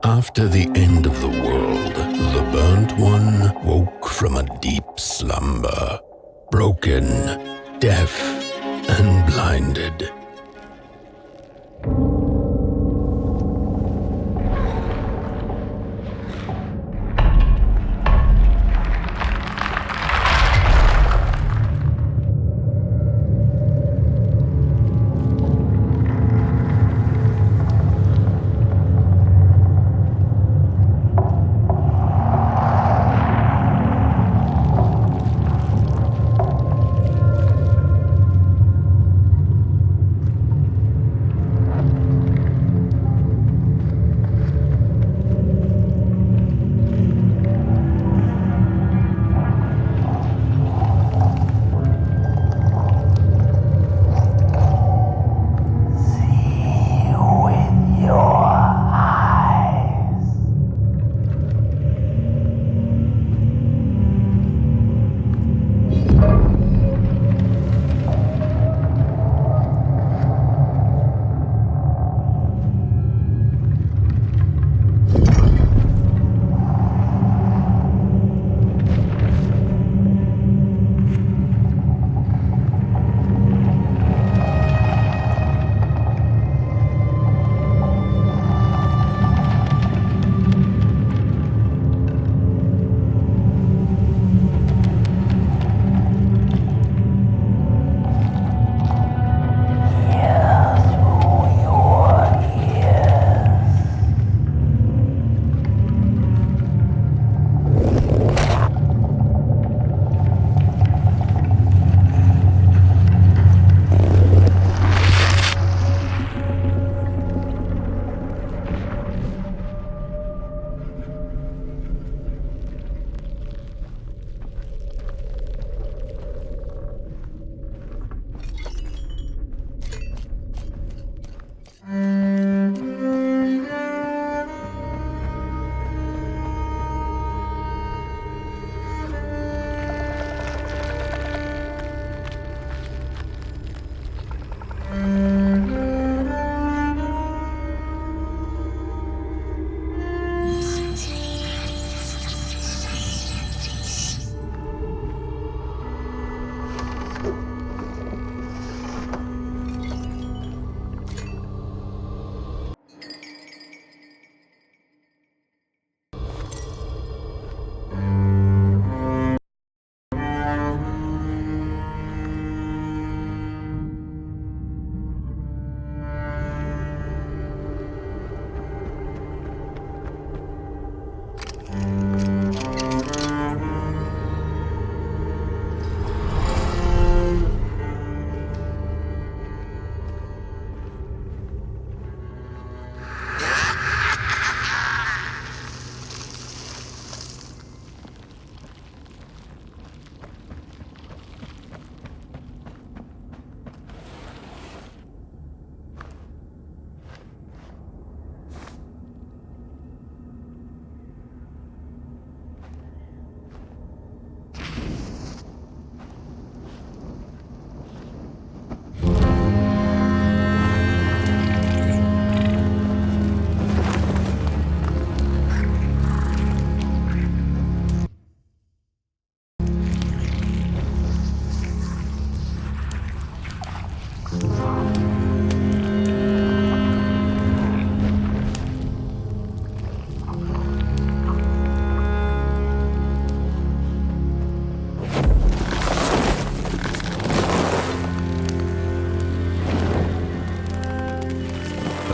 After the end of the world, the Burnt One woke from a deep slumber, broken, deaf, and blinded.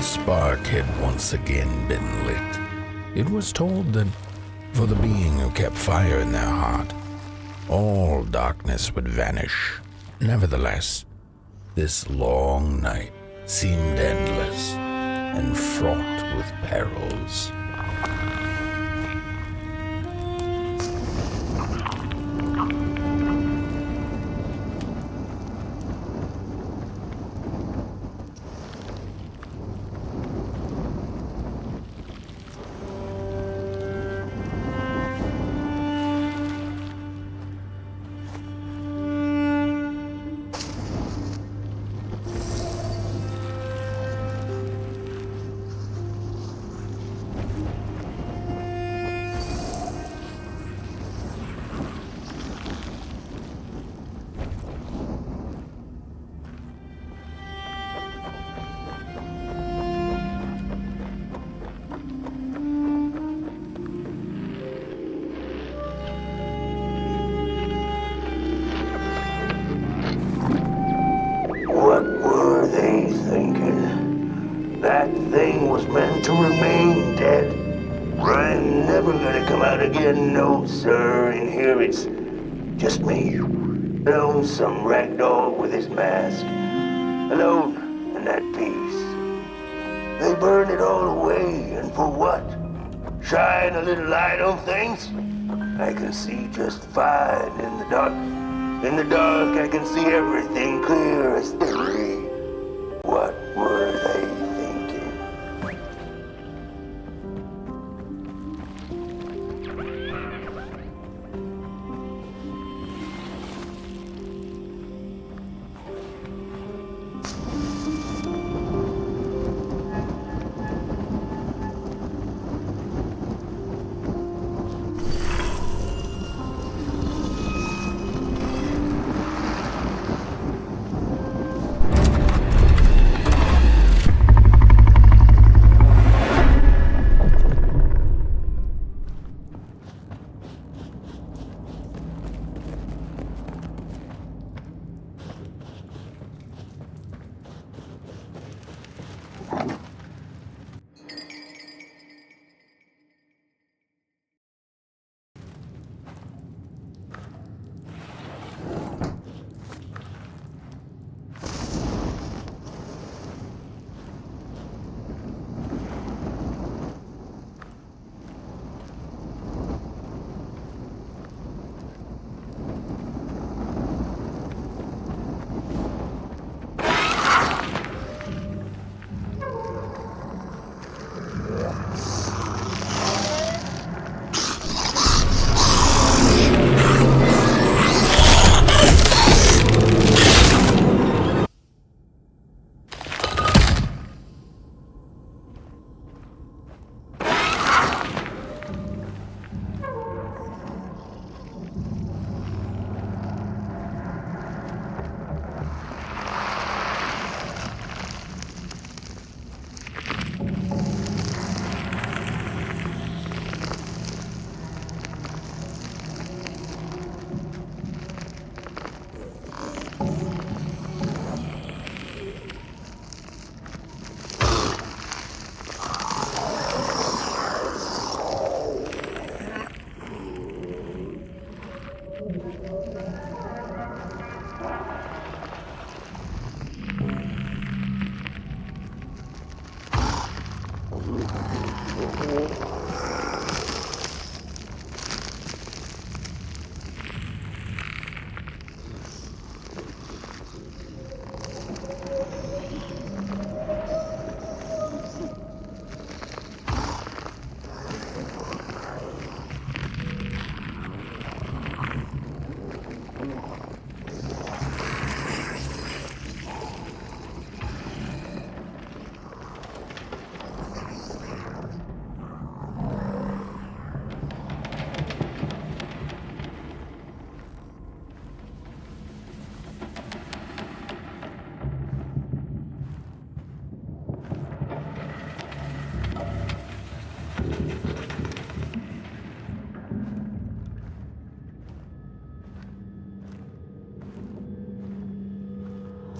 Spark had once again been lit. It was told that for the being who kept fire in their heart, all darkness would vanish. Nevertheless, this long night seemed endless and fraught with perils. I'm never gonna come out again, no, sir. In here it's just me. Lonesome ragdoll with his mask. Alone in that peace. They burn it all away, and for what? Shine a little light on things? I can see just fine in the dark. In the dark, I can see everything clear as day. What were they thinking?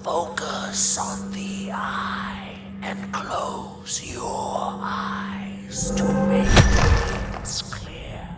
Focus on the eye and close your eyes to make things clear.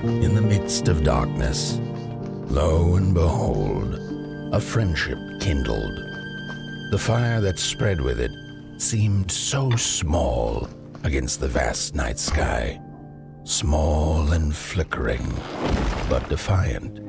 In the midst of darkness, lo and behold, a friendship kindled. The fire that spread with it seemed so small against the vast night sky, small and flickering, but defiant.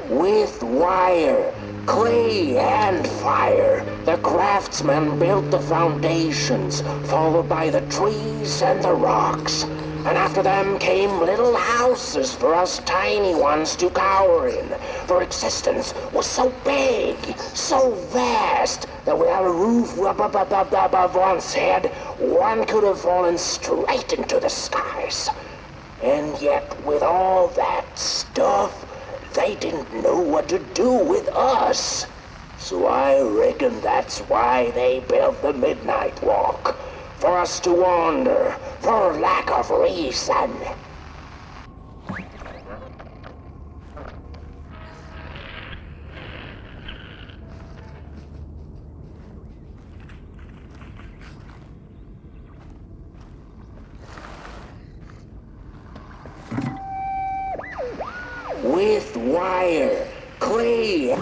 With wire, clay, and fire, the Craftsman built the foundations, followed by the trees and the rocks. And after them came little houses for us tiny ones to cower in. For existence was so big, so vast, that without a roof above one's head, one could have fallen straight into the skies. And yet, with all that stuff, they didn't know what to do with us. So I reckon that's why they built the Midnight Walk. For us to wander, for lack of reason. With wire, clay.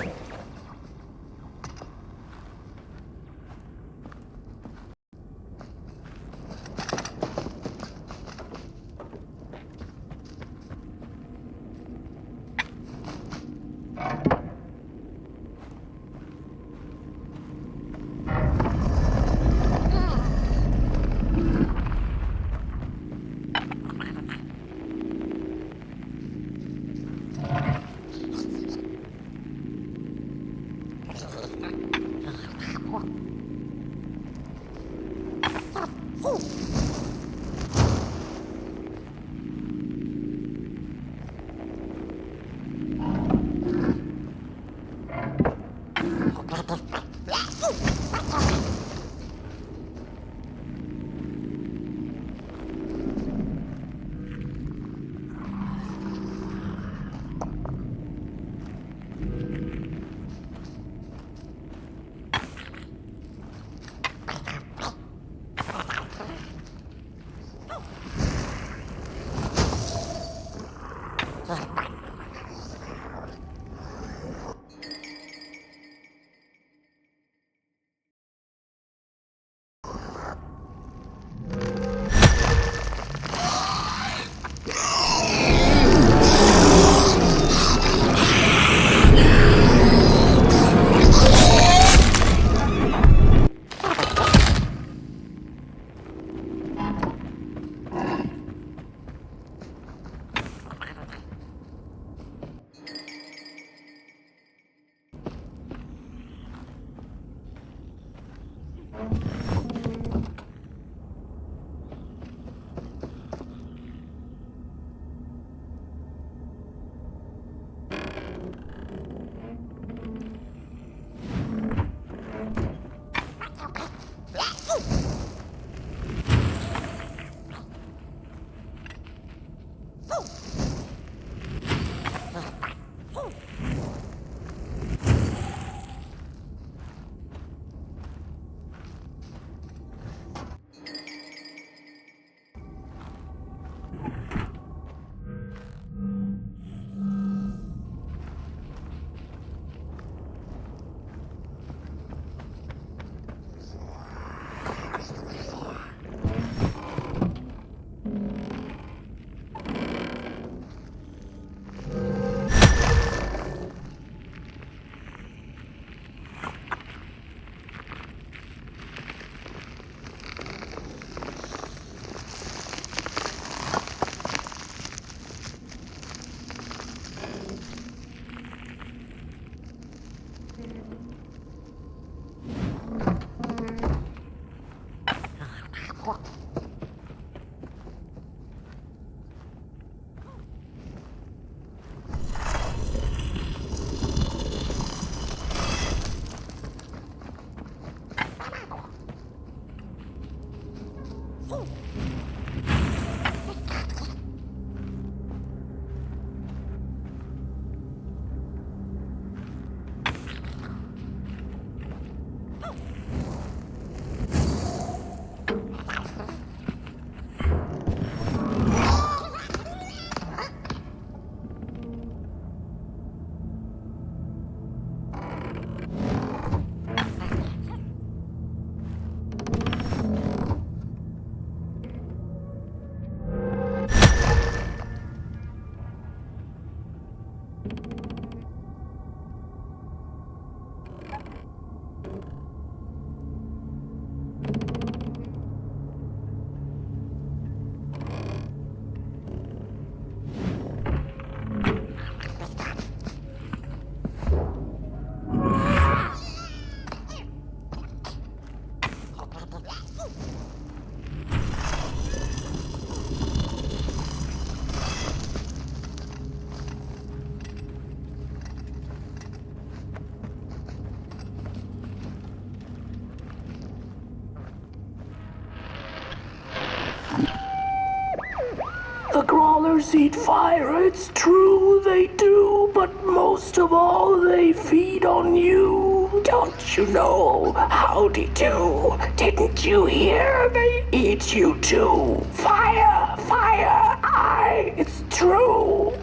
crawlers eat fire, it's true they do, but most of all they feed on you. Don't you know? Howdy do. Didn't you hear? They eat you too. Fire, fire, aye, it's true.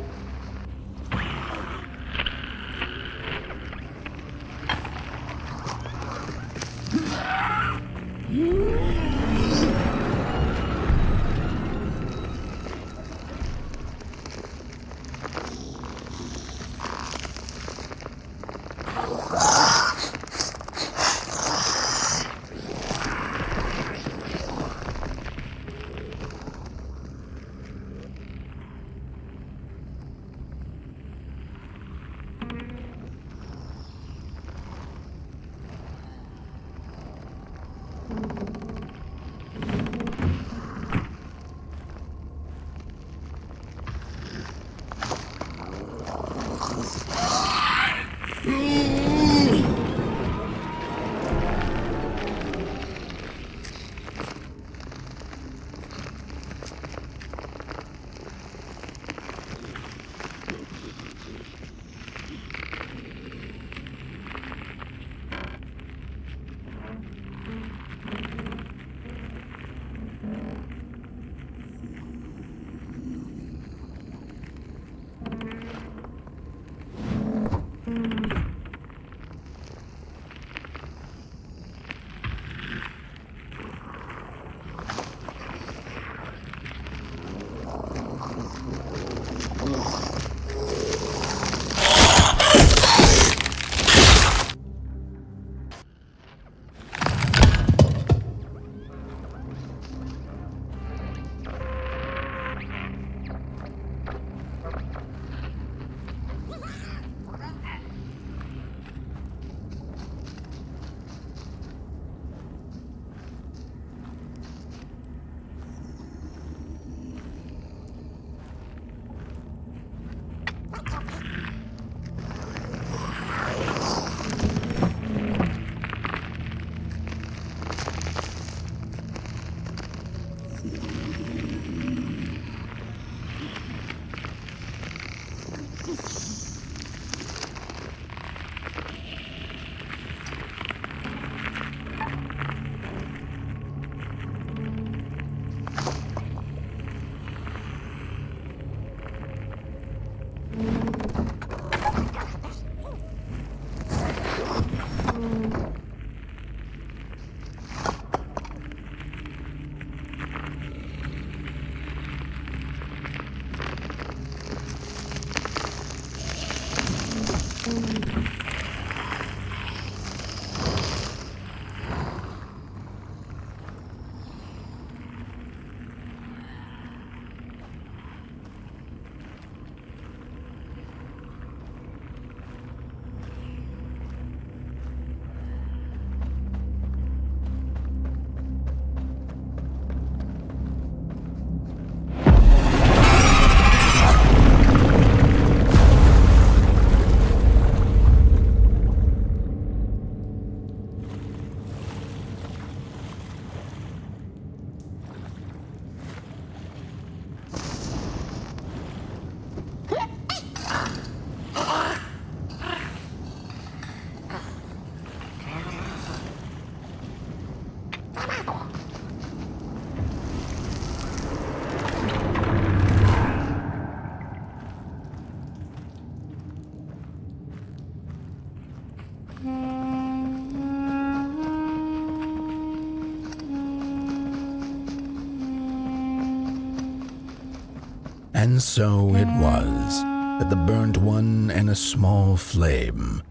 And so it was that the burnt one and a small flame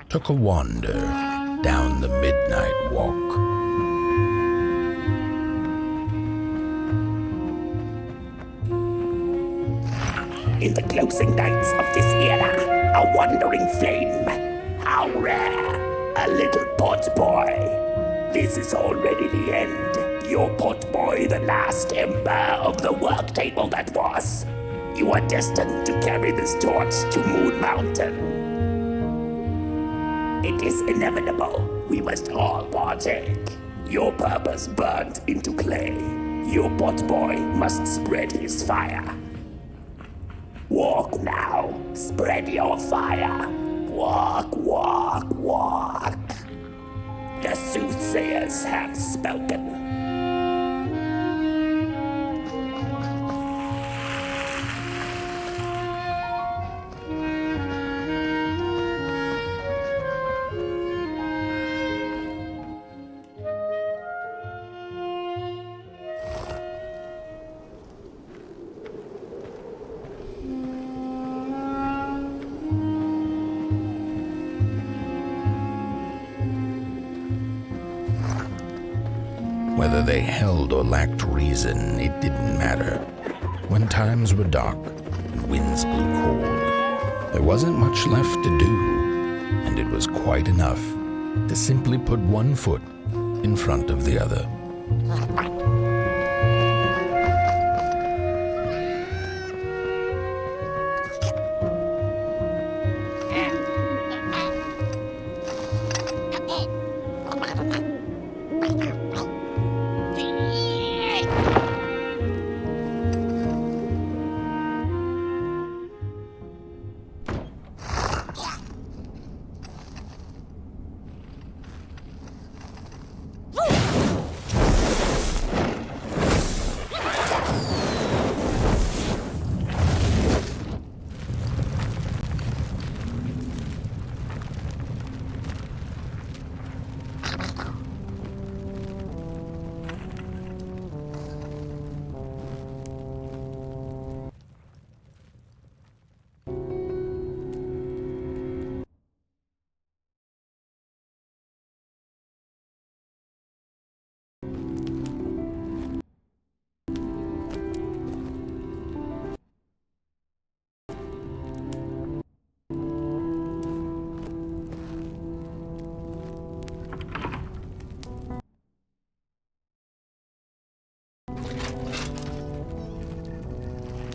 took a wander down the Midnight Walk. In the closing nights of this era, a wandering flame. How rare, a little pot boy. This is already the end. Your pot boy, the last ember of the work table that was. You are destined to carry this torch to Moon Mountain. It is inevitable. We must all partake. Your purpose burnt into clay. Your pot boy must spread his fire. Walk now. Spread your fire. Walk, walk, walk. The soothsayers have spoken. Whether they held or lacked reason, it didn't matter. When times were dark and winds blew cold, there wasn't much left to do, and it was quite enough to simply put one foot in front of the other.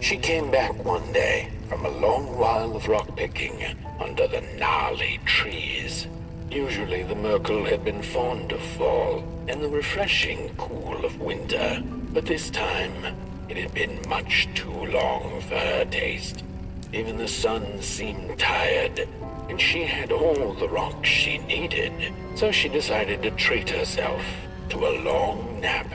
She came back one day from a long while of rock-picking under the gnarly trees. Usually the Merkel had been fond of fall and the refreshing cool of winter, but this time it had been much too long for her taste. Even the sun seemed tired, and she had all the rocks she needed, so she decided to treat herself to a long nap.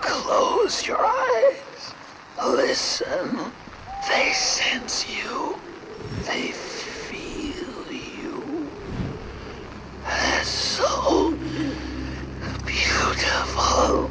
Close your eyes. Listen. They sense you. They feel hope.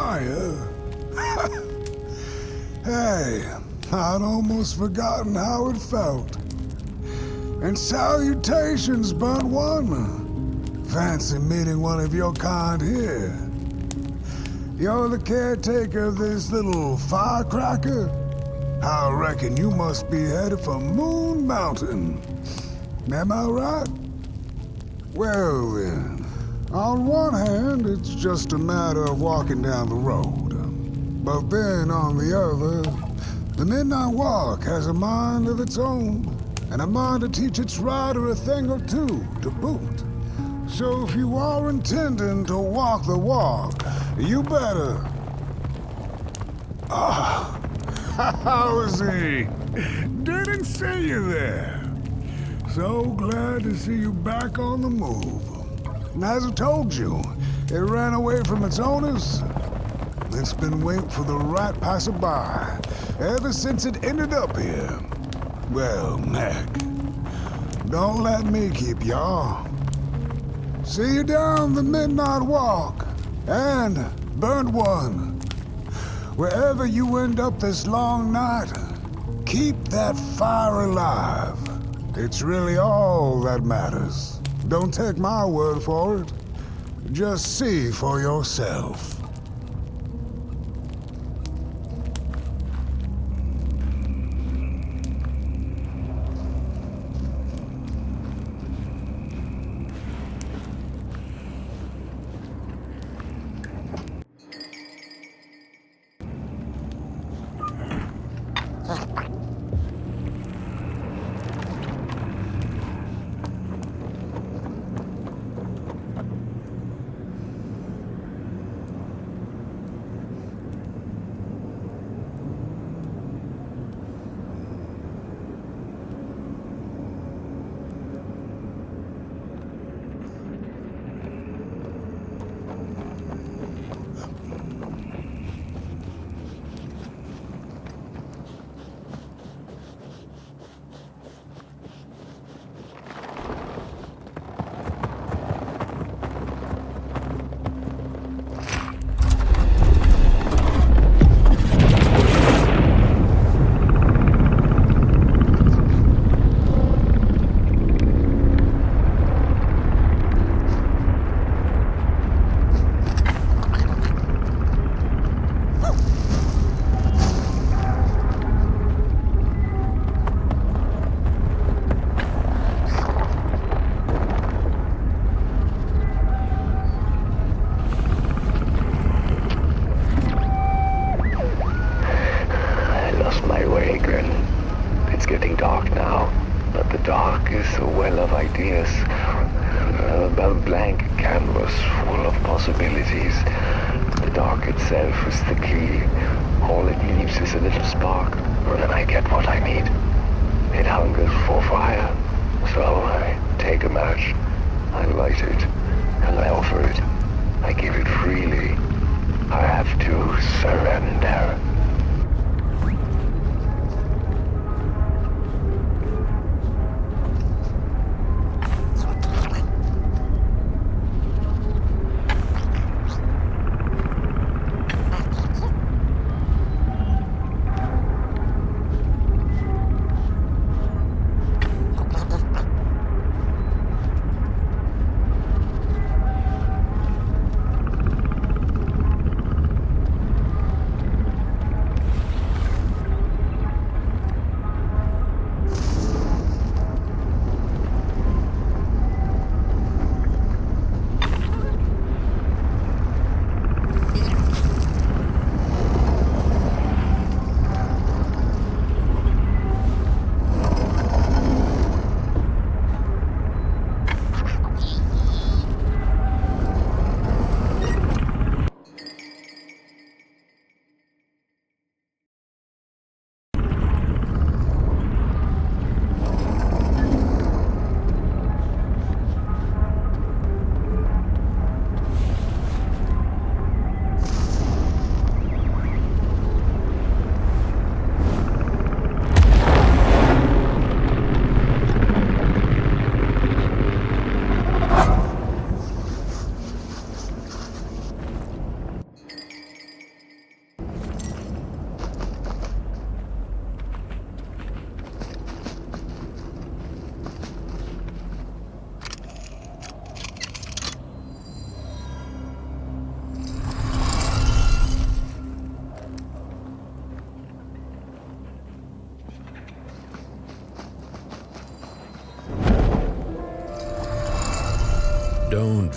fire? Hey, I'd almost forgotten how it felt. And salutations, burnt one. Fancy meeting one of your kind here. You're the caretaker of this little firecracker? I reckon you must be headed for Moon Mountain. Am I right? Well then, on one hand, it's just a matter of walking down the road. But then, on the other, the Midnight Walk has a mind of its own, and a mind to teach its rider a thing or two to boot. So if you are intending to walk the walk, you better... Ah, how is he? Didn't see you there. So glad to see you back on the move. And as I told you, it ran away from its owners. It's been waiting for the right passerby ever since it ended up here. Well, heck, don't let me keep y'all. See you down the Midnight Walk, and burnt one. Wherever you end up this long night, keep that fire alive. It's really all that matters. Don't take my word for it. Just see for yourself.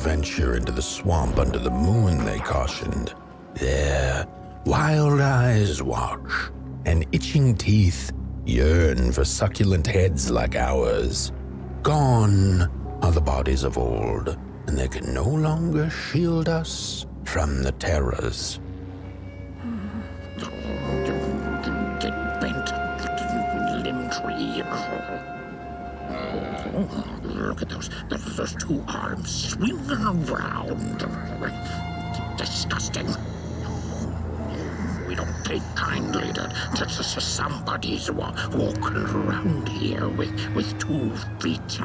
venture into the swamp under the moon, they cautioned. There, wild eyes watch, and itching teeth yearn for succulent heads like ours. Gone are the bodies of old, and they can no longer shield us from the terrors. Get bent, limb tree. Look at those two arms swinging around. Disgusting. We don't take kindly to somebody's walking around here with 2 feet.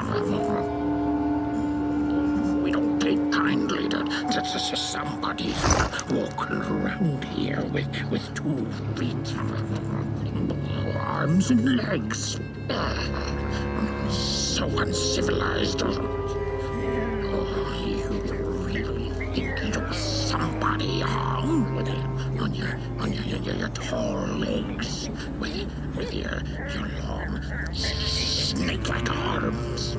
We don't take kindly to somebody's walking around here with 2 feet. Arms and legs. So uncivilized. You really think you're somebody, huh? On your tall legs, with your long snake-like arms.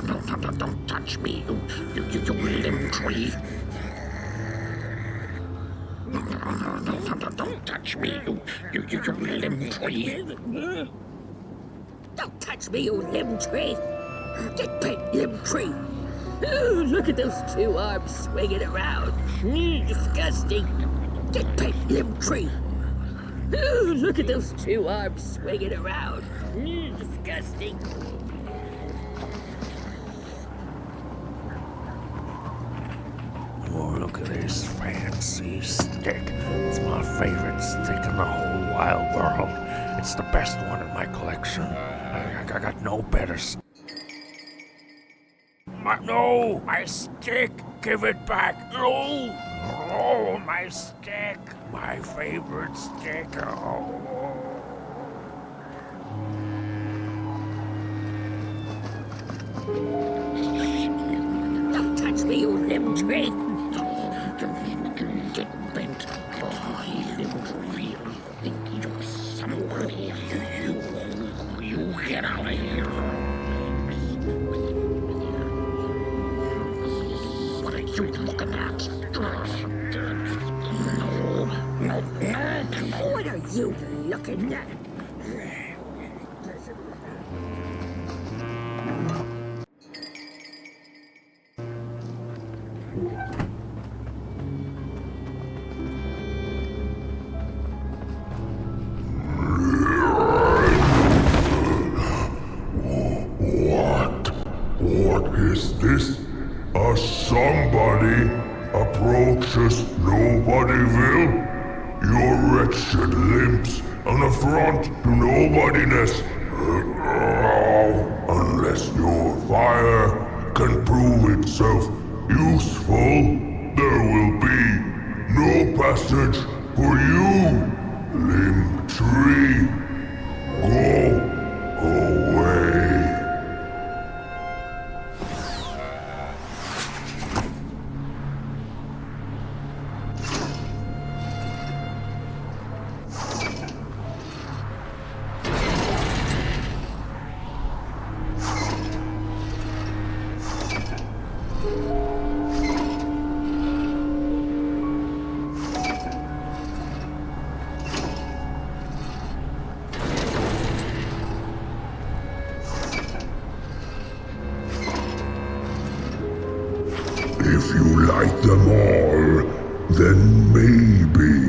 No, don't touch me, you limb tree. No, don't touch me, you limb tree. Don't touch me, you limb tree. Get bent, limb tree. Ooh, look at those 2 arms swinging around. Disgusting. Get bent, limb tree. Ooh, look at those 2 arms swinging around. Disgusting. Oh, look at this fancy stick. It's my favorite stick in the whole wild world. It's the best one in my collection. I got no better No, my stick! Give it back! No! Oh, my stick! My favorite stick! Oh. Don't touch me, you limb tree! Get bent. Oh, you really think you're somebody. You get out of here. What are you looking at? No. What are you looking at? What is this? A somebody approaches Nobodyville? Your wretched limbs, an affront to nobodiness. Unless your fire can prove itself useful, there will be no passage for you, limb tree. Go away. If you like them all, then maybe.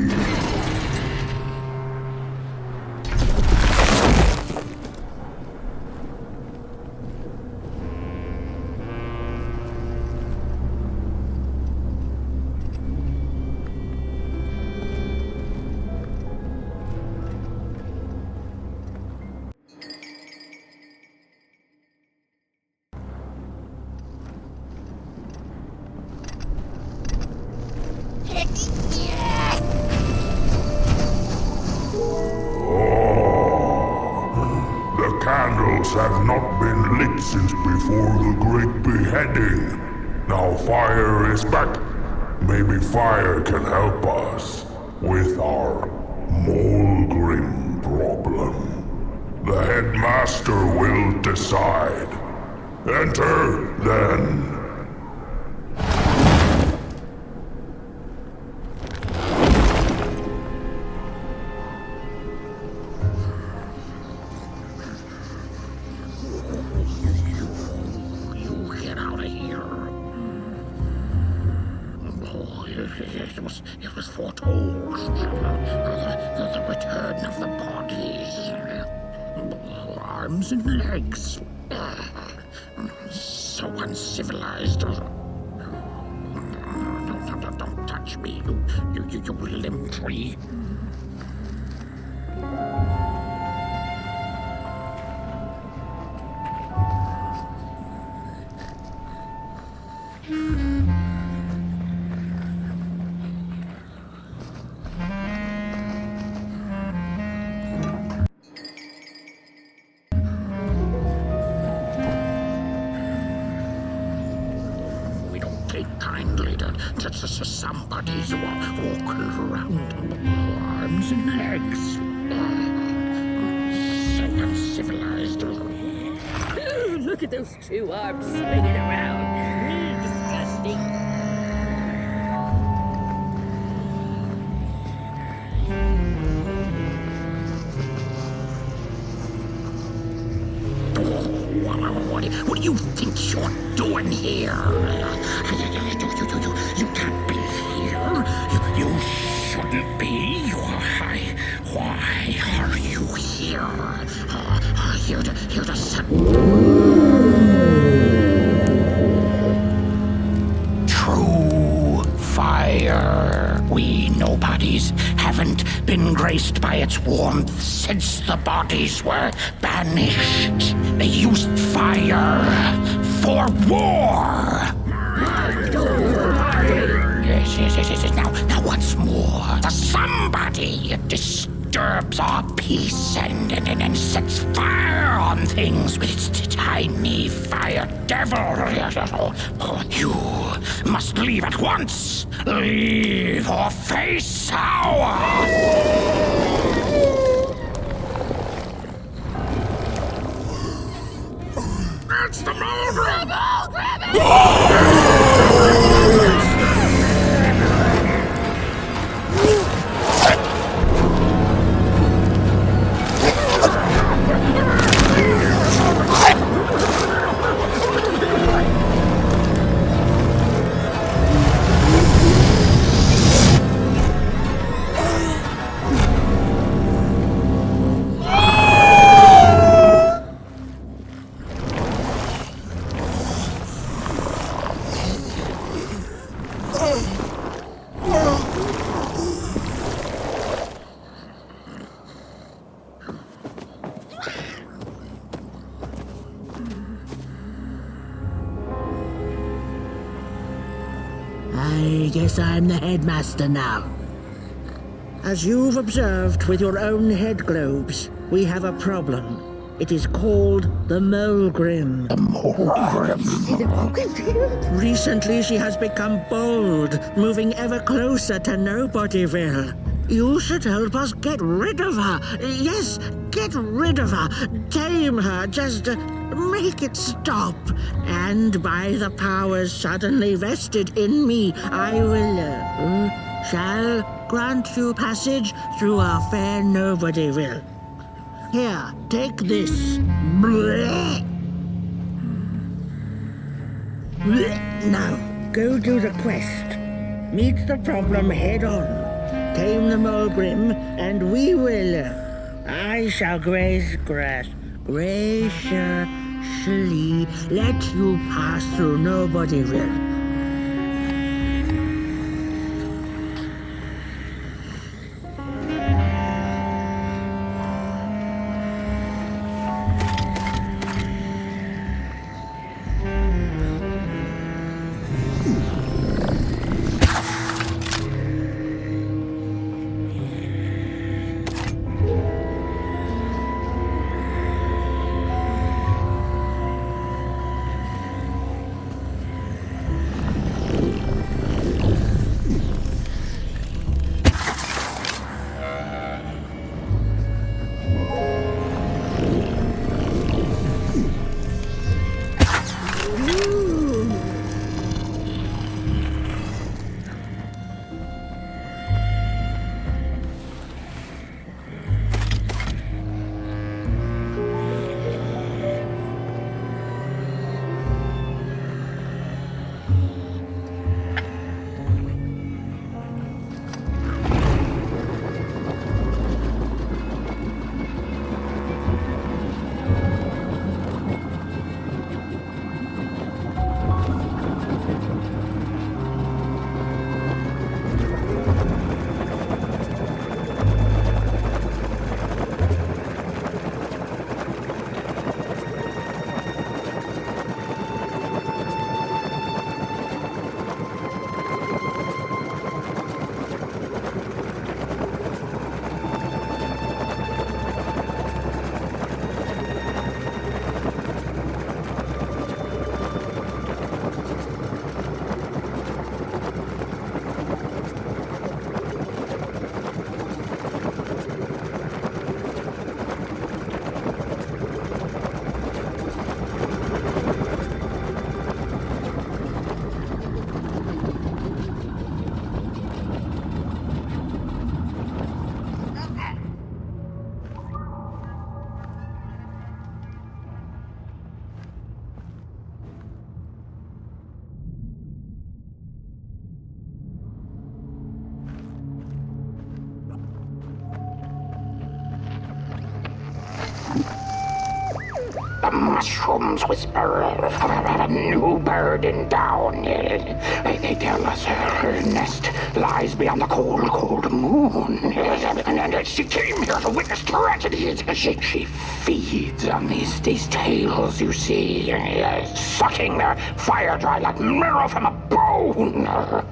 Candles have not been lit since before the great beheading. Now fire is back. Maybe fire can help us with our Molgrim problem. The headmaster will decide. Enter, then. You get out of here. Oh, it was foretold. The return of the bodies. Arms and legs. So uncivilized. Don't touch me, you limb tree. Kindly to somebody's walking around arms and legs. So uncivilized. Look at those two arms swinging around. Disgusting. What do you think you're doing here? You can't be here. You shouldn't be. Why are you here? Here to set... True fire. We nobodies haven't been graced by its warmth since the bodies were banished. They used fire for war. Yes. Now once more, the somebody disturbs our peace and sets fire on things with its tiny fire devil. You must leave at once. Leave or face our... It's the Molgrim! I guess I'm the headmaster now. As you've observed with your own head globes, we have a problem. It is called the Molgrim. The Molgrim. Recently she has become bold, moving ever closer to Nobodyville. You should help us get rid of her. Yes, get rid of her. Tame her, just make it stop. And by the powers suddenly vested in me, I will, shall grant you passage through our fair Nobodyville. Here, take this. Blech. Blech. Now, go do the quest. Meet the problem head on. Tame the Molgrim, and we will. I shall graciously let you pass through Nobodyville. mushrooms whisper of a new bird in down. They tell us her nest lies beyond the cold, cold moon. And she came here to witness tragedies. She feeds on these tales, you see, sucking their fire dry like marrow from a bone.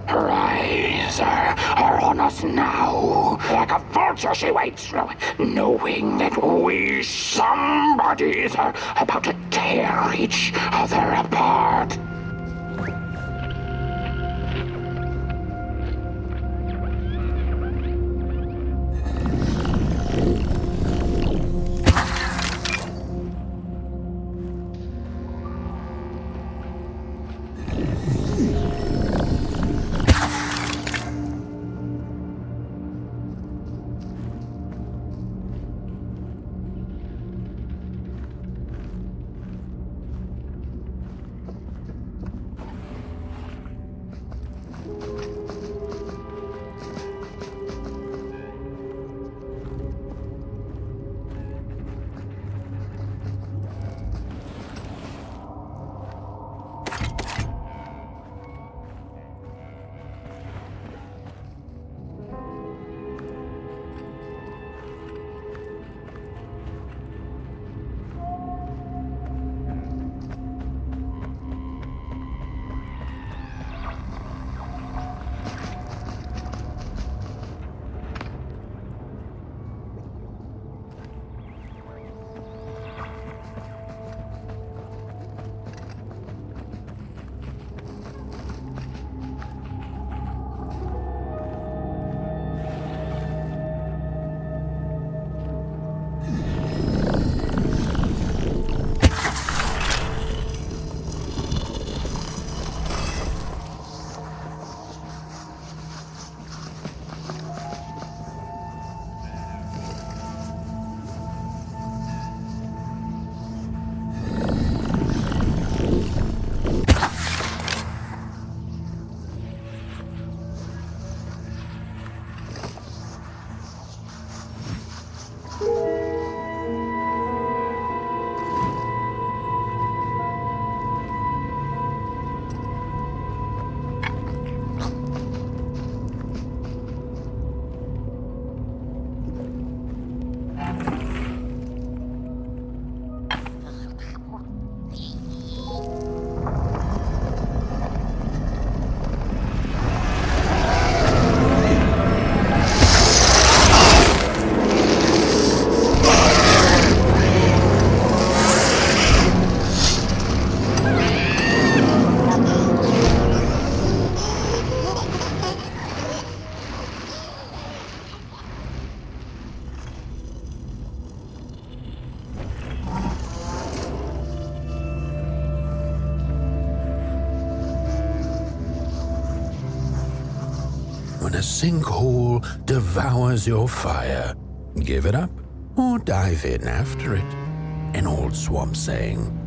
Her eyes are on us now. Like a vulture she waits, knowing that we somebodies are about to tear each other apart. When a sinkhole devours your fire, give it up or dive in after it. An old swamp saying.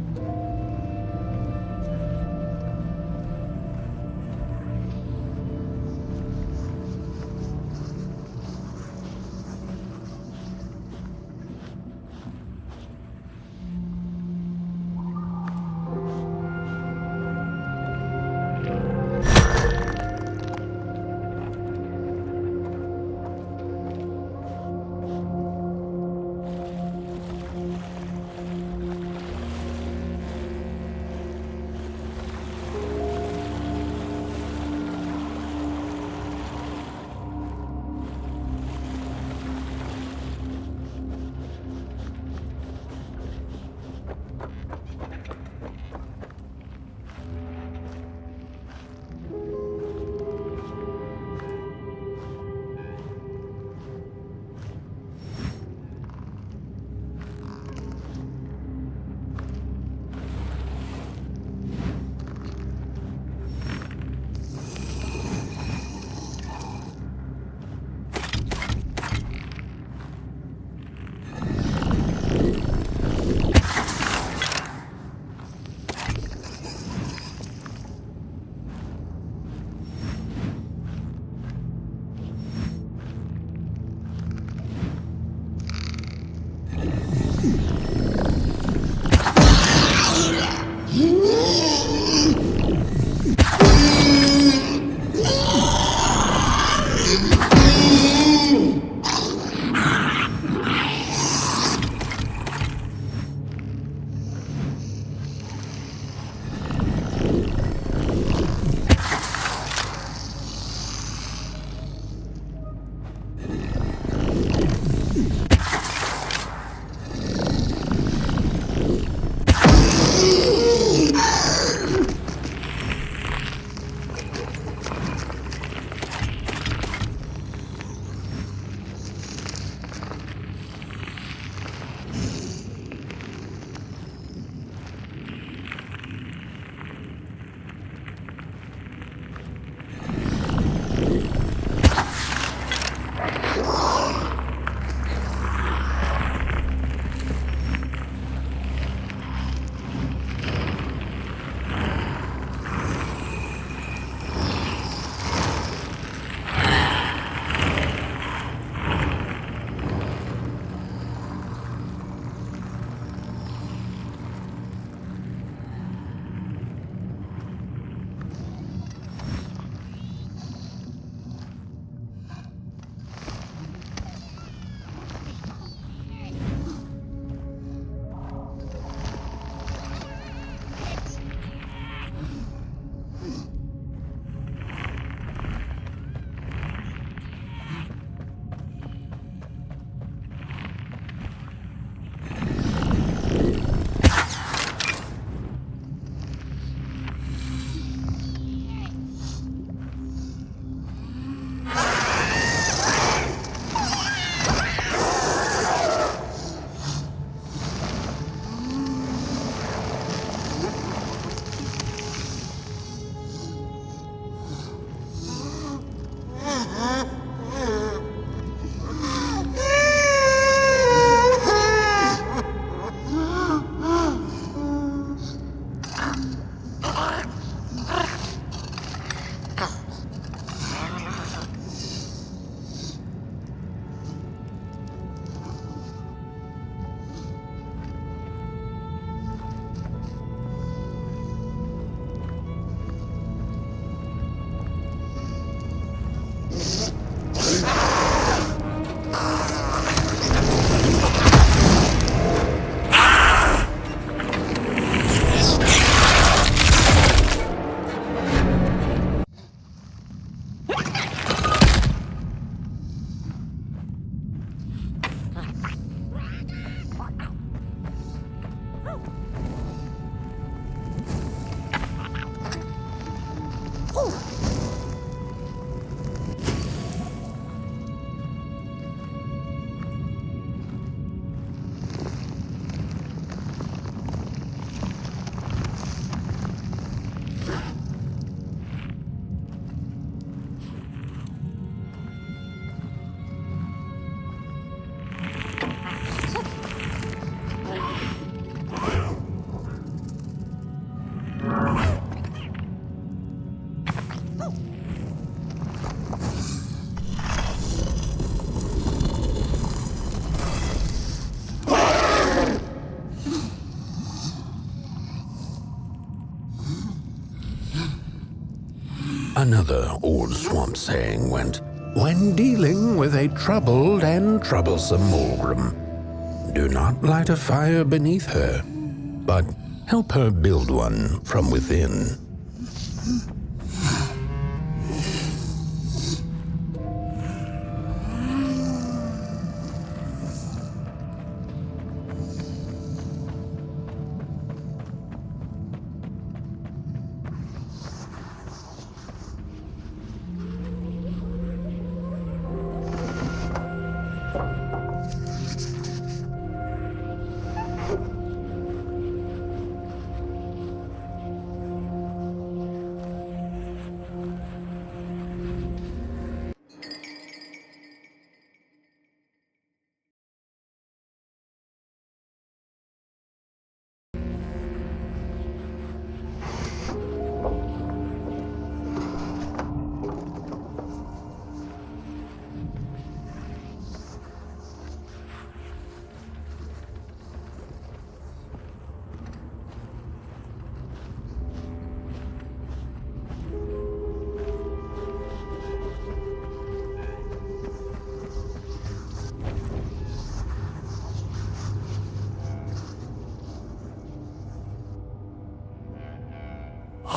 Another old swamp saying went, when dealing with a troubled and troublesome Molgrim, do not light a fire beneath her, but help her build one from within.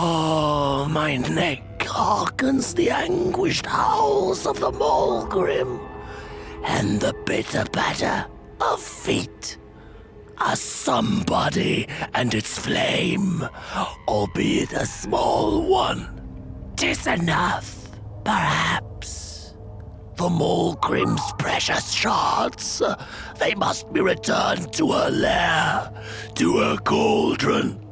Oh, my neck hearkens the anguished howls of the Molgrim, and the bitter patter of feet. A somebody and its flame, albeit a small one. 'Tis enough, perhaps. The Molgrim's precious shards, they must be returned to her lair, to her cauldron.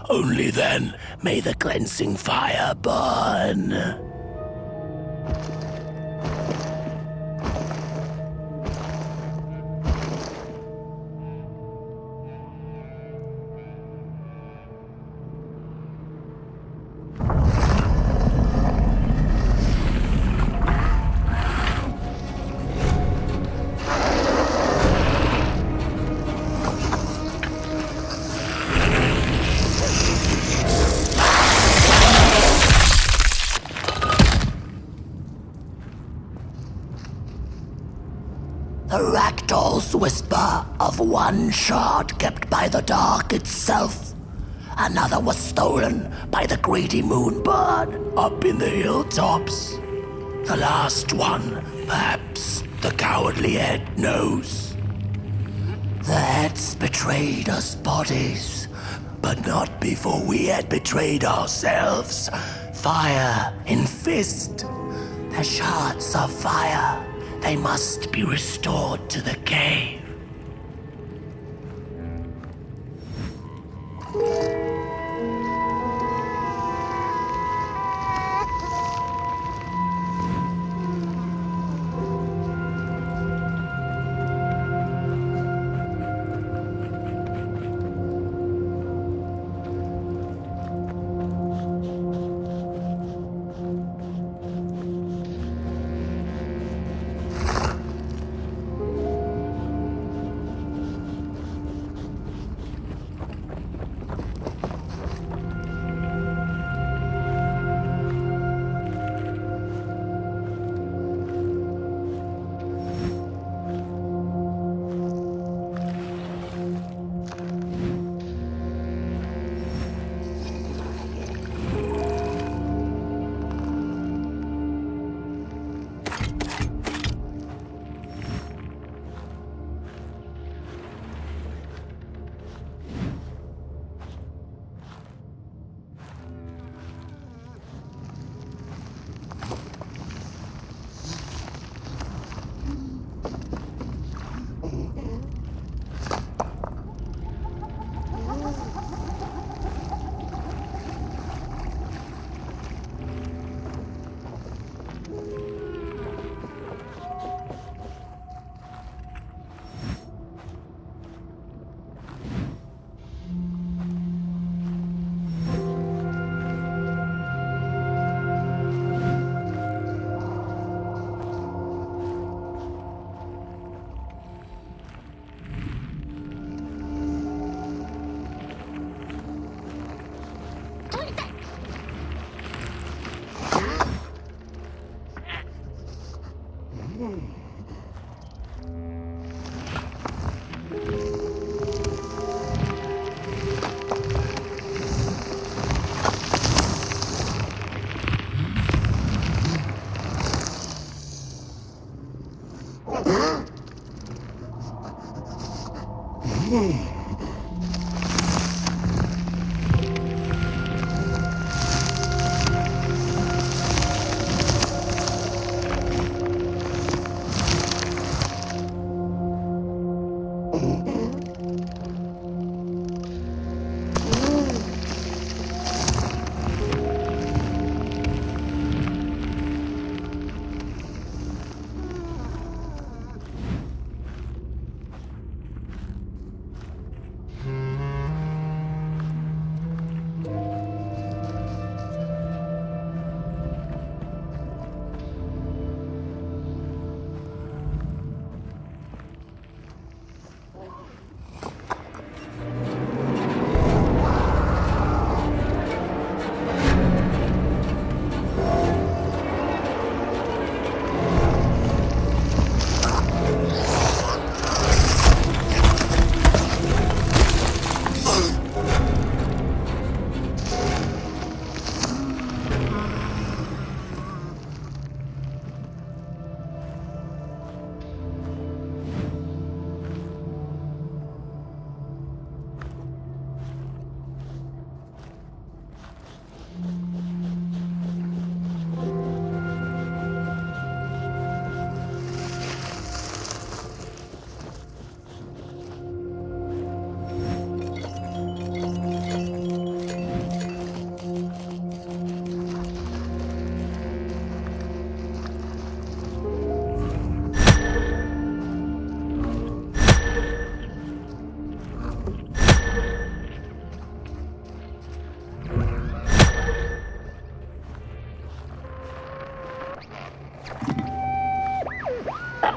Only then may the cleansing fire burn. The ragdoll's whisper of one shard kept by the dark itself. Another was stolen by the greedy moonbird up in the hilltops. The last one, perhaps the cowardly head knows. The heads betrayed us bodies, but not before we had betrayed ourselves. Fire in fist. The shards of fire. They must be restored to the cave.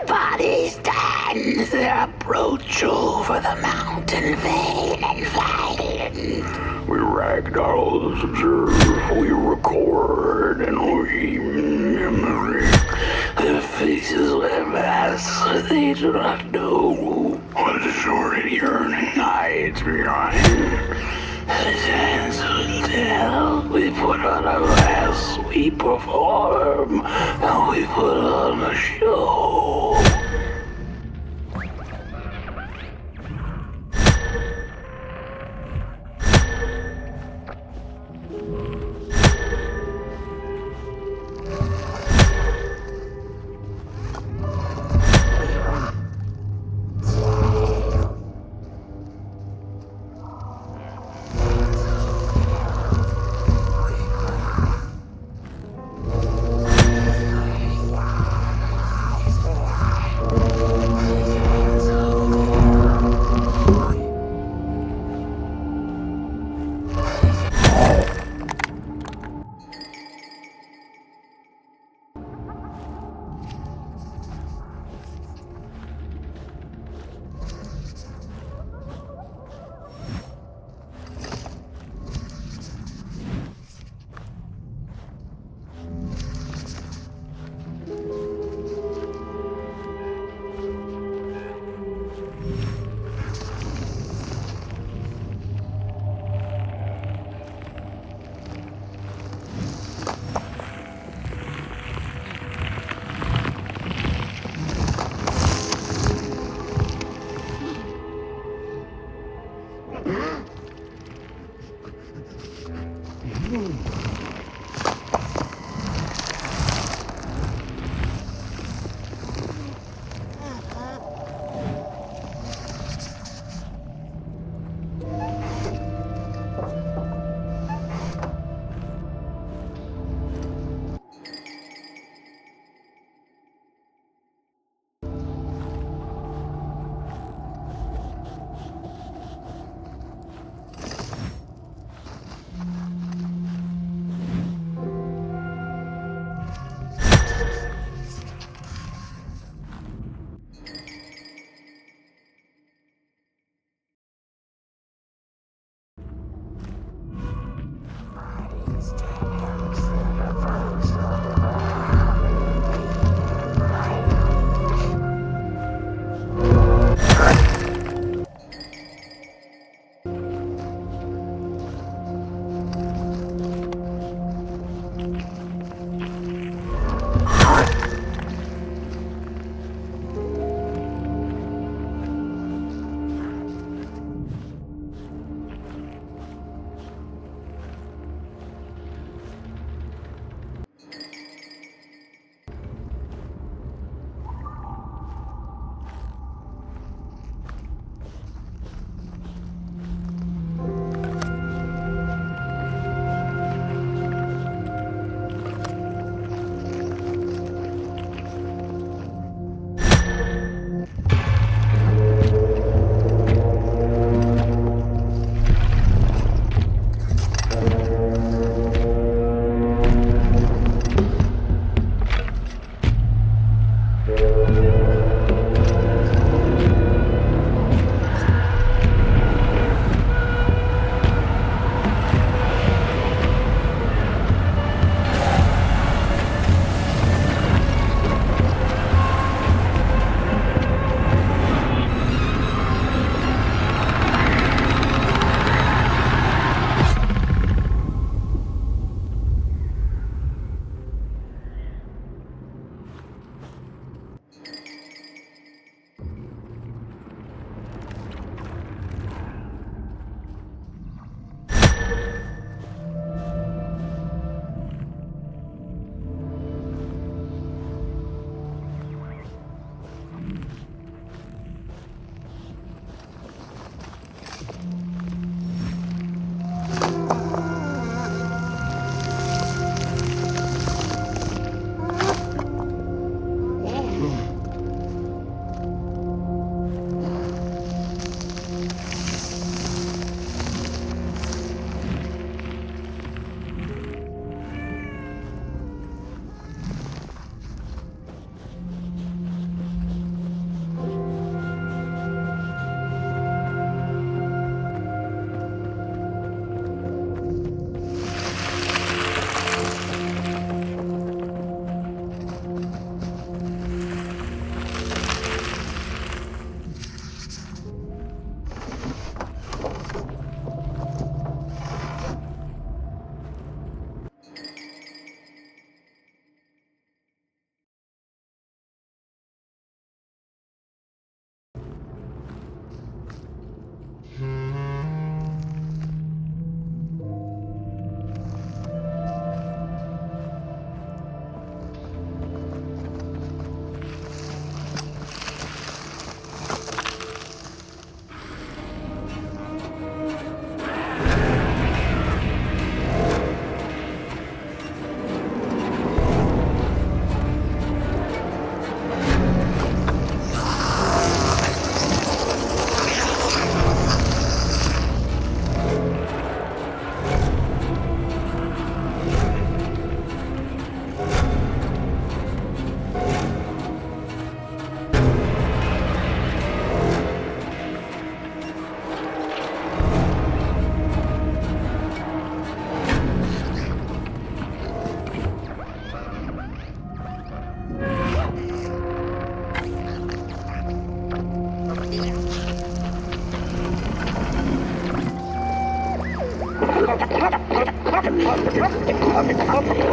Body stands their approach over the mountain vein and violent. We ragdolls observe, we record, and we mimic. Their faces wear masks, they do not know what the short yearning hides behind. His hands will tell. We put on a mask, we perform, and we put on a show.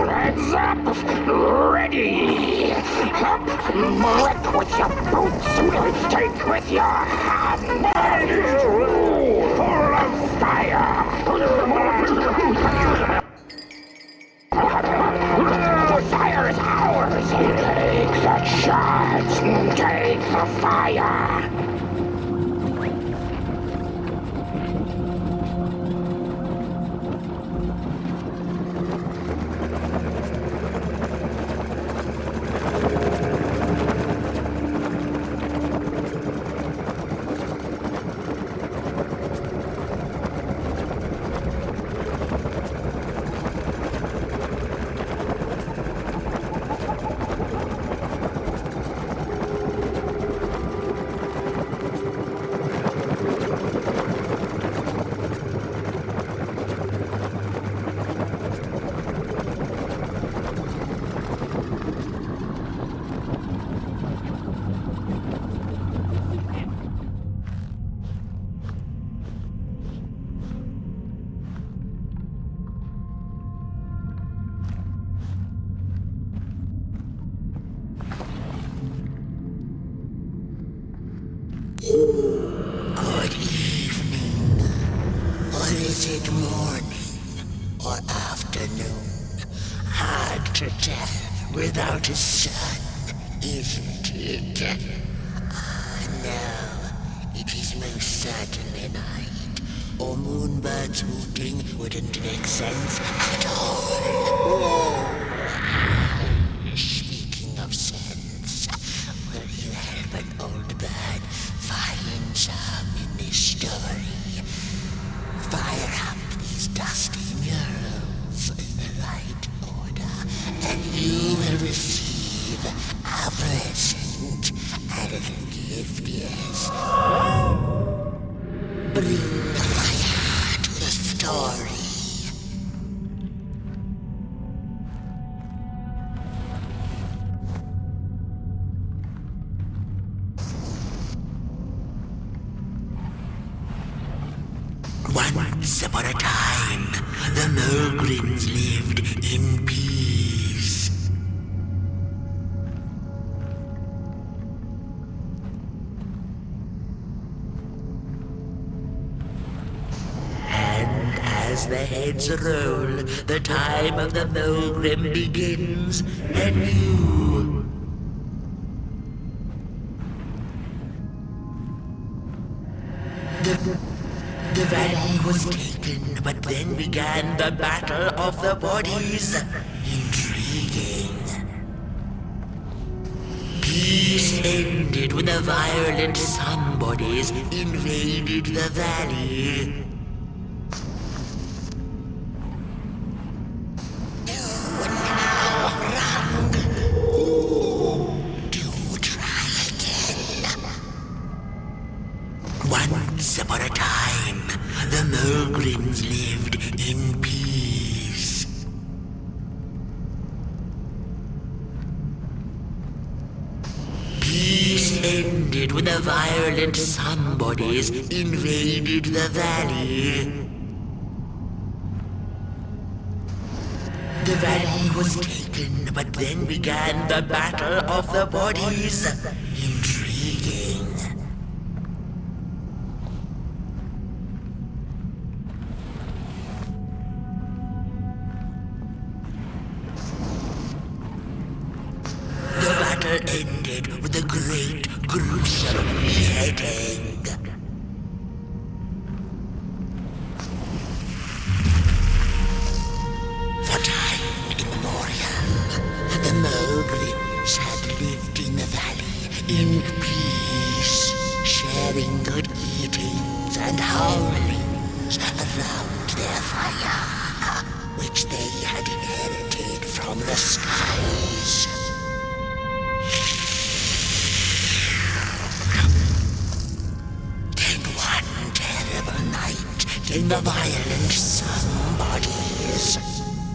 Hands up! Ready! Up! Break with your boots! Take with your hands! Full of fire! The fire is ours! Take the charge! Take the fire! Good evening. Or is it morning or afternoon? Hard to tell without a sun, isn't it? No, it is most certainly night. Or moonbirds hooting wouldn't make sense at all. Speaking of sense, will you help an old bird find some in this story? Fire up these dusty murals in the right order, and you will receive a present, a little gift, yes. Bring fire to the story. Once upon a time, the Molgrims lived in peace. And as the heads roll, the time of the Molgrim begins anew. The valley was taken, but then began the battle of the bodies. Intriguing. Peace ended when the violent sun bodies invaded the valley. Once upon a time, the Molgrims lived in peace. Peace ended when the violent sun bodies invaded the valley. The valley was taken, but then began the battle of the bodies. Intriguing. Ended with a great, gruesome beheading. For time immemorial, the Molgrims had lived in the valley in peace, sharing good eatings and howlings around their fire, which they had inherited from the skies. In the violent sun bodies,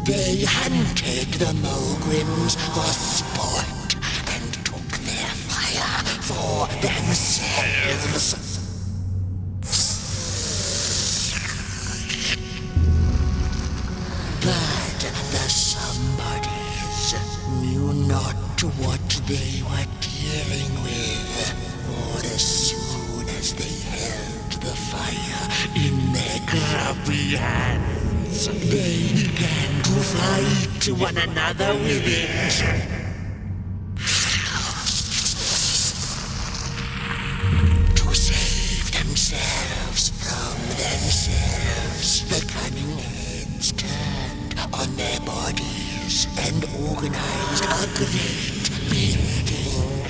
they hunted the Molgrims for sport and took their fire for themselves. But not what they were dealing with, for as soon as they held the fire in their grubby hands, they began to fight one another with it. To save themselves from themselves, the cunning heads turned on their bodies and organized a great building.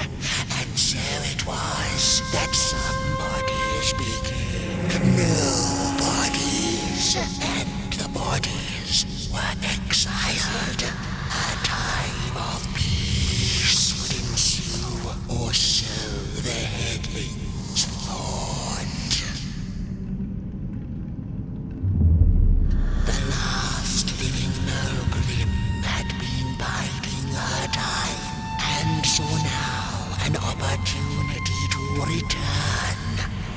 And so it was that some bodies became nobodies, and the bodies were exiled. A time of peace would ensue, or so the headlings thought. The last living Molgrim had been biding her time, and saw now an opportunity to return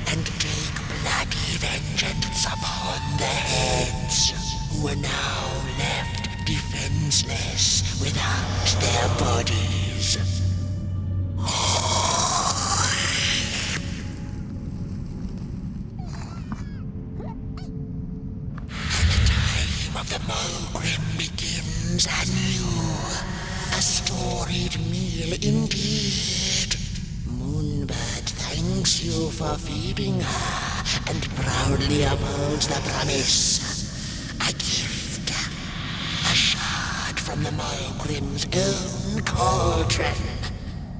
and take bloody vengeance upon the heads, who were now left defenseless without their bodies. Of the Molgrim begins anew. A storied meal indeed. Moonbird thanks you for feeding her and proudly upholds the promise. A gift. A shard from the Molgrim's own cauldron.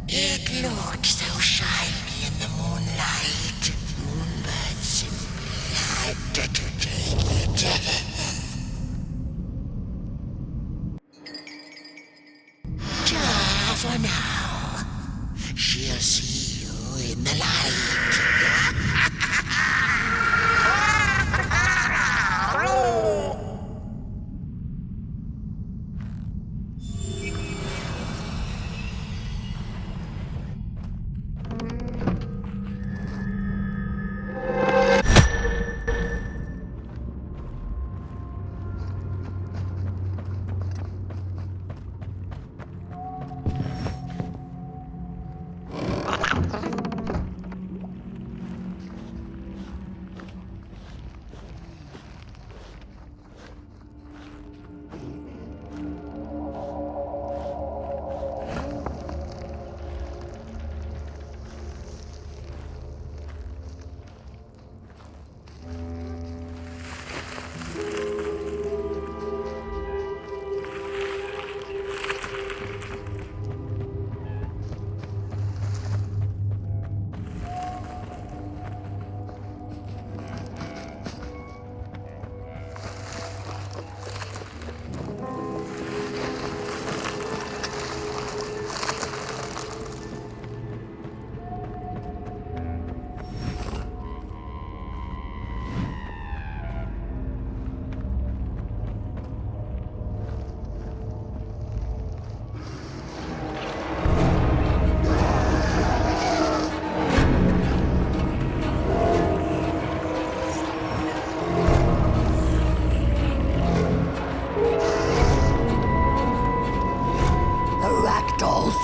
It looked so shiny in the moonlight. Moonbird simply had to take it. For now, she'll see you in the light.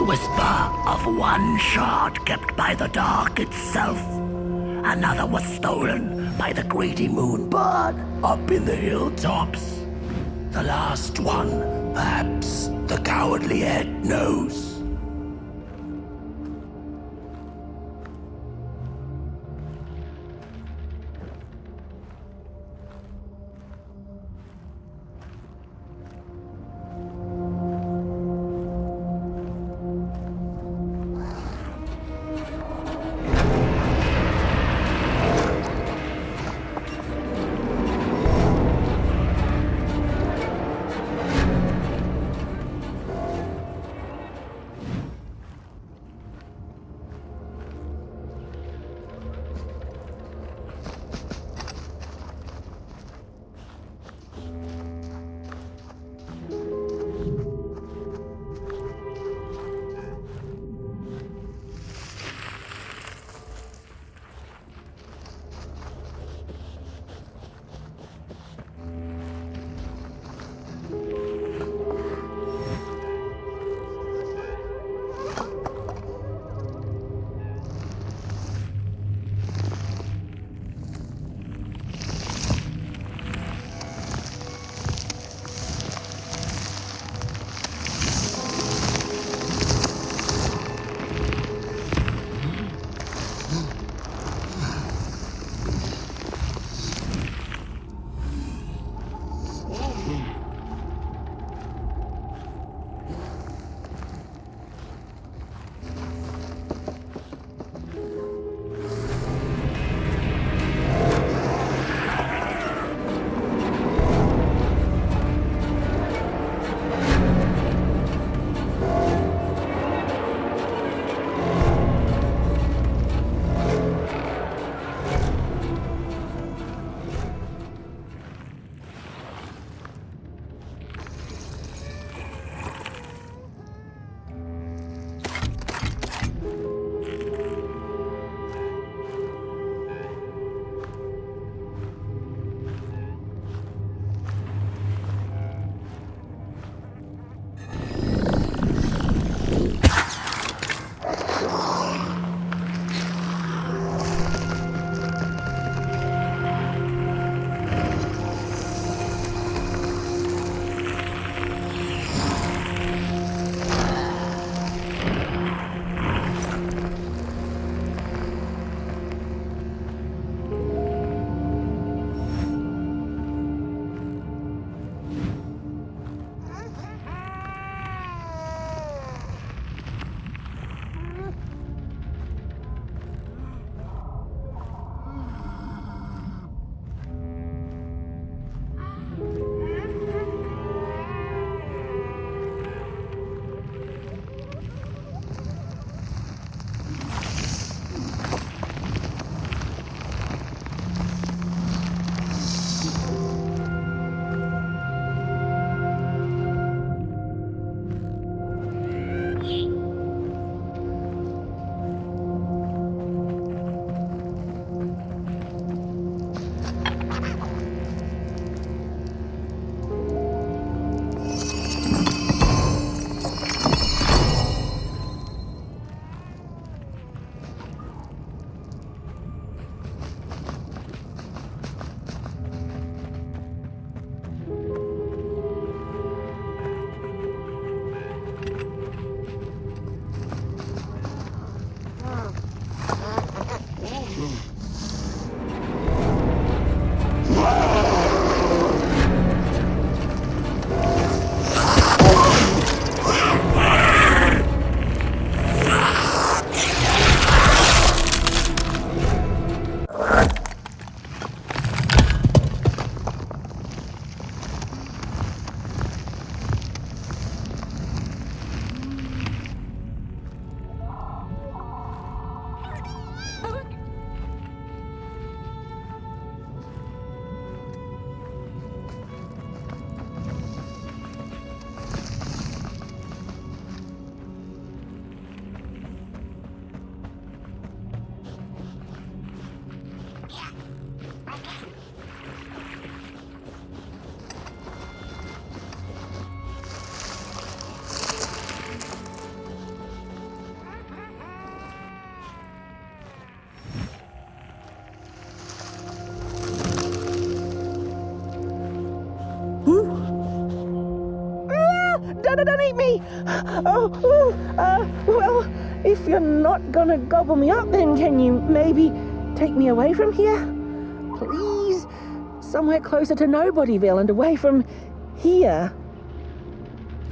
Whisper of one shard kept by the dark itself. Another was stolen by the greedy moonbird up in the hilltops. The last one, perhaps the cowardly head knows. eat me! Well, if you're not gonna gobble me up, then can you maybe take me away from here? Please? Somewhere closer to Nobodyville and away from here.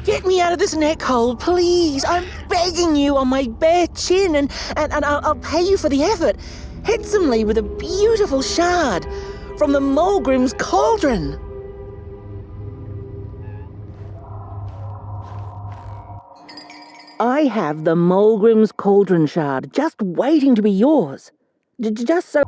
Get me out of this neck hole, please. I'm begging you on my bare chin, and I'll pay you for the effort. Handsomely with a beautiful shard from the Molgrim's cauldron. I have the Molgrim's cauldron shard just waiting to be yours. Just so...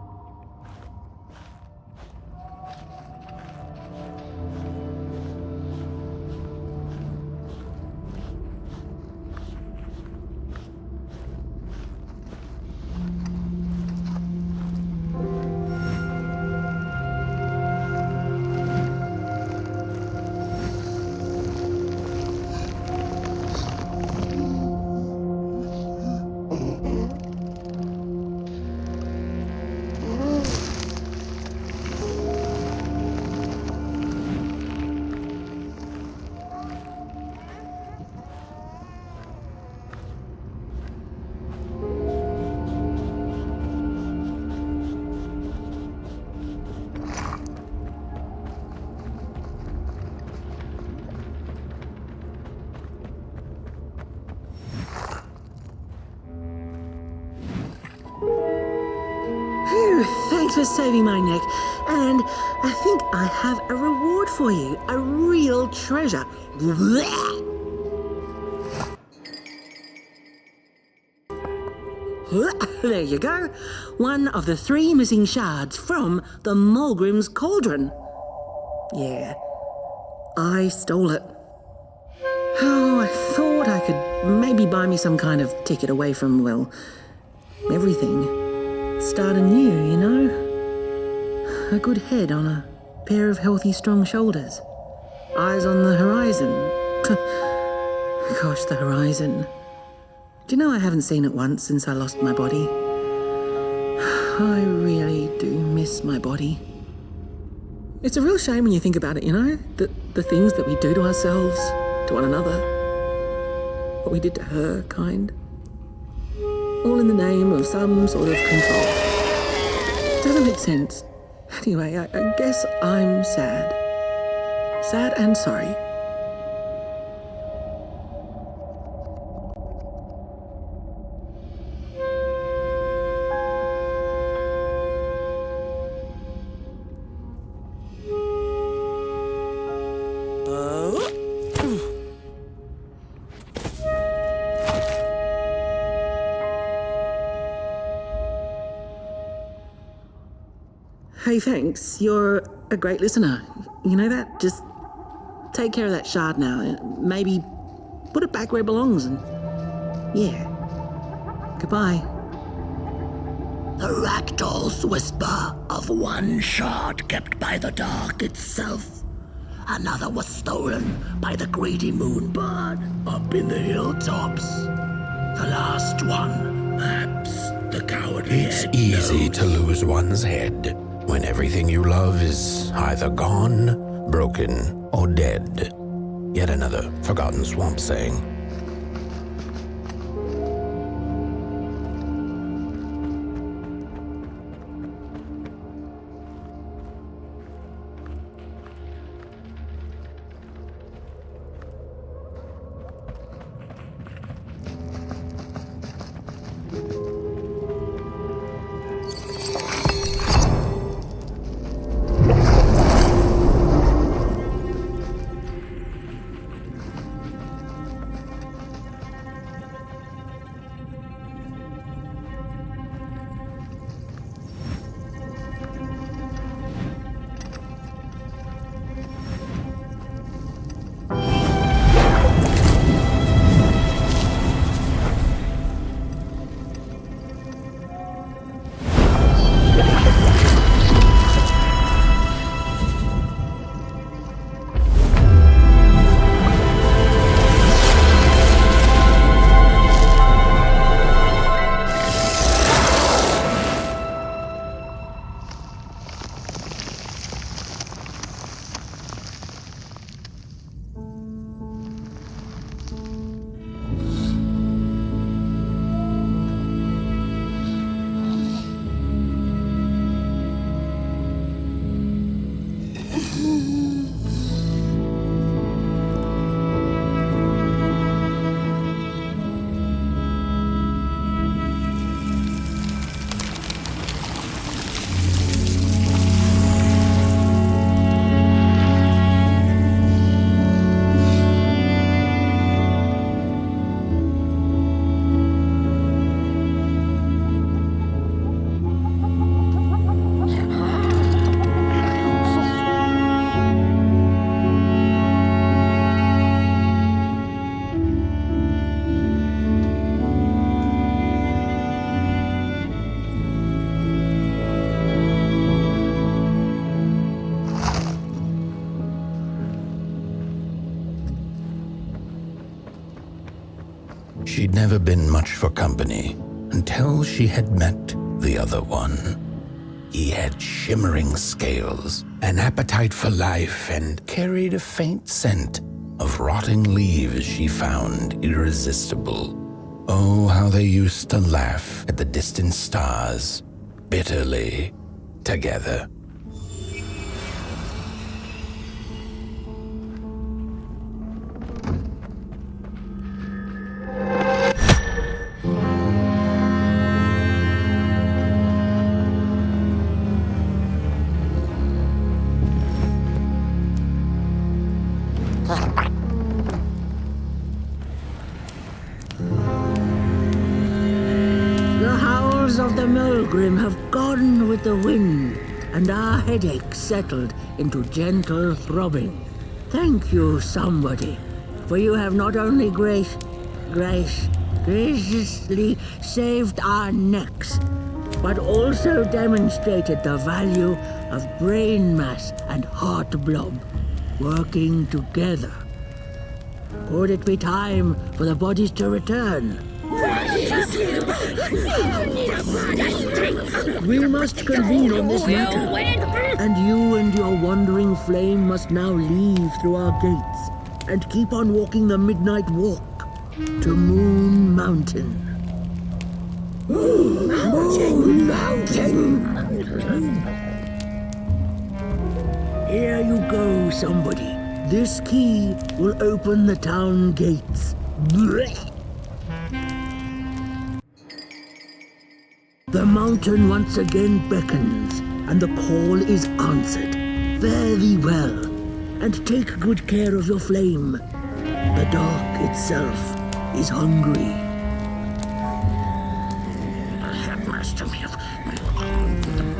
Thanks for saving my neck, and I think I have a reward for you, a real treasure. There you go, one of the 3 missing shards from the Molgrim's cauldron. Yeah, I stole it. Oh, I thought I could maybe buy me some kind of ticket away from, well, everything. Start anew, you know? A good head on a pair of healthy, strong shoulders. Eyes on the horizon. Gosh, the horizon. Do you know I haven't seen it once since I lost my body? I really do miss my body. It's a real shame when you think about it, you know? The things that we do to ourselves, to one another. What we did to her, kind. All in the name of some sort of control. Doesn't make sense. Anyway, I guess I'm sad. Sad and sorry. Hey, thanks. You're a great listener. You know that? Just take care of that shard now. Maybe put it back where it belongs and... yeah. Goodbye. The ragdoll's whisper of one shard kept by the dark itself. Another was stolen by the greedy moonbird up in the hilltops. The last one, perhaps the cowardly It's easy to lose one's head when everything you love is either gone, broken, or dead. Yet another forgotten swamp saying. never been much for company until she had met the other one. He had shimmering scales, an appetite for life, and carried a faint scent of rotting leaves she found irresistible. Oh, how they used to laugh at the distant stars, bitterly, together. The howls of the Molgrim have gone with the wind, and our headaches settled into gentle throbbing. Thank you, somebody, for you have not only graciously saved our necks, but also demonstrated the value of brain mass and heart blob working together. Could it be time for the bodies to return? We must convene on this matter, and you and your wandering flame must now leave through our gates and keep on walking the Midnight Walk to Moon Mountain. Moon Mountain! Here you go, somebody. This key will open the town gates. The mountain once again beckons, and the call is answered. Fare thee well, and take good care of your flame. The dark itself is hungry. Headmaster, me of the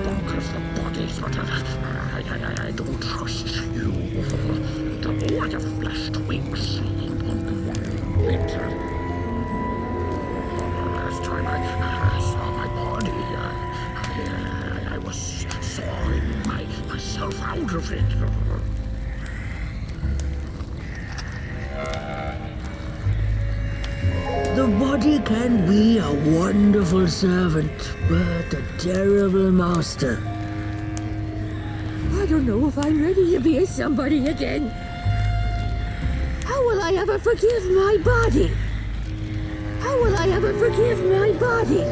bunkers, the bodies, but I don't trust you. The flesh twigs. Last time I saw my body, I was sawing myself out of it. The body can be a wonderful servant, but a terrible master. I don't know if I'm ready to be a somebody again. How will I ever forgive my body? How will I ever forgive my body?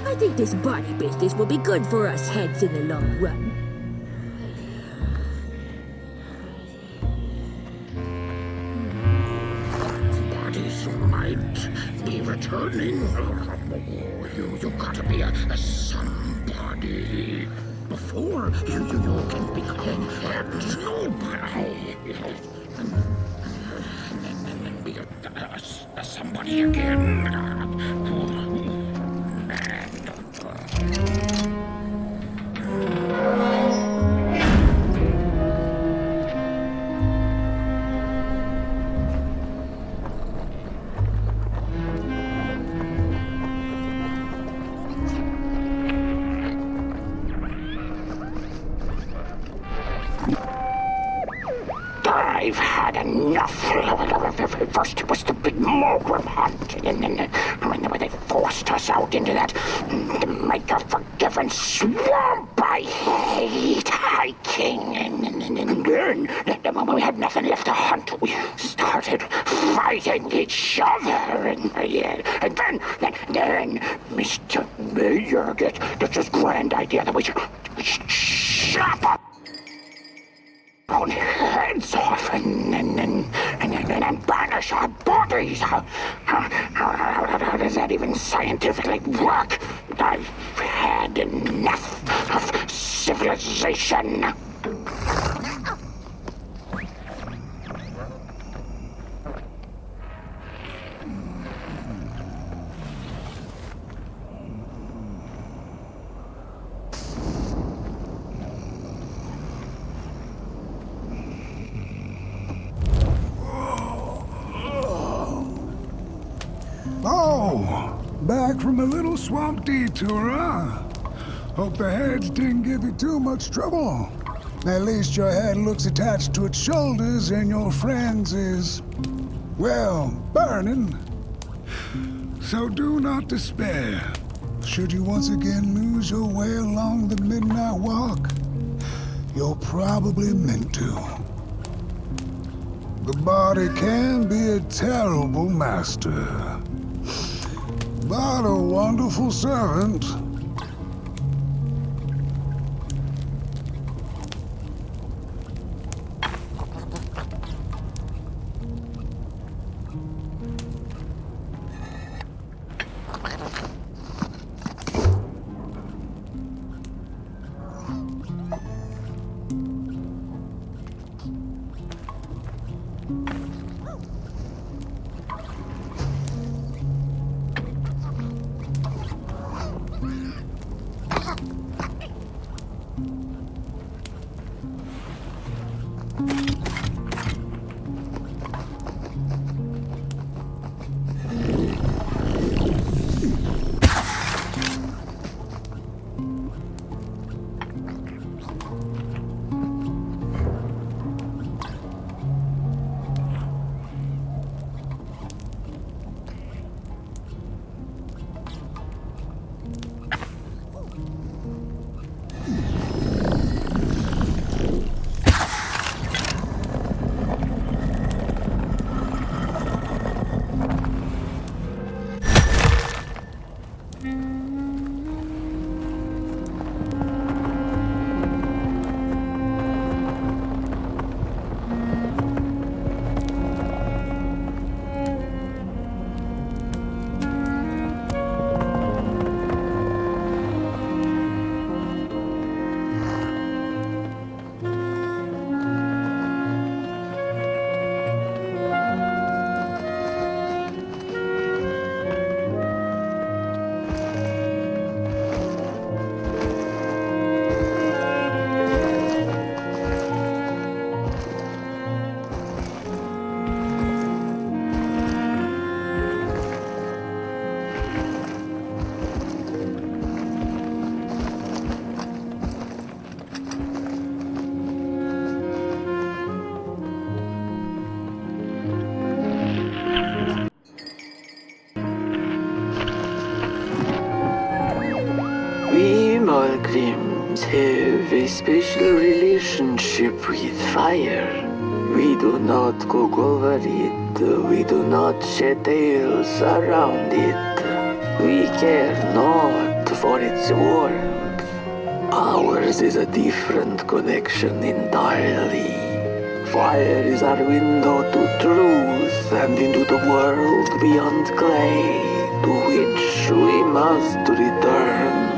I think this body business will be good for us heads in the long run. Bodies might be returning. You gotta be a somebody before you can become nobody. And be a somebody again. I've had enough. First it was the big Molgrim hunt, and then when they forced us out into that make-a-forgiven swamp. I hate hiking, and then when we had nothing left to hunt, we started fighting each other, and then Mr. Mayor gets this grand idea that we should chop up own heads off and banish our bodies. How does that even scientifically work? I've had enough of civilization. Oh, back from a little swamp detour, huh? Hope the heads didn't give you too much trouble. At least your head looks attached to its shoulders and your friend's is, well, burning. So do not despair. Should you once again lose your way along the Midnight Walk, you're probably meant to. The body can be a terrible master, but a wonderful servant. We Molgrims have a special relationship with fire. We do not cook over it. We do not shed tales around it. We care not for its warmth. Ours is a different connection entirely. Fire is our window to truth and into the world beyond clay, to which we must return.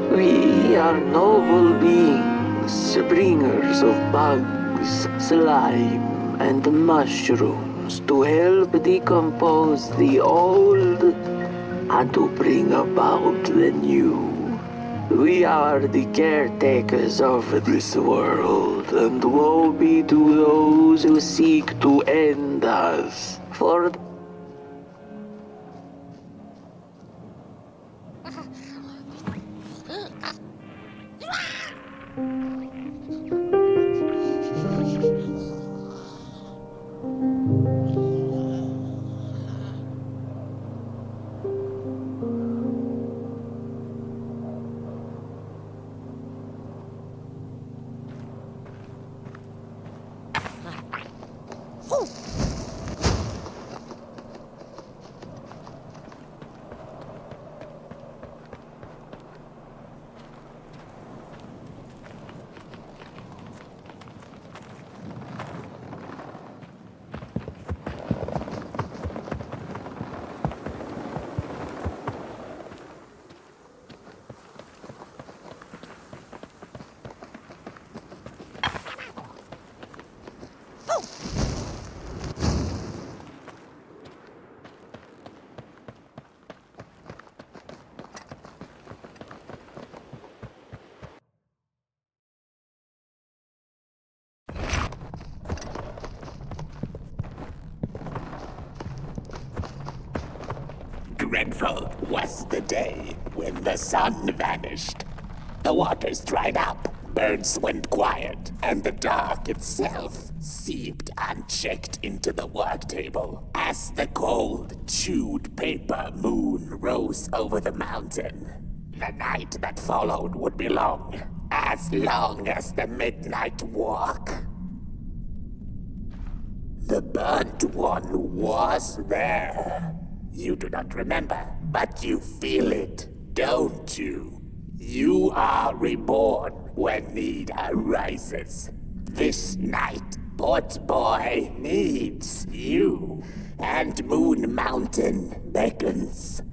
We are noble beings, bringers of bugs, slime, and mushrooms to help decompose the old and to bring about the new. We are the caretakers of this world, and woe be to those who seek to end us. For dreadful was the day when the sun vanished. The waters dried up, birds went quiet, and the dark itself seeped unchecked into the work table as the cold, chewed paper moon rose over the mountain. The night that followed would be long as the Midnight Walk. The burnt one was there. You do not remember, but you feel it, don't you? You are reborn when need arises. This night, Port Boy needs you, and Moon Mountain beckons.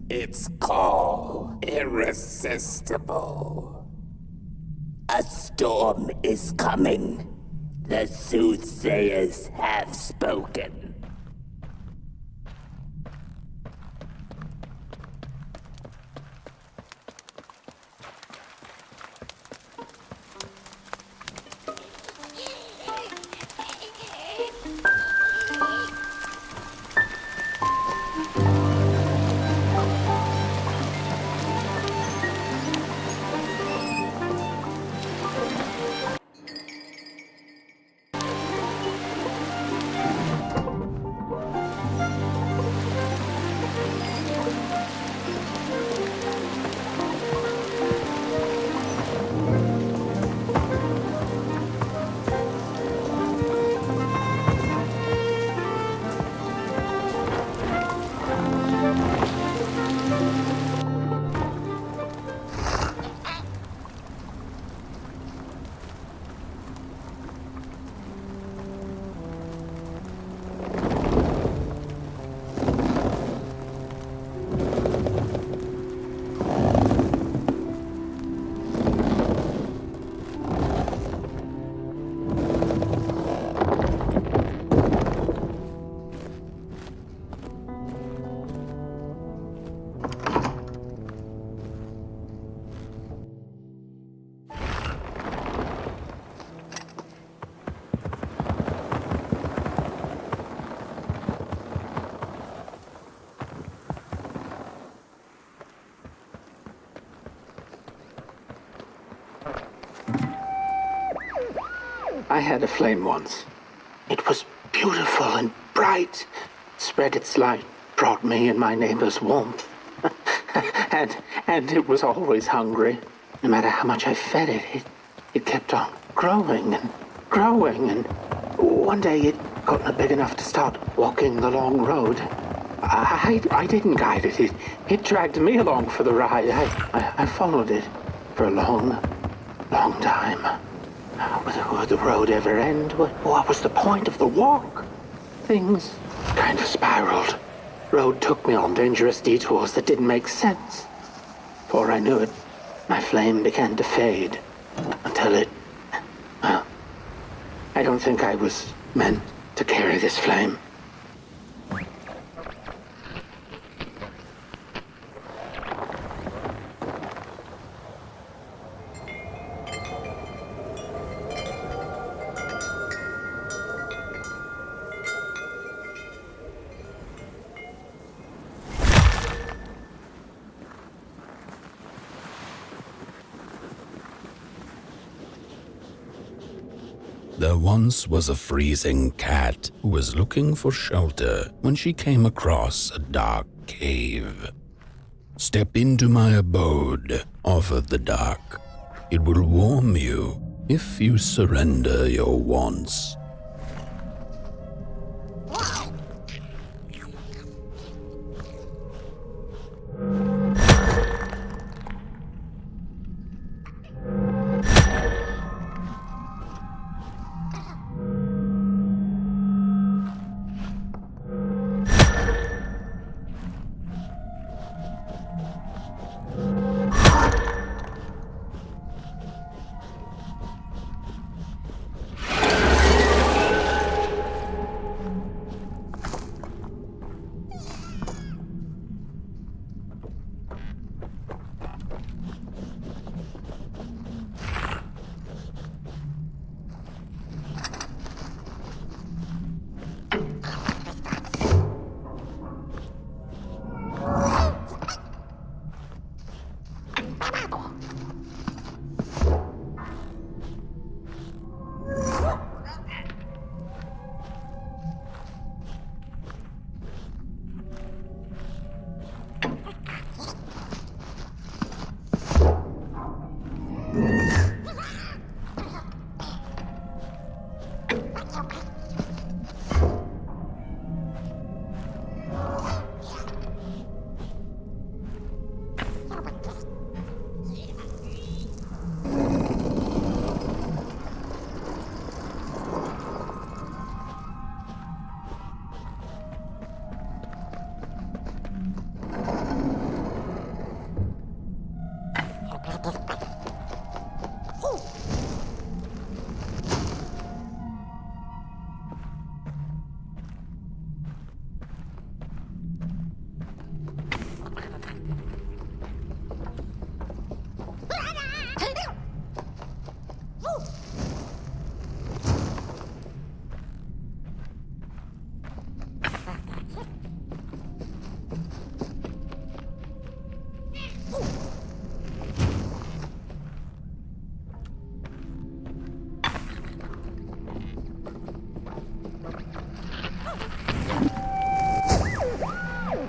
Its call irresistible. A storm is coming. The soothsayers have spoken. I had a flame once. It was beautiful and bright. Spread its light, brought me and my neighbors warmth. and it was always hungry. No matter how much I fed it, it kept on growing and growing. And one day it got big enough to start walking the long road. I didn't guide it. It dragged me along for the ride. I followed it for a long time. Would the road ever end? What was the point of the walk? Things kind of spiraled. Road took me on dangerous detours that didn't make sense. Before I knew it, my flame began to fade. Until it... Well, I don't think I was meant to carry this flame. There once was a freezing cat who was looking for shelter when she came across a dark cave. "Step into my abode," offered the dark. "It will warm you if you surrender your wants."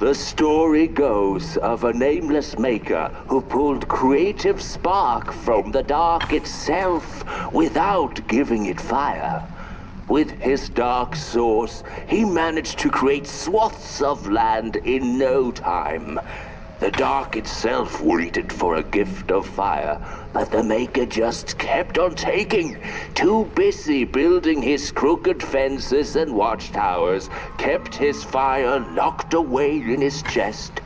The story goes of a nameless maker who pulled creative spark from the dark itself without giving it fire. With his dark source, he managed to create swaths of land in no time. The dark itself waited for a gift of fire, but the Maker just kept on taking. Too busy building his crooked fences and watchtowers, kept his fire locked away in his chest.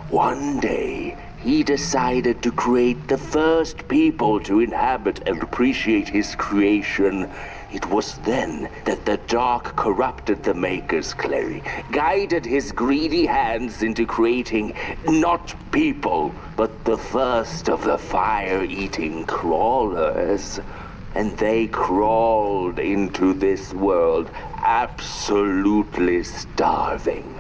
One day, he decided to create the first people to inhabit and appreciate his creation. It was then that the dark corrupted the Maker's clay, guided his greedy hands into creating not people, but the first of the fire-eating crawlers. And they crawled into this world, absolutely starving.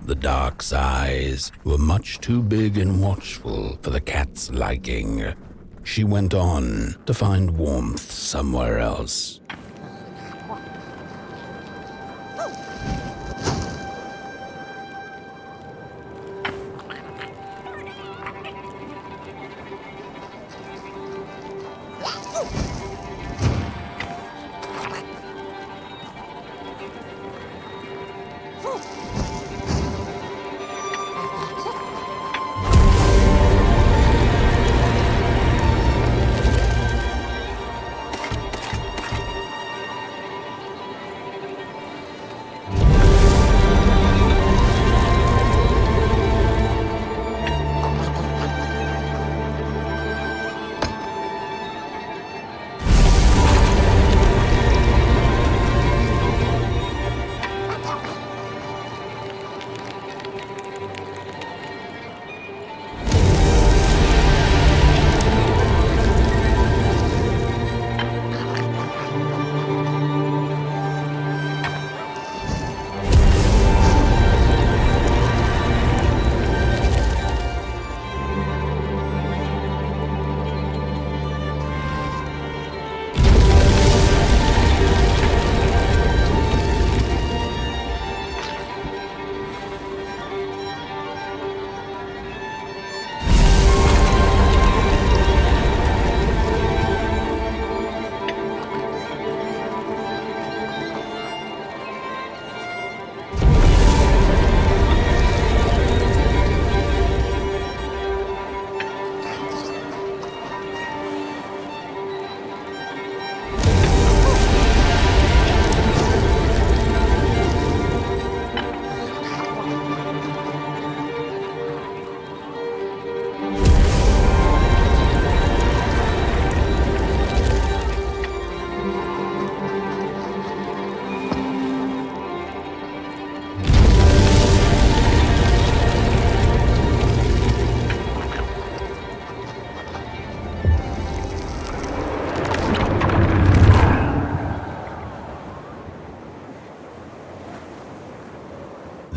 The dark's eyes were much too big and watchful for the cat's liking. She went on to find warmth somewhere else.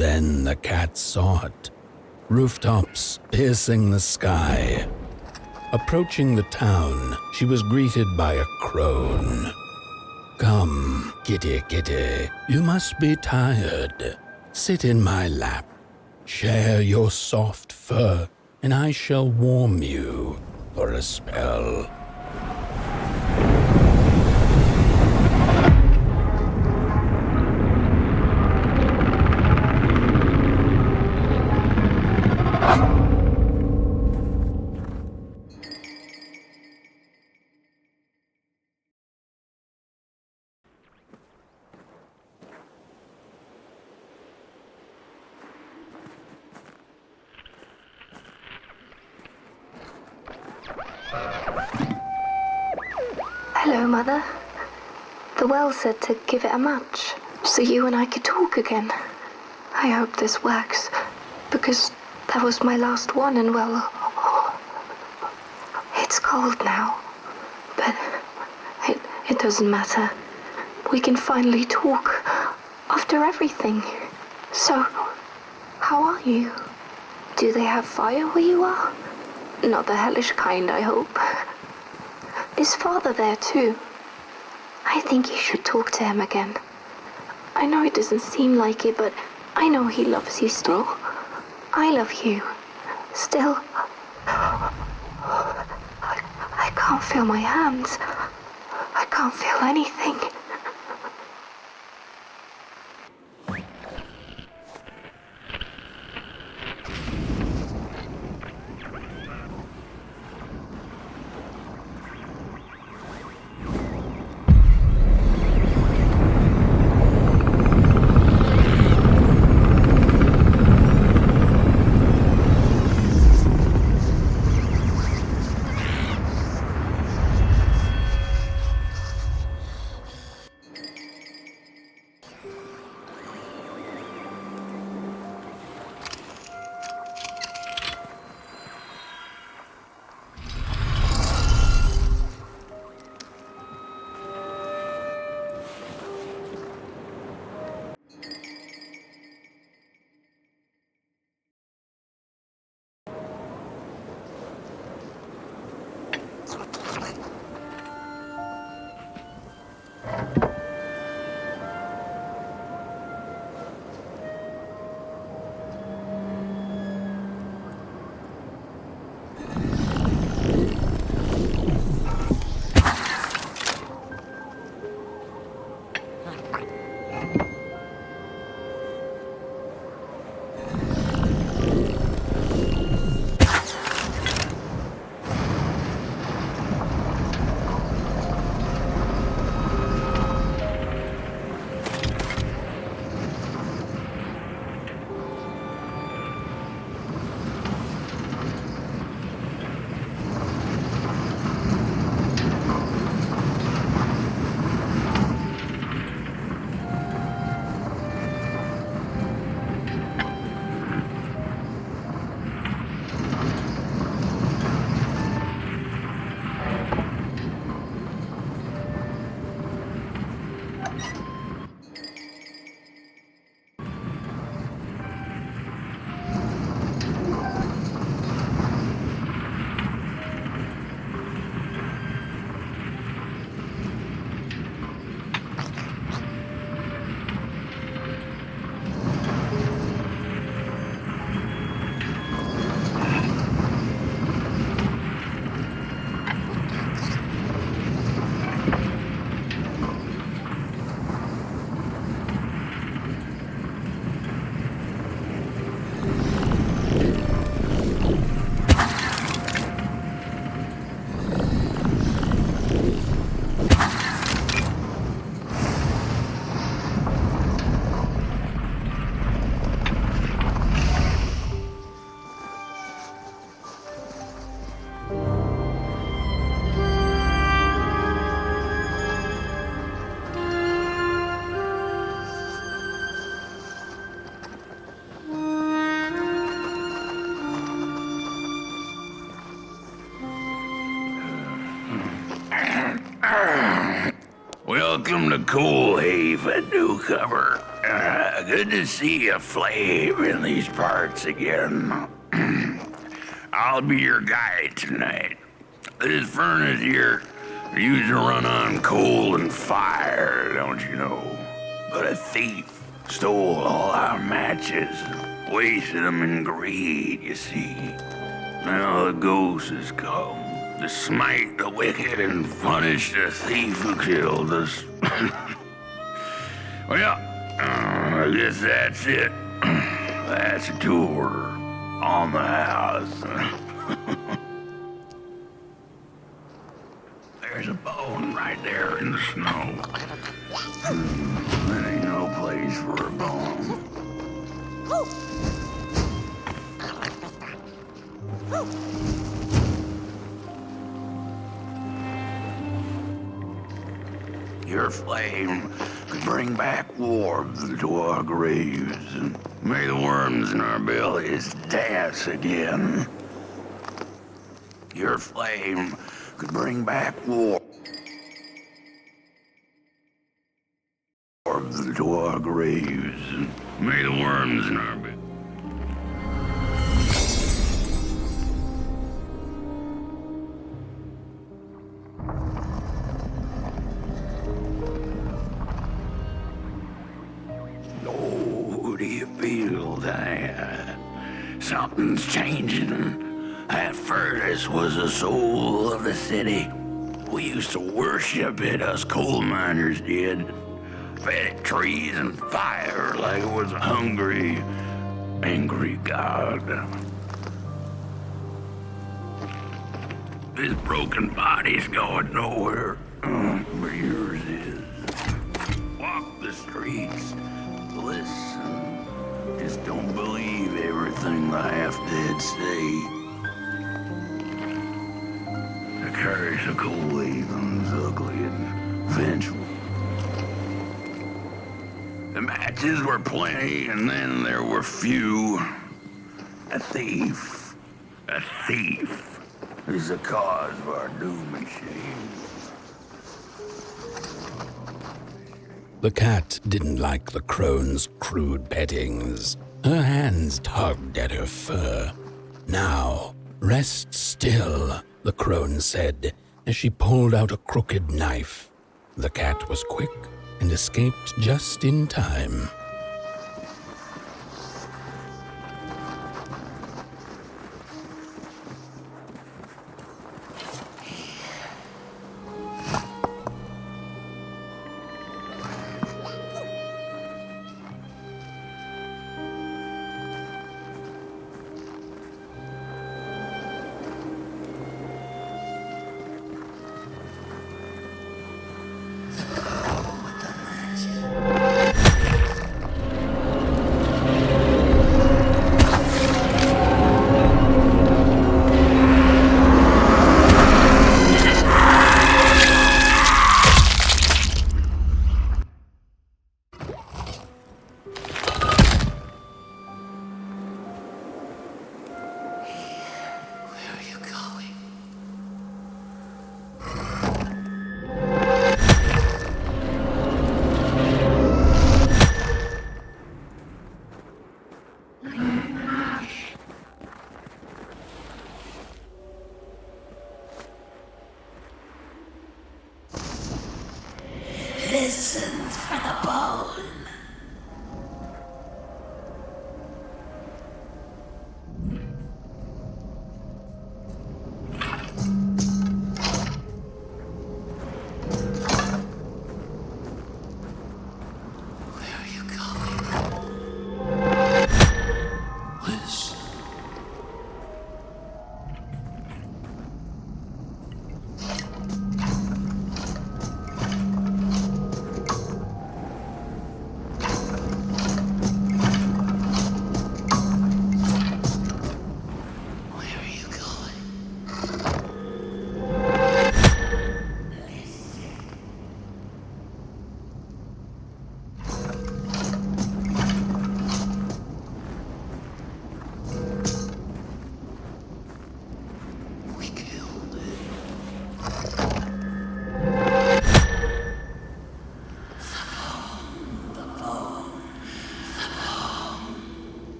Then the cat saw it. Rooftops piercing the sky. Approaching the town, she was greeted by a crone. Come, kitty, kitty, you must be tired. Sit in my lap. Share your soft fur, and I shall warm you for a spell. Hello, Mother. The well said to give it a match, so you and I could talk again. I hope this works, because that was my last one, and well, it's cold now. But it doesn't matter. We can finally talk after everything. So, how are you? Do they have fire where you are? Not the hellish kind, I hope. Is Father there too? I think you should talk to him again. I know it doesn't seem like it, but I know he loves you still. I love you. Still. I can't feel my hands. I can't feel anything. Welcome to Coalhaven, newcomer. Good to see a flame in these parts again. I'll be your guide tonight. This furnace here used to run on coal and fire, don't you know? But a thief stole all our matches, wasted them in greed, you see. Now the ghost has come to smite the wicked and punish the thief who killed us. Well, I guess that's it. That's a tour on the house. There's a bone right there in the snow. That ain't no place for a bone. Your flame could bring back warmth to our graves, and may the worms in our bellies dance again. Your flame could bring back warmth to our graves, and may the worms in our bellies. Something's changing. That furnace was the soul of the city. We used to worship it, us coal miners did. Fed it trees and fire like it was a hungry, angry god. This broken body's going nowhere, but yours is. Walk the streets, listen. Just don't believe everything the half-dead say. The curse of Coalhaven's ugly and vengeful. The matches were plenty, and then there were few. A thief is the cause of our doom and shame. The cat didn't like the crone's crude pettings. Her hands tugged at her fur. Now, rest still, the crone said, as she pulled out a crooked knife. The cat was quick and escaped just in time.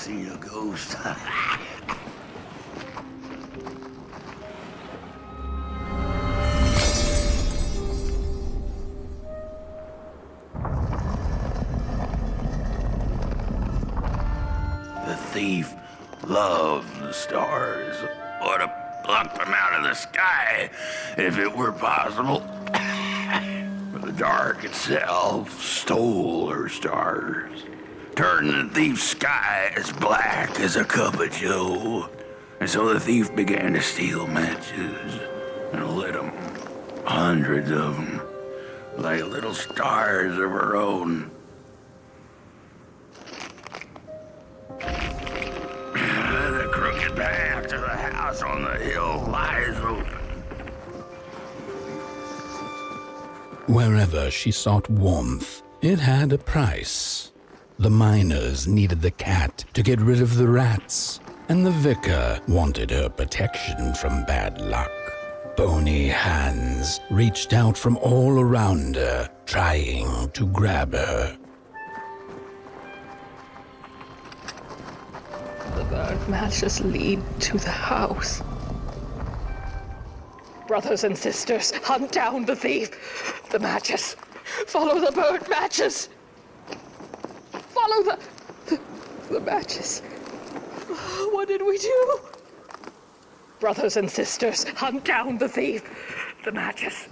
seen a ghost. The thief loved the stars. Would have plucked them out of the sky if it were possible. But the dark itself stole her stars, turned the thief's sky as black as a cup of joe. And so the thief began to steal matches and lit them, hundreds of them, like little stars of her own. The crooked path to the house on the hill lies open. Wherever she sought warmth, it had a price. The miners needed the cat to get rid of the rats, and the vicar wanted her protection from bad luck. Bony hands reached out from all around her, trying to grab her. The burnt matches lead to the house. Brothers and sisters, hunt down the thief. The matches. Follow the burnt matches. Follow the matches. What did we do? Brothers and sisters, hunt down the thief. The matches.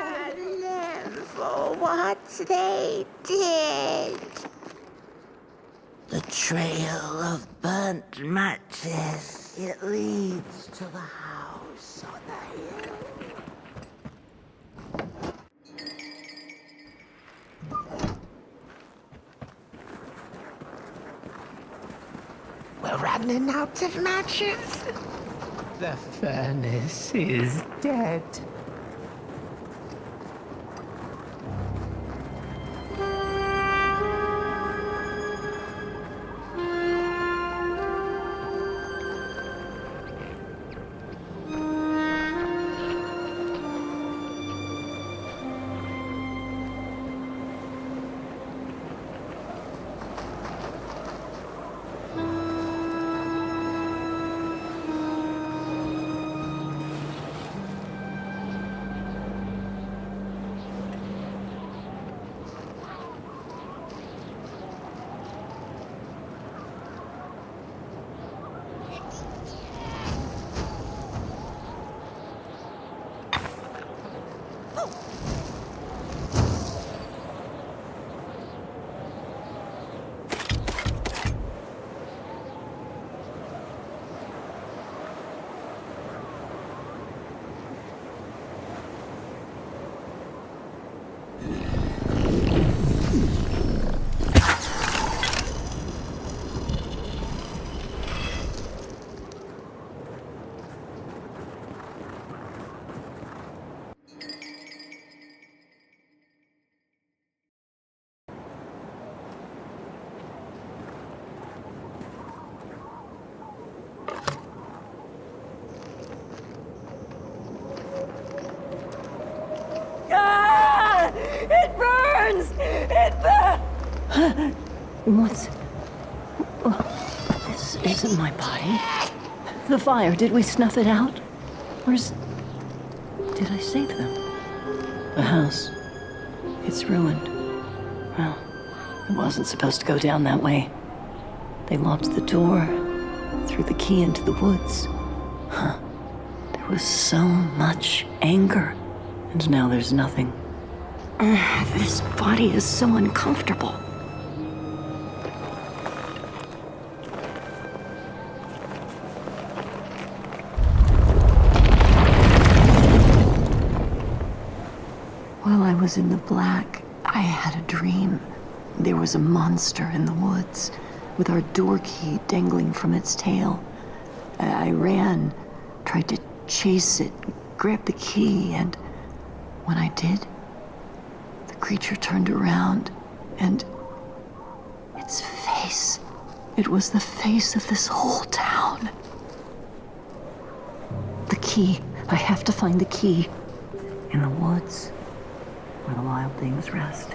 And then for what they did. The trail of burnt matches. It leads to the house on the hill. We're running out of matches. The furnace is dead. It burns! It burns! What's... Oh, this isn't my body. The fire, did we snuff it out? Where's... Did I save them? The house. It's ruined. Well, it wasn't supposed to go down that way. They locked the door, threw the key into the woods. Huh. There was so much anger, and now there's nothing. This body is so uncomfortable. While I was in the black, I had a dream. There was a monster in the woods, with our door key dangling from its tail. I ran, tried to chase it, grab the key, and when I did, the creature turned around, and its face, it was the face of this whole town. The key, I have to find the key. In the woods, where the wild things rest.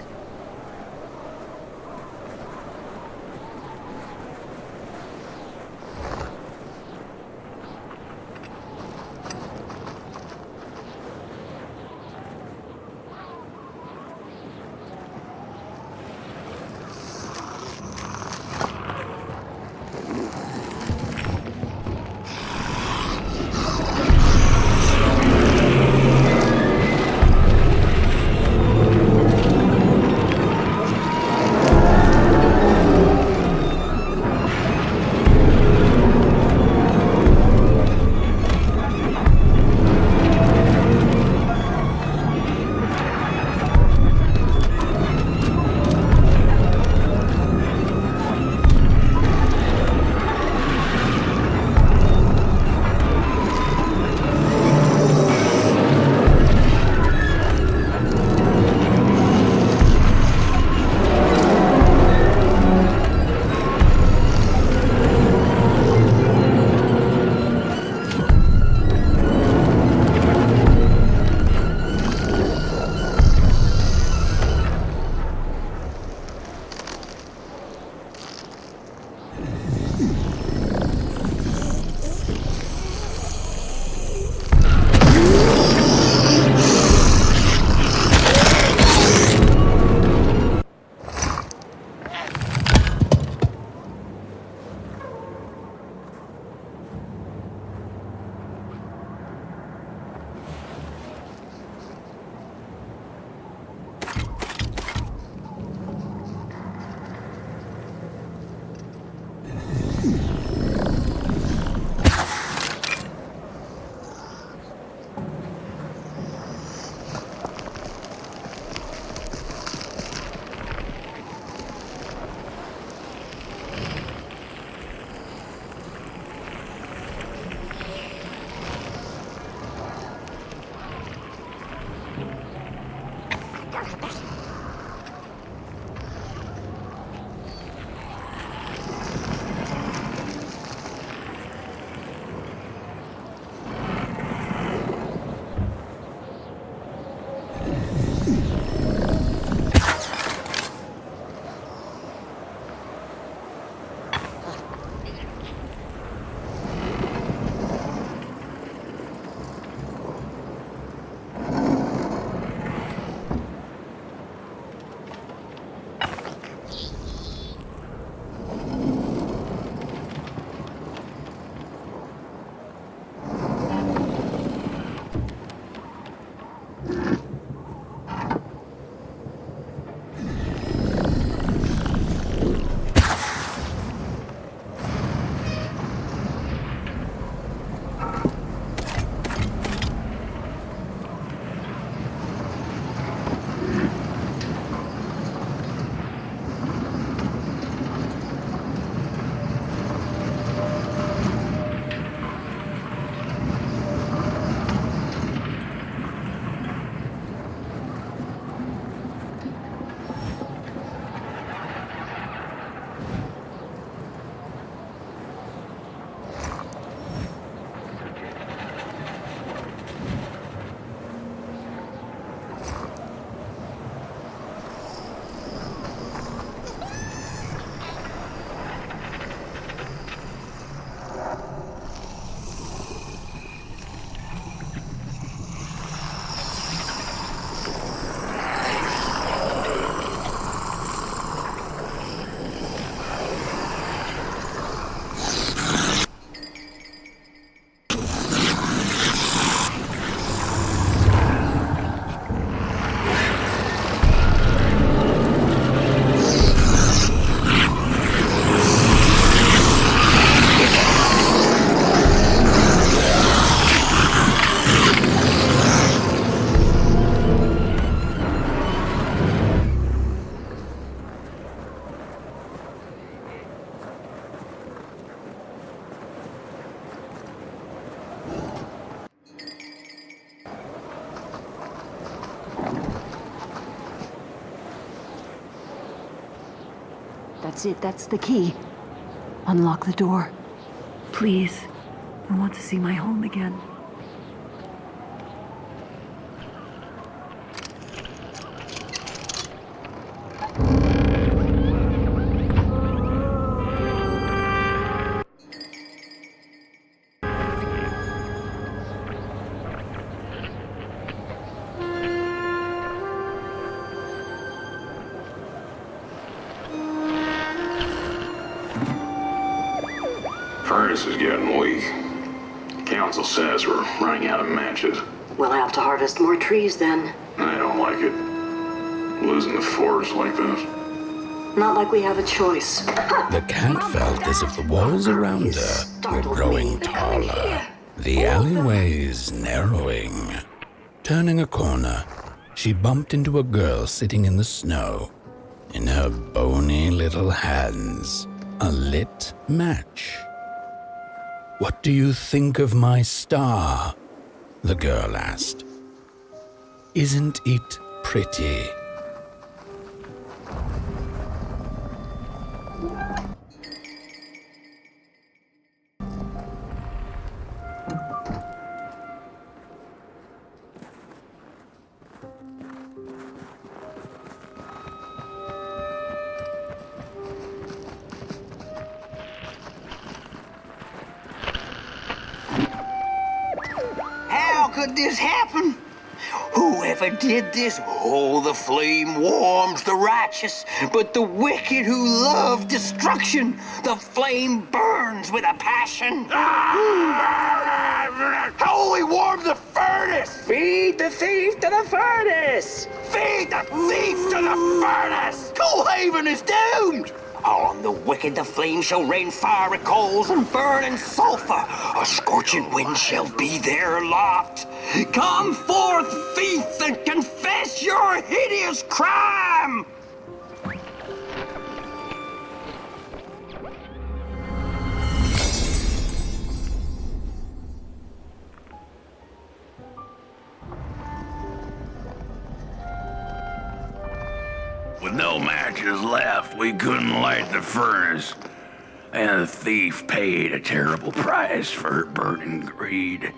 That's it, that's the key. Unlock the door. Please, I want to see my home again. Furnace is getting weak. Council says we're running out of matches. We'll have to harvest more trees then. I don't like it. Losing the forest like this. Not like we have a choice. The cat felt as if the walls around her were growing taller, the alleyways narrowing. Turning a corner, she bumped into a girl sitting in the snow. In her bony little hands, a lit match. "What do you think of my star?" the girl asked. "Isn't it pretty?" How could this happen? Whoever did this? Oh, the flame warms the righteous, but the wicked who love destruction, the flame burns with a passion. How will we warm the furnace? Feed the thief to the furnace! Feed the thief to the furnace! Coalhaven is doomed! On the wicked the flame shall rain fiery coals and burning sulphur. A scorching wind shall be their lot. Come forth, thief, and confess your hideous crime! With no matches left, we couldn't light the furnace. And the thief paid a terrible price for her burning greed.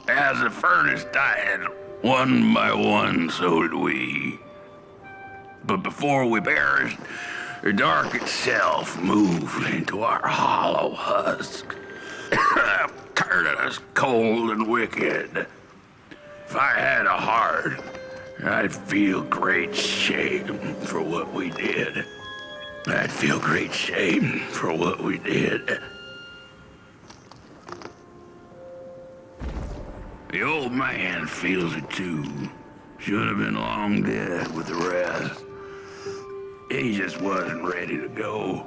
As the furnace died, one by one, so did we. But before we perished, the dark itself moved into our hollow husk. Turned us cold and wicked. If I had a heart, I'd feel great shame for what we did. I'd feel great shame for what we did. The old man feels it too. Should have been long dead with the rest. He just wasn't ready to go.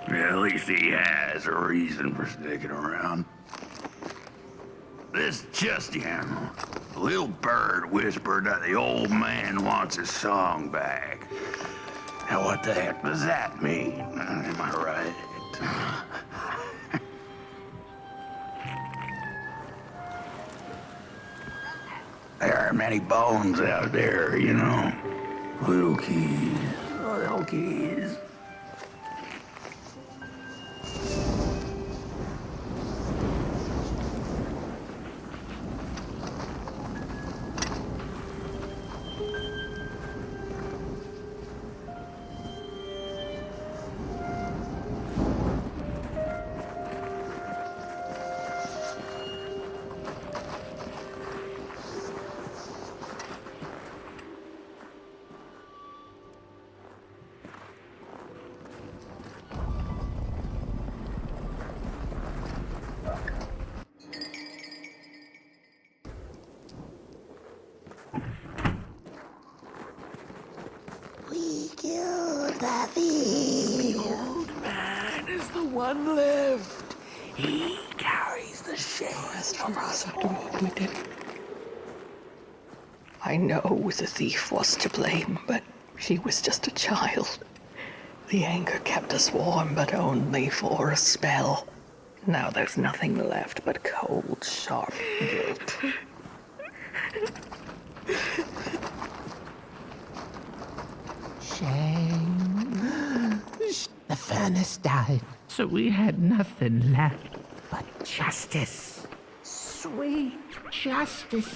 At least he has a reason for sticking around. This just him. The little bird whispered that the old man wants his song back. Now what the heck does that mean? Am I right? There are many bones out there, you know. Little keys, little keys. The old man is the one left. He carries the shame of us all. We did. I know the thief was to blame, but she was just a child. The anger kept us warm, but only for a spell. Now there's nothing left but cold, sharp guilt. Shame. The furnace died, so we had nothing left but justice. Sweet justice.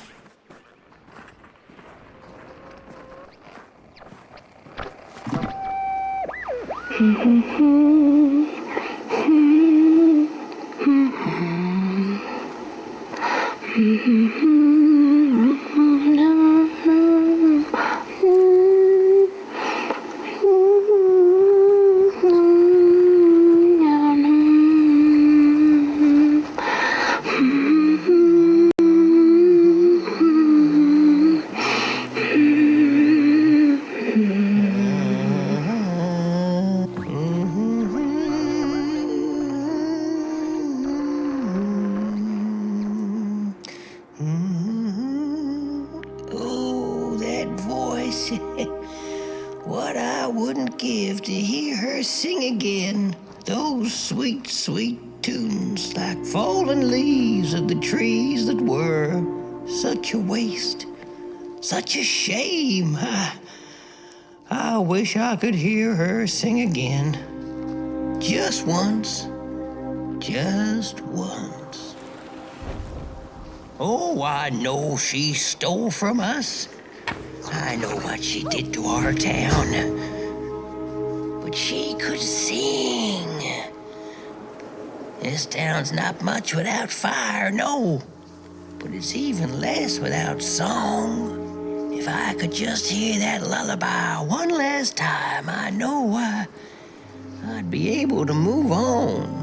What I wouldn't give to hear her sing again. Those sweet, sweet tunes like fallen leaves of the trees that were. Such a waste. Such a shame. I wish I could hear her sing again. Just once. Just once. Oh, I know she stole from us. I know what she did to our town. But she could sing. This town's not much without fire, no. But it's even less without song. If I could just hear that lullaby one last time, I know I'd be able to move on.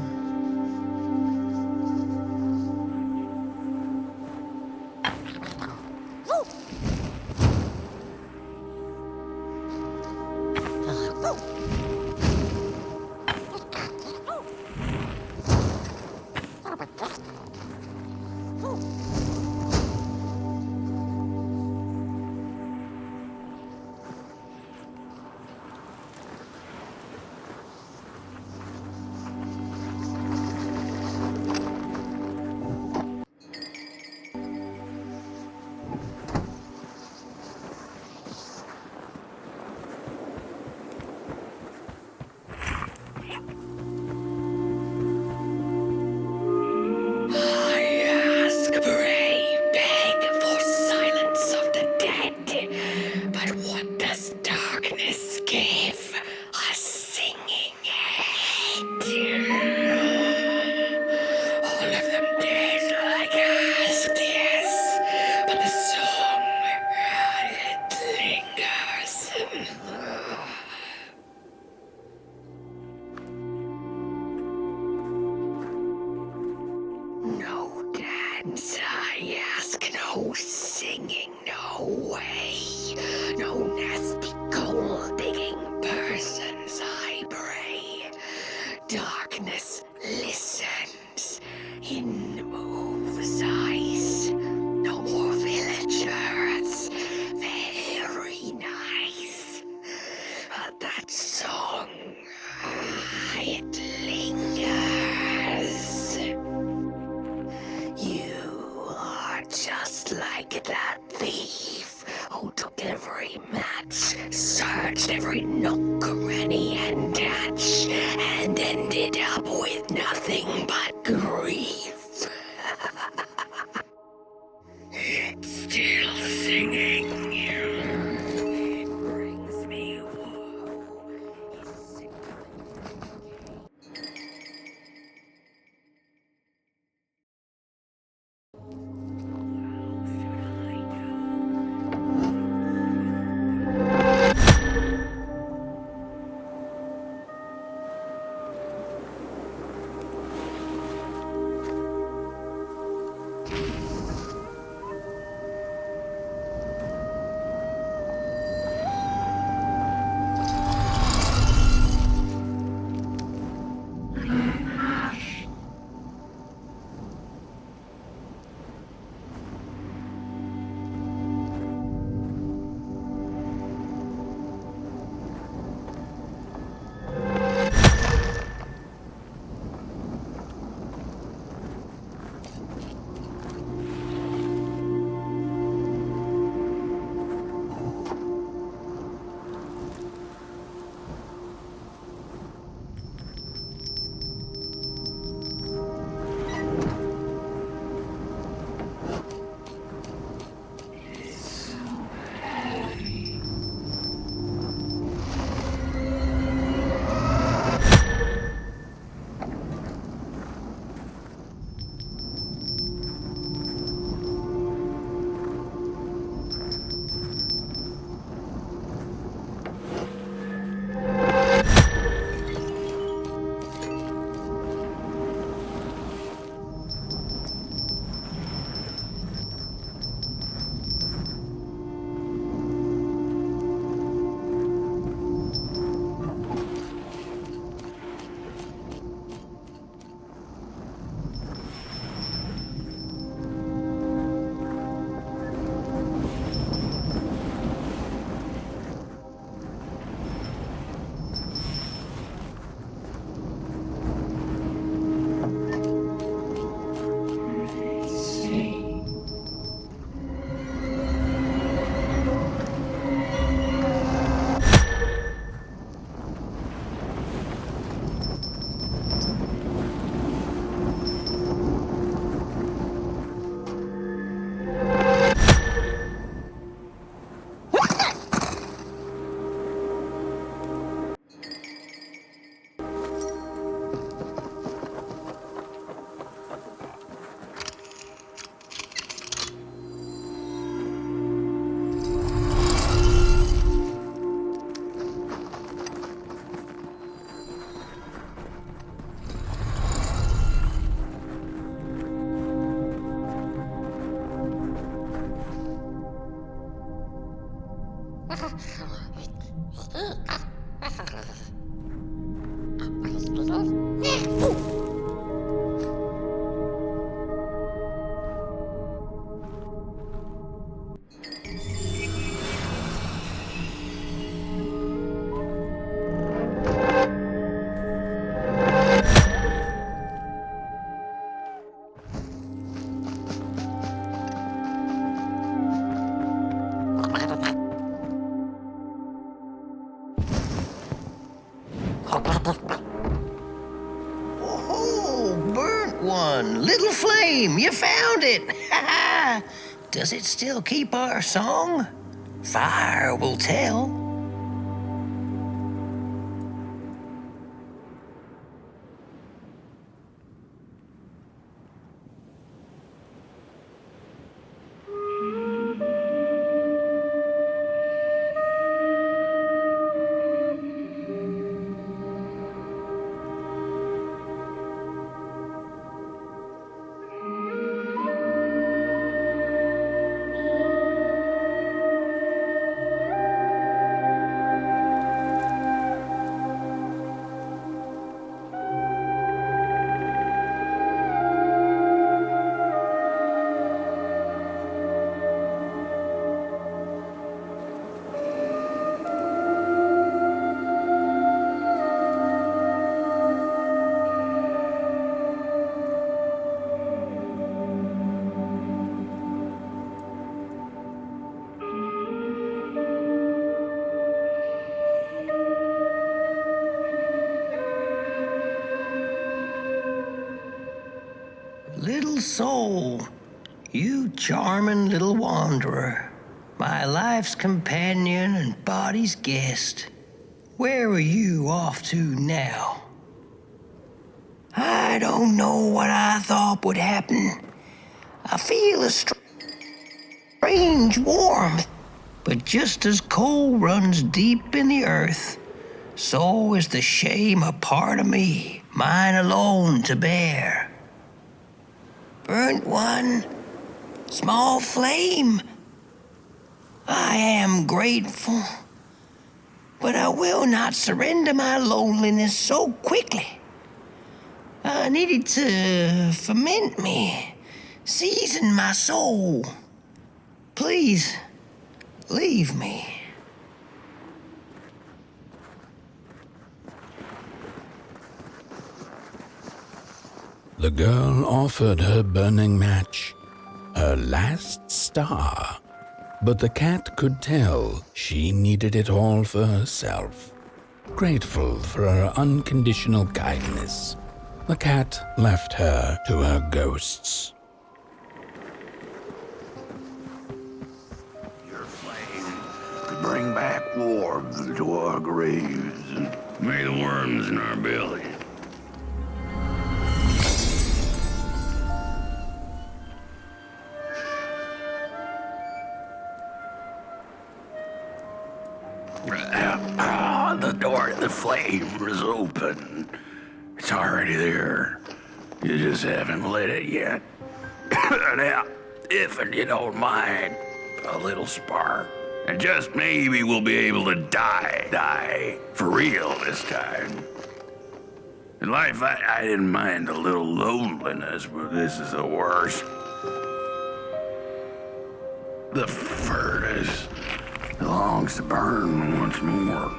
All of them dead like us, yes. But the song, it lingers. No dance, I ask, no singing, no way. No nasty gold-digging persons, I pray. Darkness listens, in moves eyes. No more villagers, very nice. But that song, it lingers. You are just like that thief who took every match, searched every nook, cranny, and hatch, and ended up with nothing but grief. It's still singing. It brings me woe. Oh, burnt one. Little flame, you found it. Does it still keep our song? Fire will tell. little soul, you charming little wanderer, my life's companion and body's guest. Where are you off to now? I don't know what I thought would happen. I feel a strange warmth, but just as coal runs deep in the earth, so is the shame a part of me, mine alone to bear. Burnt one, small flame, I am grateful, but I will not surrender my loneliness so quickly. I needed to ferment me, season my soul. Please, leave me. The girl offered her burning match, her last star, but the cat could tell she needed it all for herself. Grateful for her unconditional kindness, the cat left her to her ghosts. Your flame could bring back warmth to our graves and may the worms in our belly. The door to the flame is open. It's already there. You just haven't lit it yet. Now, if you don't mind, a little spark. And just maybe we'll be able to die for real this time. In life, I didn't mind a little loneliness, but this is the worst. The furnace longs to burn once more.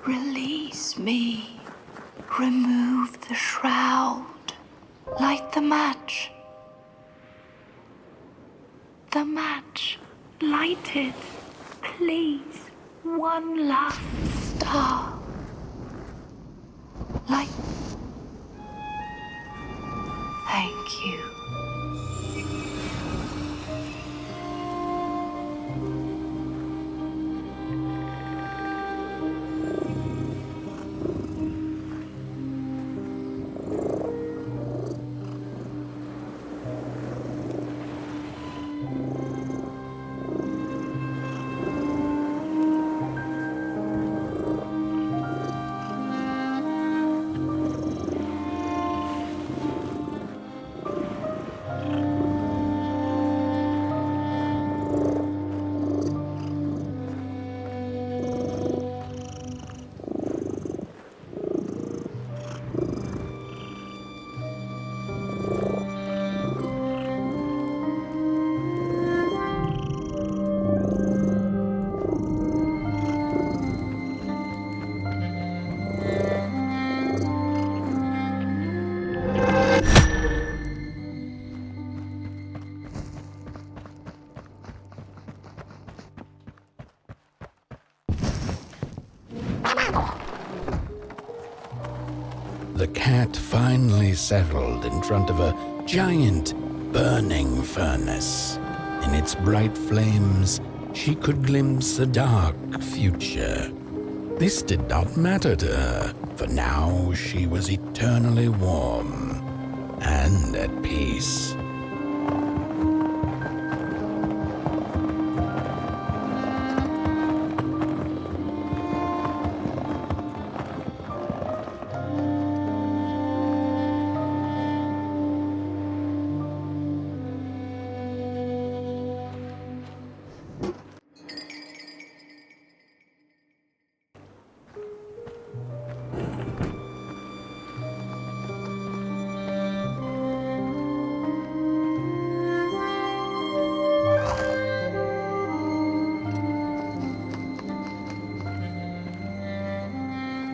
Release me. Remove the shroud. Light the match. The match. Light it. Please. One last star. Light. Thank you. the cat finally settled in front of a giant burning furnace. In its bright flames, she could glimpse a dark future. This did not matter to her, for now she was eternally warm and at peace.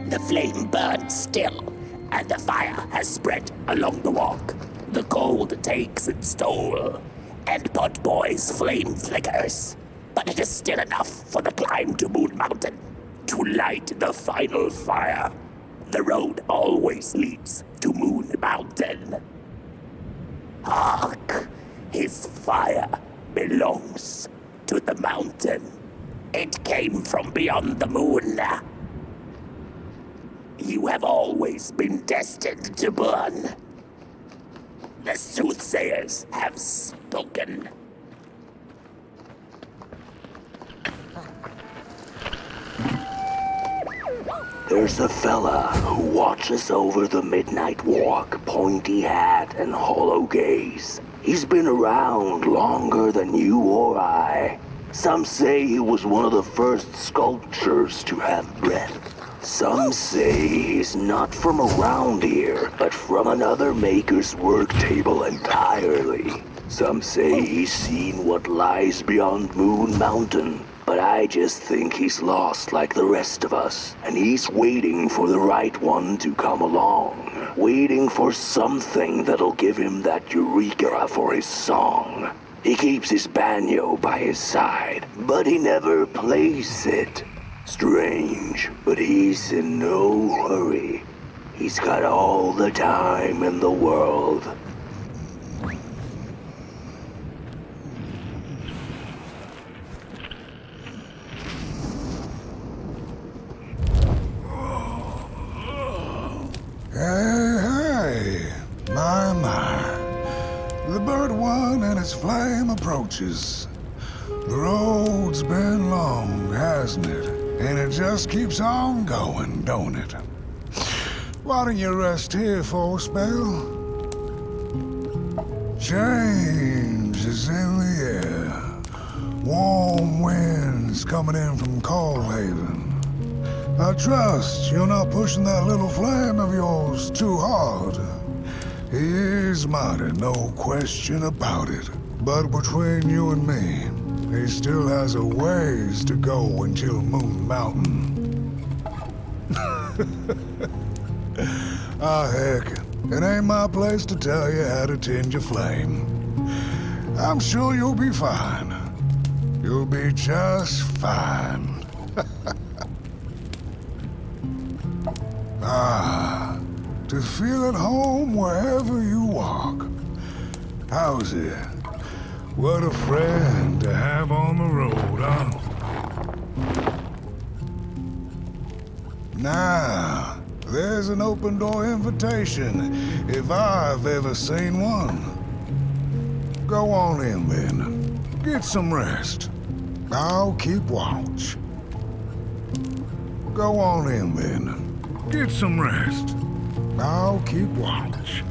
The flame burns still, and the fire has spread along the walk. The cold takes its toll, and Potboy's flame flickers. But it is still enough for the climb to Moon Mountain, to light the final fire. The road always leads to Moon Mountain. Hark! His fire belongs to the mountain. It came from beyond the moon. You have always been destined to burn. The soothsayers have spoken. There's a fella who watches over the Midnight Walk, pointy hat and hollow gaze. He's been around longer than you or I. Some say he was one of the first sculptures to have breath. Some say he's not from around here, but from another maker's work table entirely. Some say he's seen what lies beyond Moon Mountain, but I just think he's lost like the rest of us, and he's waiting for the right one to come along. Waiting for something that'll give him that eureka for his song. He keeps his banjo by his side, but he never plays it. Strange, but he's in no hurry. He's got all the time in the world. Hey, my. The bird one and its flame approaches. The road's been long, hasn't it? And it just keeps on going, don't it? Why don't you rest here for a spell? Change is in the air. Warm winds coming in from Coalhaven. I trust you're not pushing that little flame of yours too hard. He is mighty, no question about it. But between you and me, he still has a ways to go until Moon Mountain. Heck, it ain't my place to tell you how to tend your flame. I'm sure you'll be fine. You'll be just fine. To feel at home wherever you walk. How's it? What a friend to have on the road, huh? Now, there's an open door invitation, if I've ever seen one. Go on in then. Get some rest. I'll keep watch. Go on in then. Get some rest. I'll keep watch.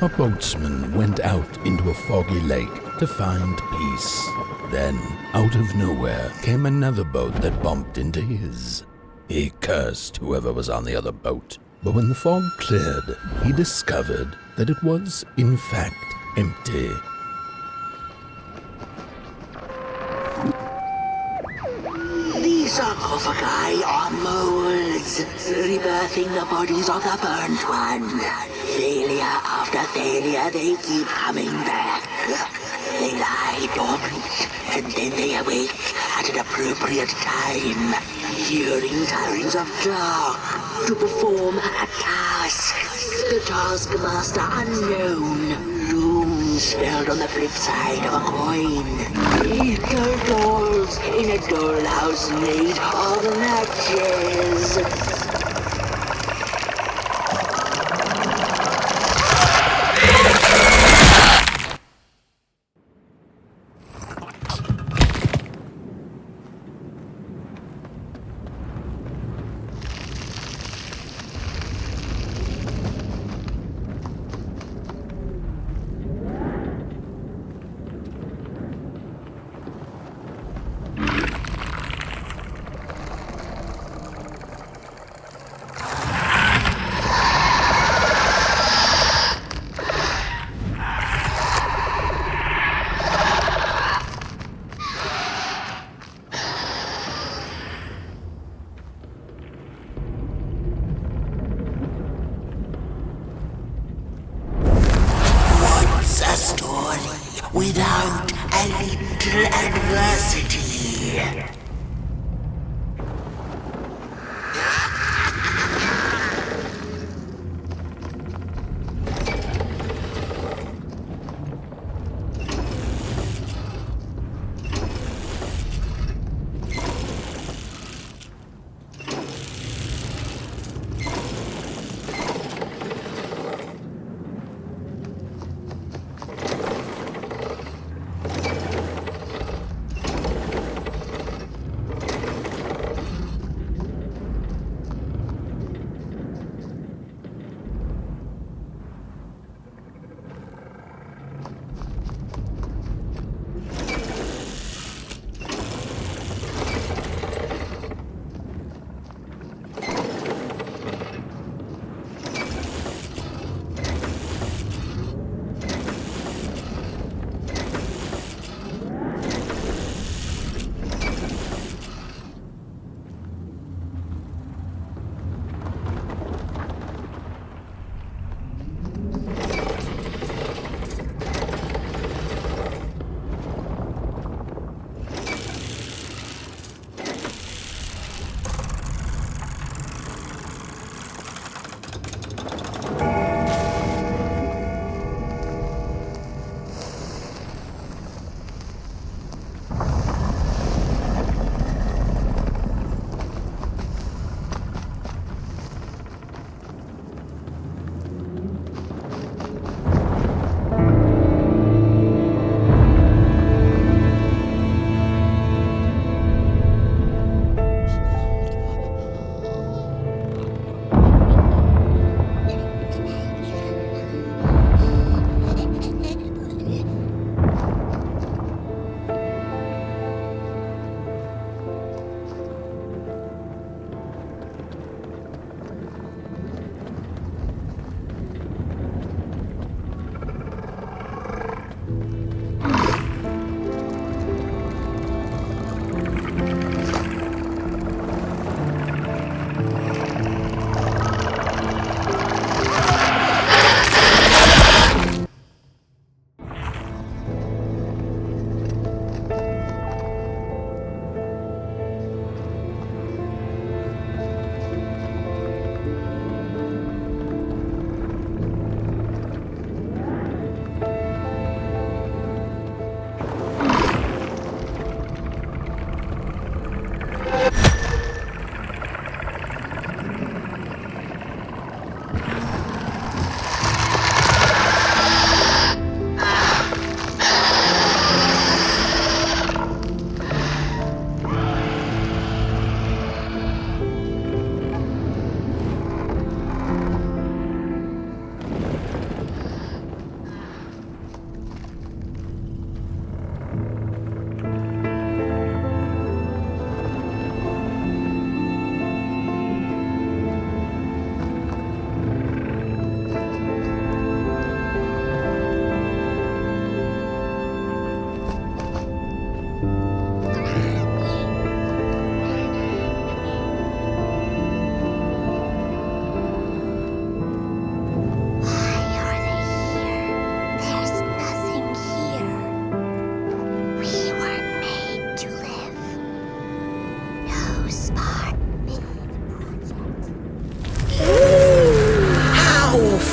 a boatsman went out into a foggy lake to find peace. Then, out of nowhere, came another boat that bumped into his. He cursed whoever was on the other boat, but when the fog cleared, he discovered that it was, in fact, empty. These sarcophagi are molds, rebirthing the bodies of the burnt one. Failure after failure, they keep coming back. They lie dormant, and then they awake at an appropriate time, hearing tones of dark, to perform a task. The taskmaster unknown, doom spelled on the flip side of a coin. Little dolls in a dollhouse made of matches. Without a little adversity.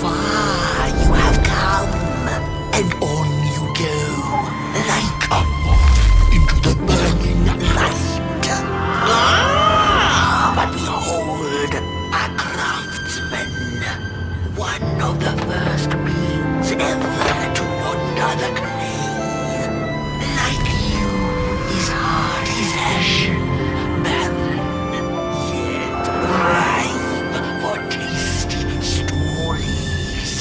far you have come, and on you go, like a moth into the burning light. But behold, a craftsman, one of the first beings ever to wander the clay. Like you, his heart is ashen, barren, yet ripe for tasty stories.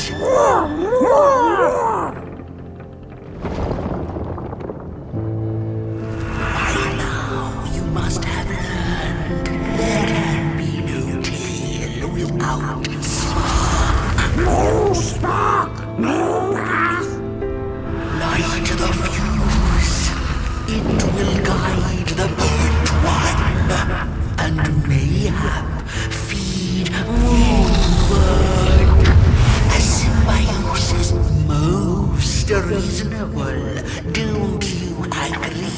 By now, you must have learned there can be no tale without spark. No spark, no path. Light the fuse. It will guide the burnt one, and mayhap feed Moonbird. A symbiosis most reasonable, don't you agree?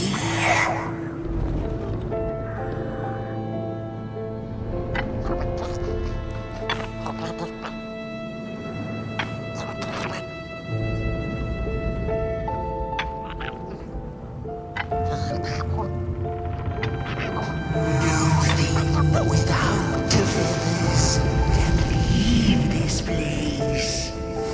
Without feathers can leave this place.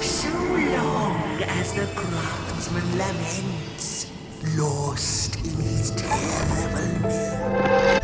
So long as the craftsman laments, lost in his terrible name.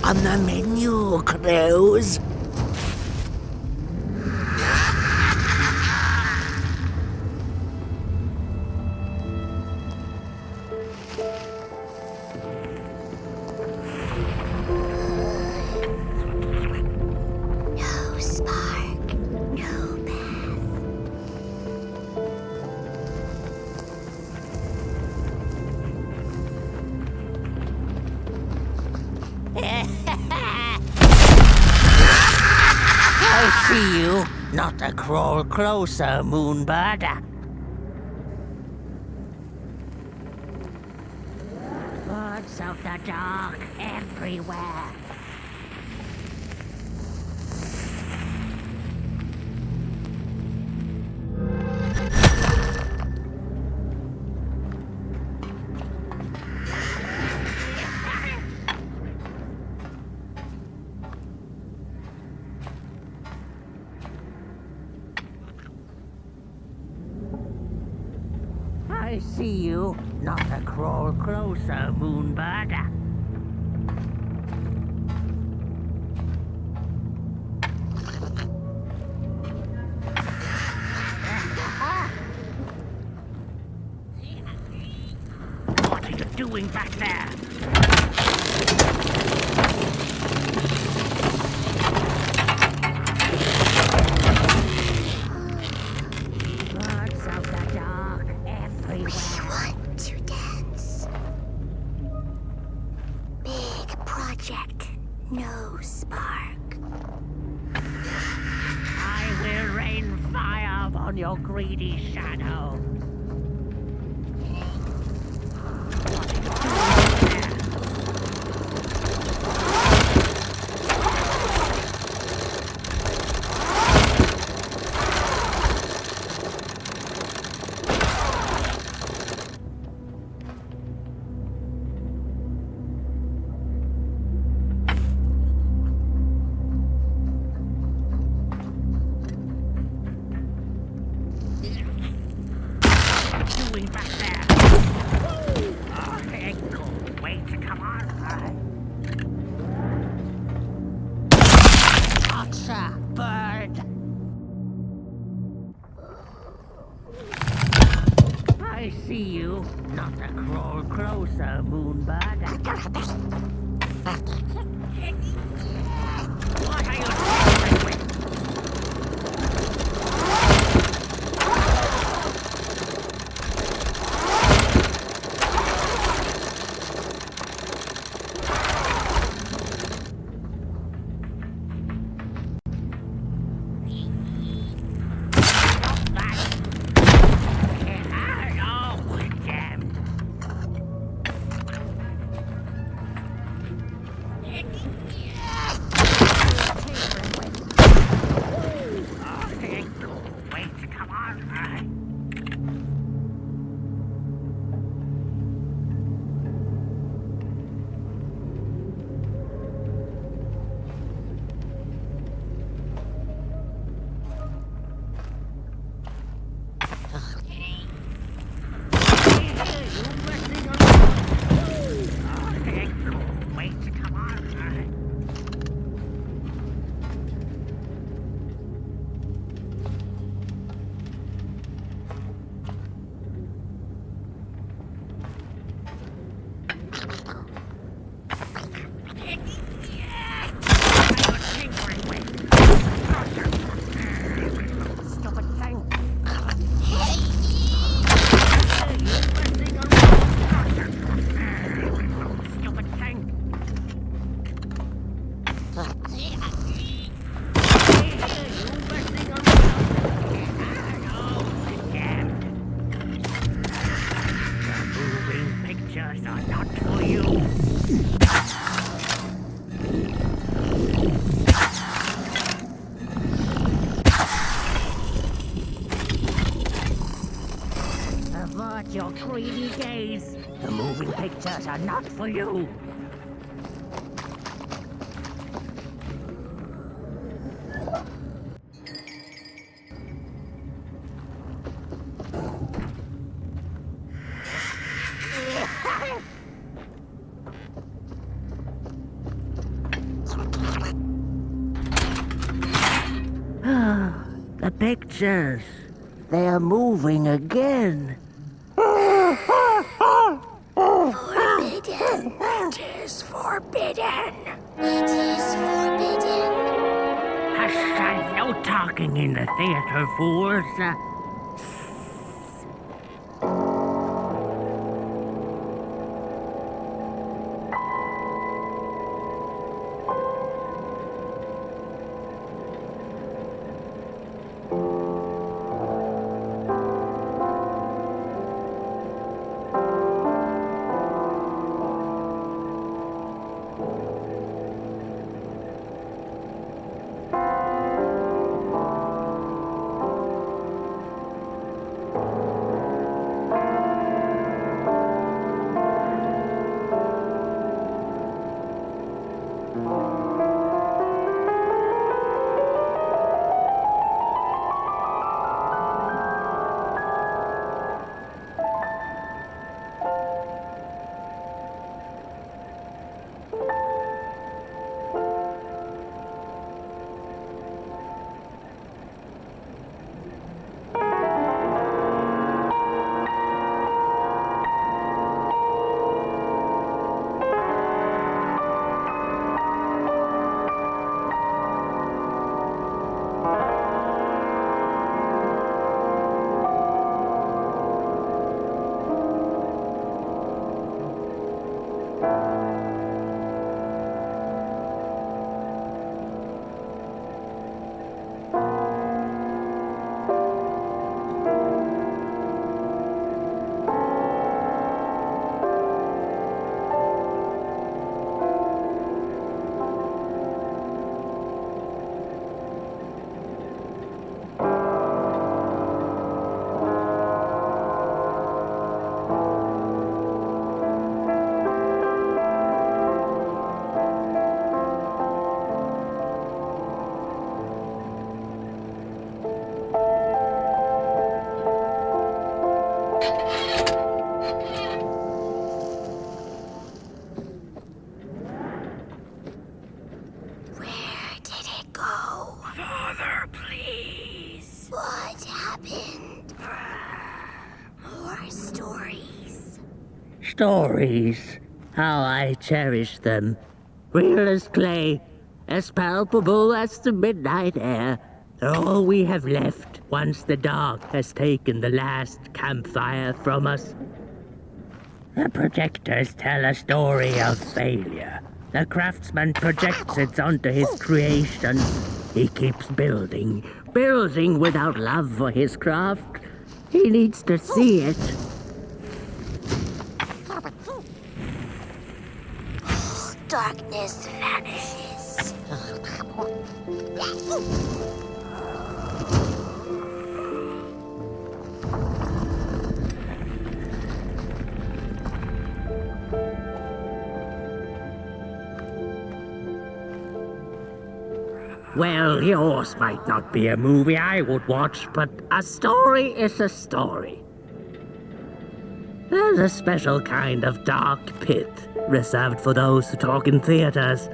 On the menu, crows. No spark, no path. I see you. Not a crawl closer, Moonbird. Birds of the dark everywhere. I see you. Not a crawl closer, Moonbird. What are you doing back there? Birds of the dark everywhere. We want to dance. Big project, no spark. on, you greedy shadow. I see you. Not to crawl closer, Moonbird. What are you tinkering with? Your greedy gaze. The moving pictures are not for you. The pictures. They are moving again. Forbidden. It is forbidden. It is forbidden. Hush, no talking in the theater, fools. Stories. How I cherish them. Real as clay, as palpable as the midnight air. They're all we have left once the dark has taken the last campfire from us. The projectors tell a story of failure. The craftsman projects it onto his creation. He keeps building without love for his craft. He needs to see it. Darkness vanishes. Well, yours might not be a movie I would watch, but a story is a story. There's a special kind of dark pit reserved for those who talk in theaters.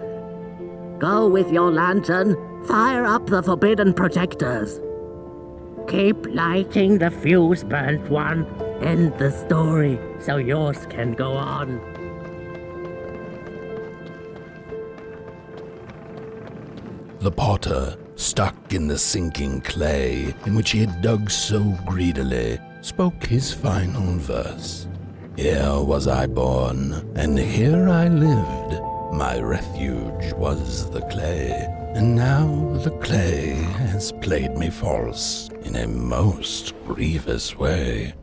Go with your lantern, fire up the forbidden projectors. Keep lighting the fuse burnt one. End the story so yours can go on. The potter, stuck in the sinking clay in which he had dug so greedily, spoke his final verse. Here was I born, and here I lived. My refuge was the clay, and now the clay has played me false in a most grievous way.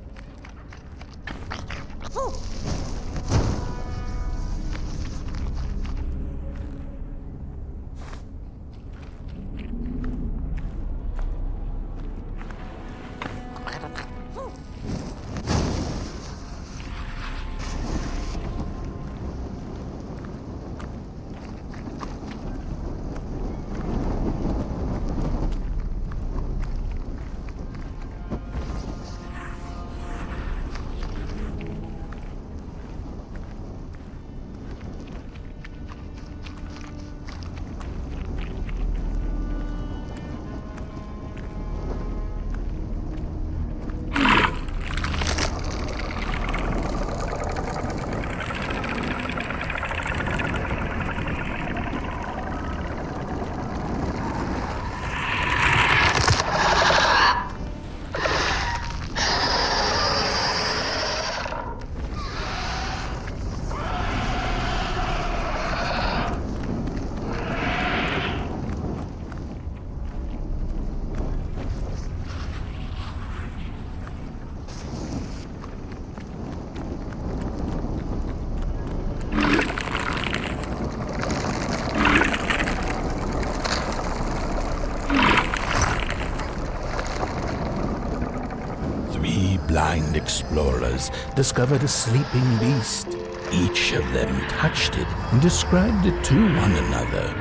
Blind explorers discovered a sleeping beast. Each of them touched it and described it to one another.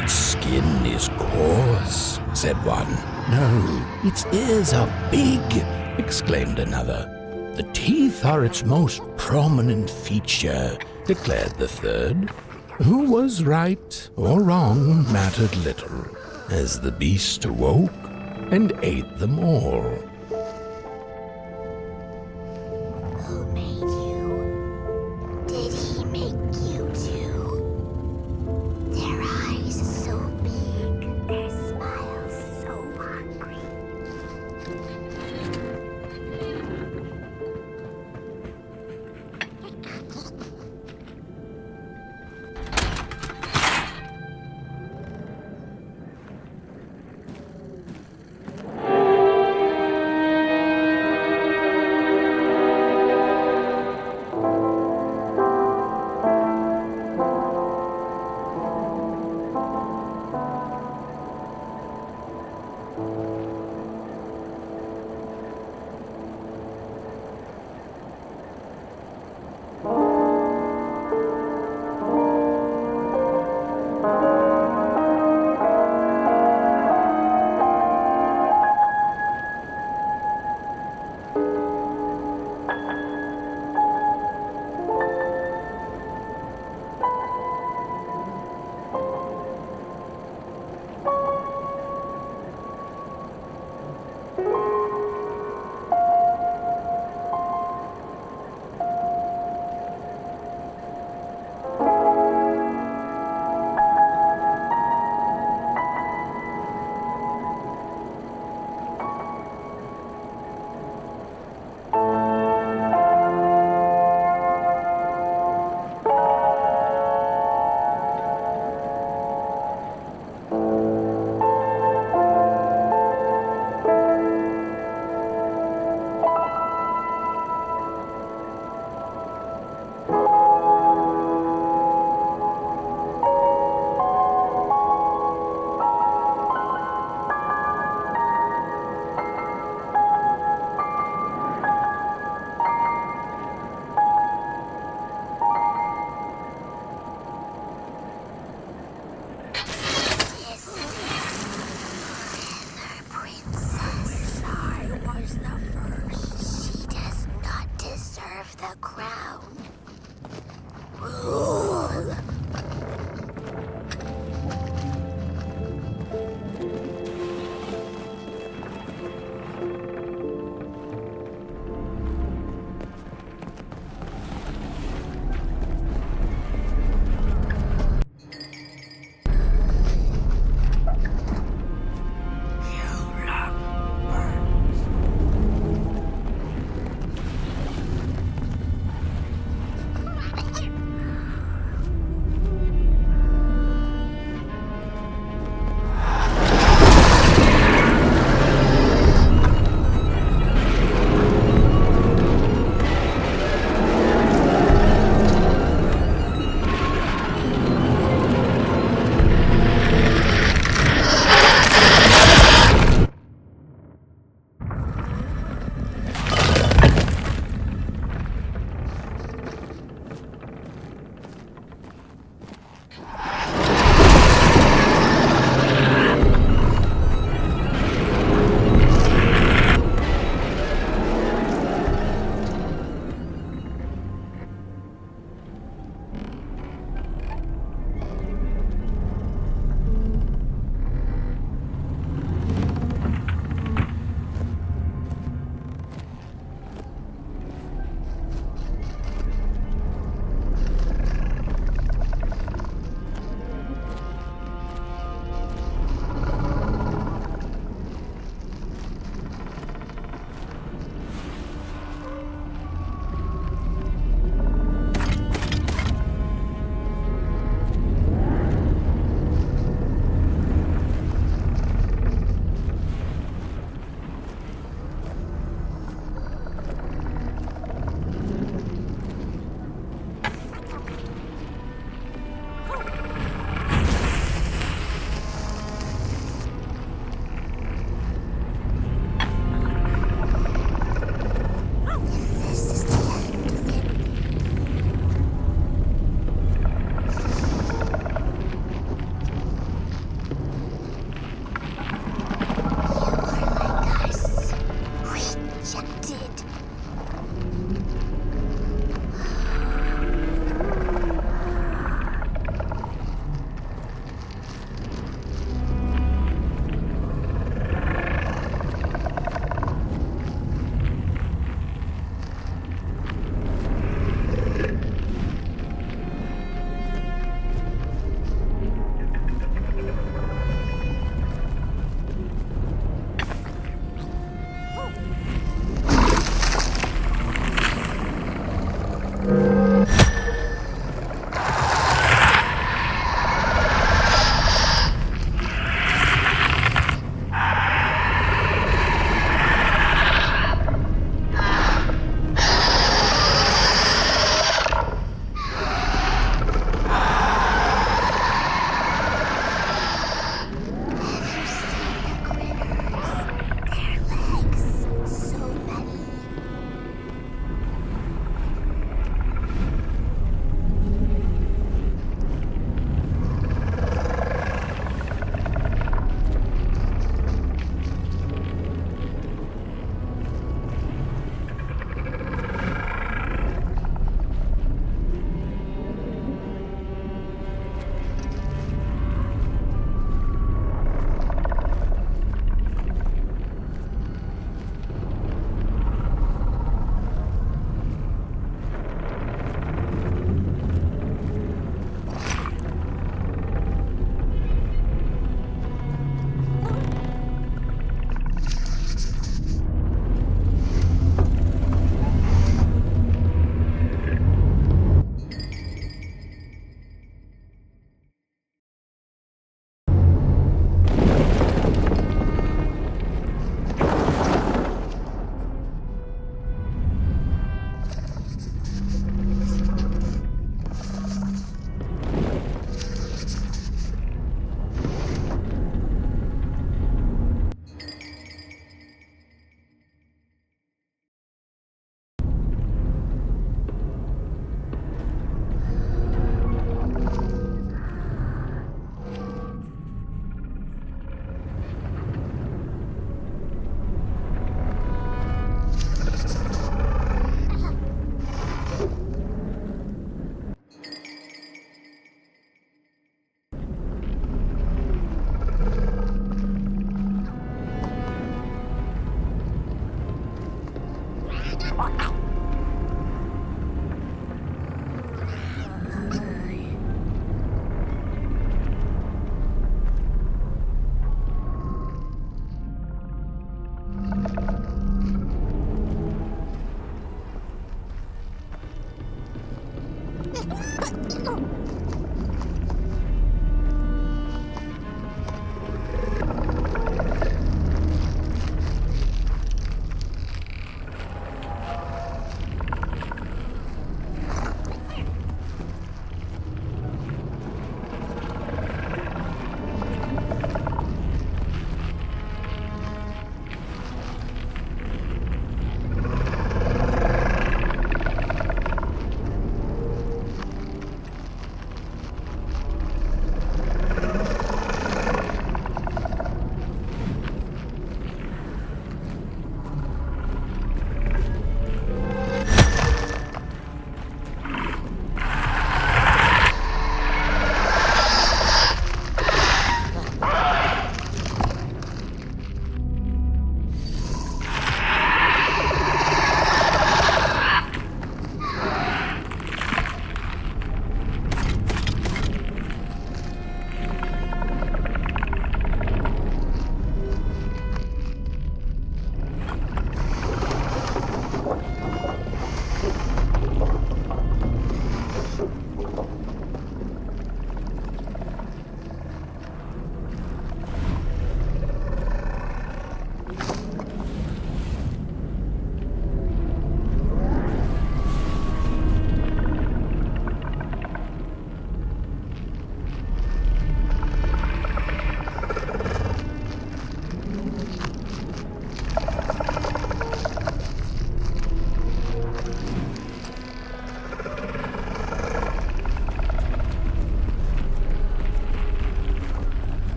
Its skin is coarse, said one. No, its ears are big, exclaimed another. The teeth are its most prominent feature, declared the third. Who was right or wrong mattered little, as the beast awoke and ate them all.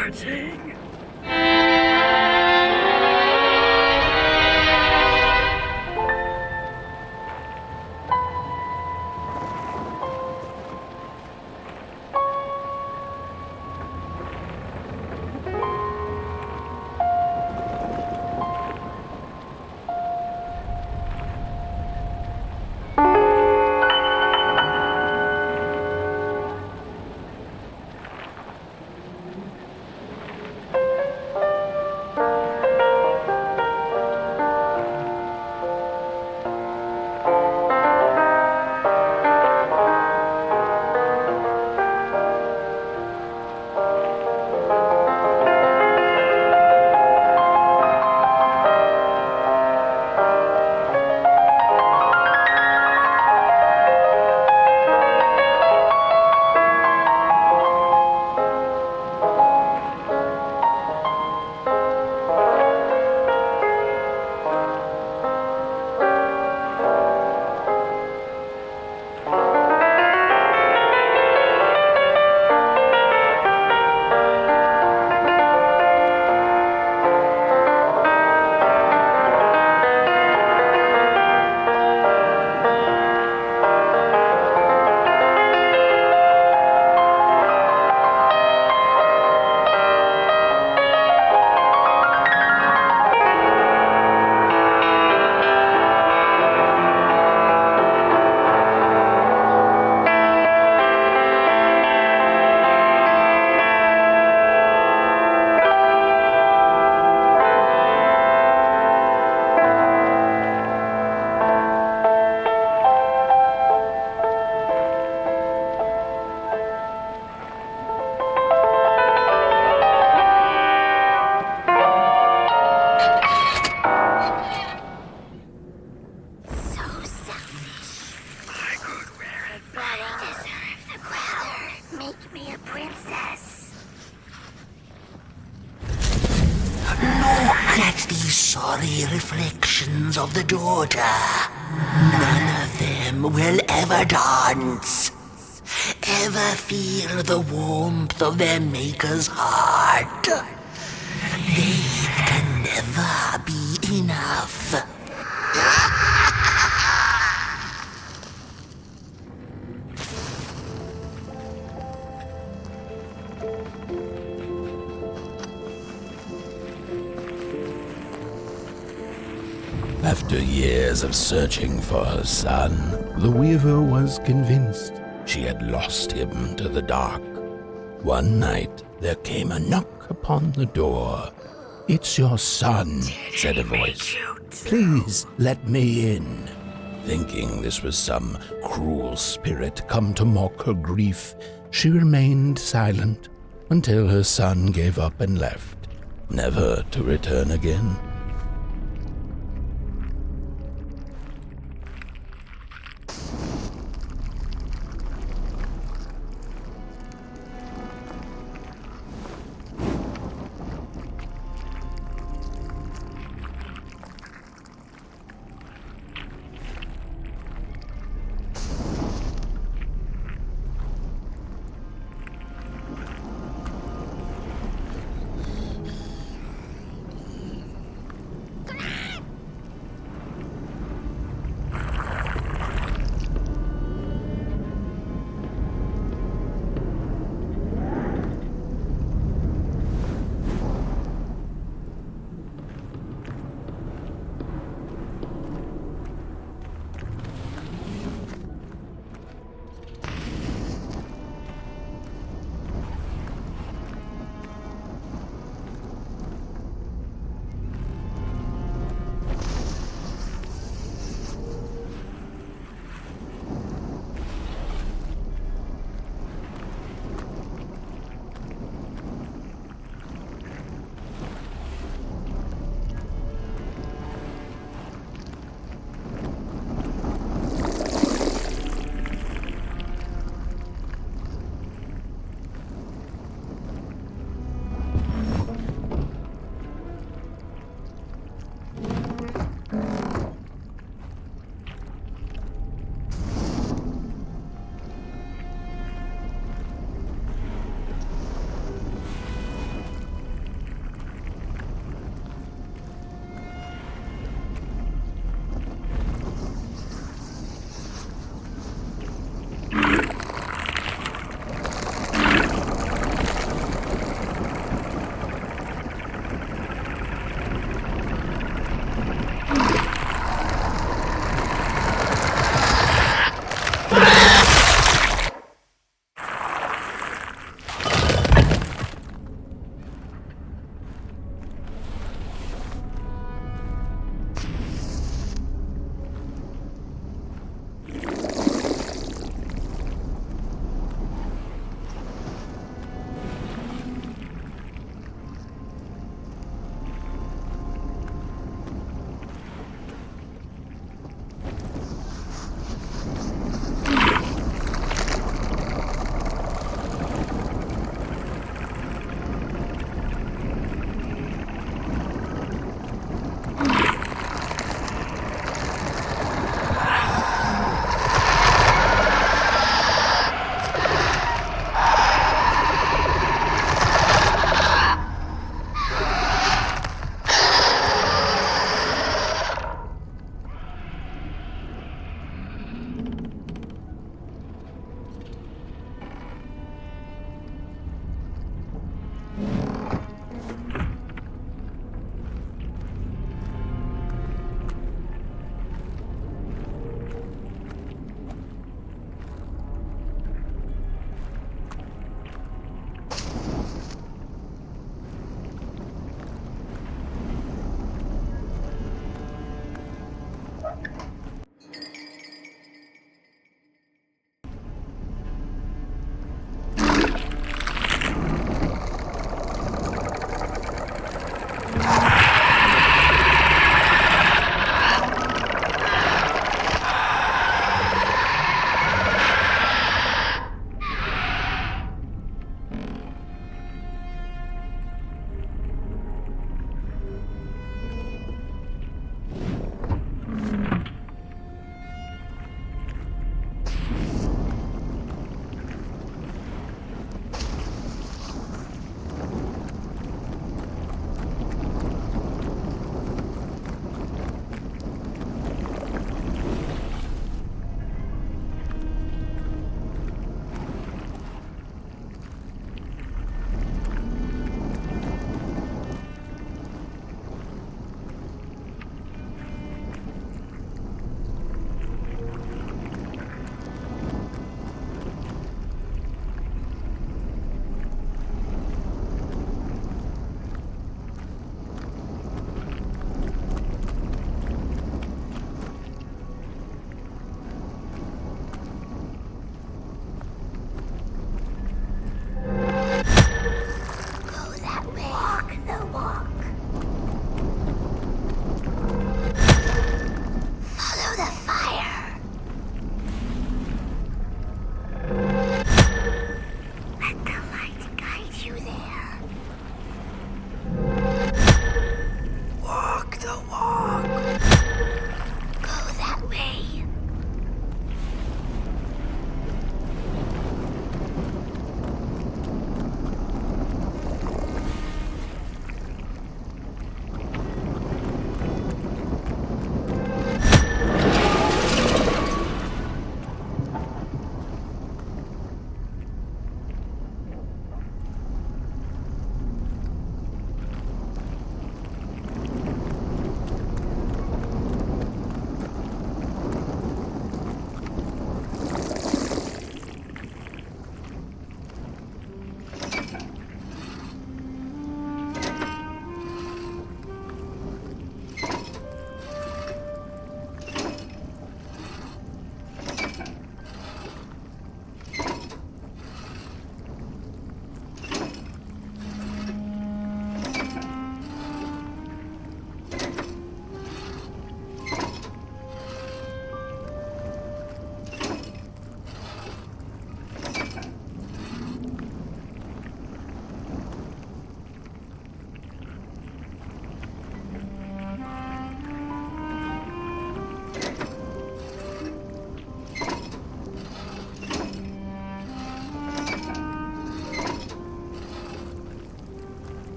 starting. Sorry reflections of the daughter. None of them will ever dance. Ever feel the warmth of their maker's heart. They can never be enough. After years of searching for her son, the weaver was convinced she had lost him to the dark. One night, there came a knock upon the door. "It's your son," said a voice. "Please let me in." Thinking this was some cruel spirit come to mock her grief, she remained silent until her son gave up and left, never to return again.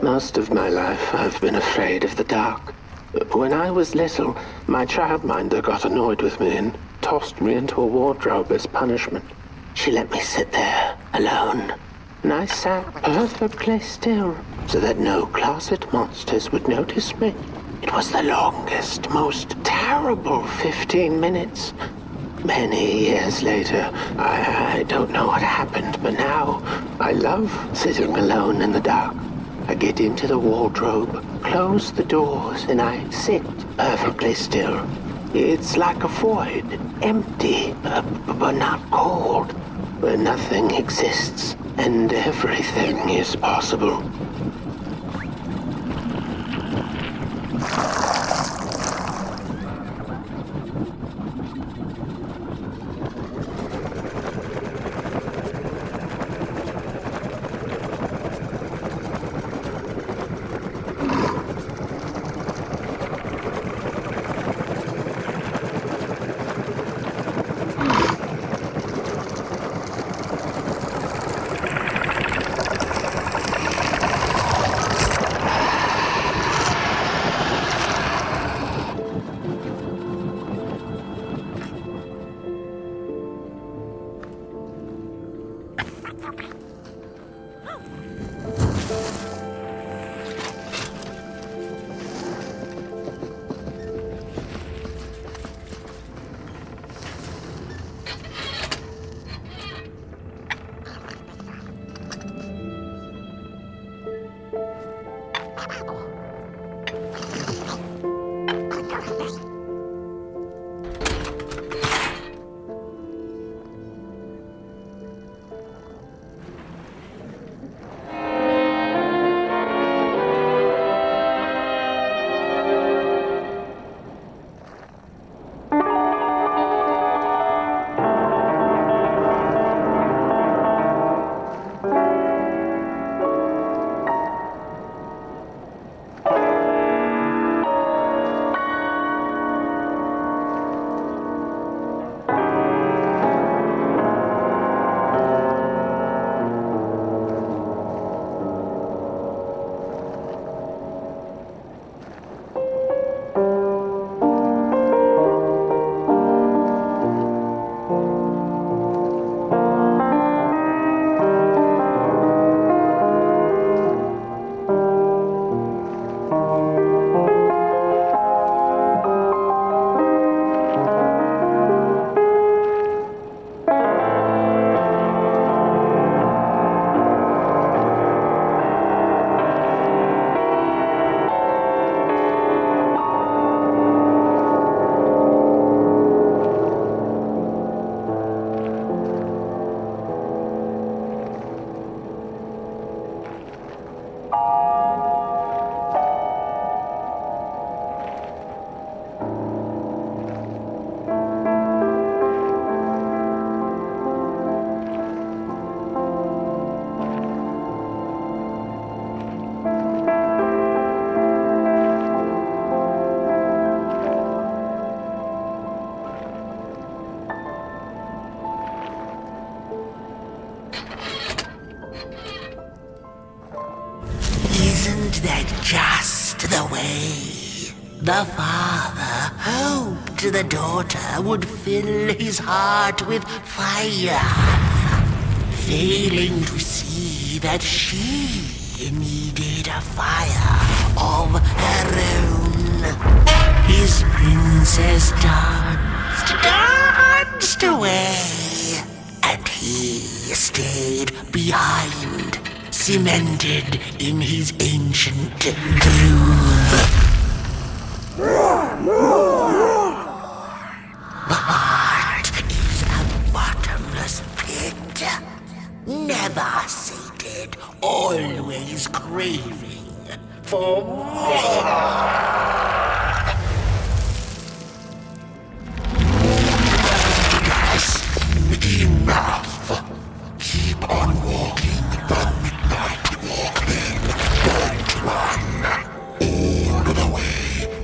Most of my life, I've been afraid of the dark. When I was little, my childminder got annoyed with me and tossed me into a wardrobe as punishment. She let me sit there, alone, and I sat perfectly still so that no closet monsters would notice me. It was the longest, most terrible 15 minutes. Many years later, I don't know what happened, but now I love sitting alone in the dark. I get into the wardrobe, close the doors, and I sit perfectly still. It's like a void, empty, but not cold, where nothing exists and everything is possible. Just the way the father hoped the daughter would fill his heart with fire, failing to see that she needed a fire of her own. His princess danced away, and he stayed behind, cemented in his ancient groove. The heart is a bottomless pit, never sated, always craving for more. Enough. Keep on walking the Midnight Walk then. Don't run. All the way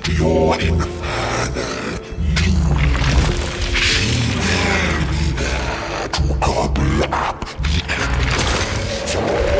to your infernal doom. She will be there to gobble up the empty souls.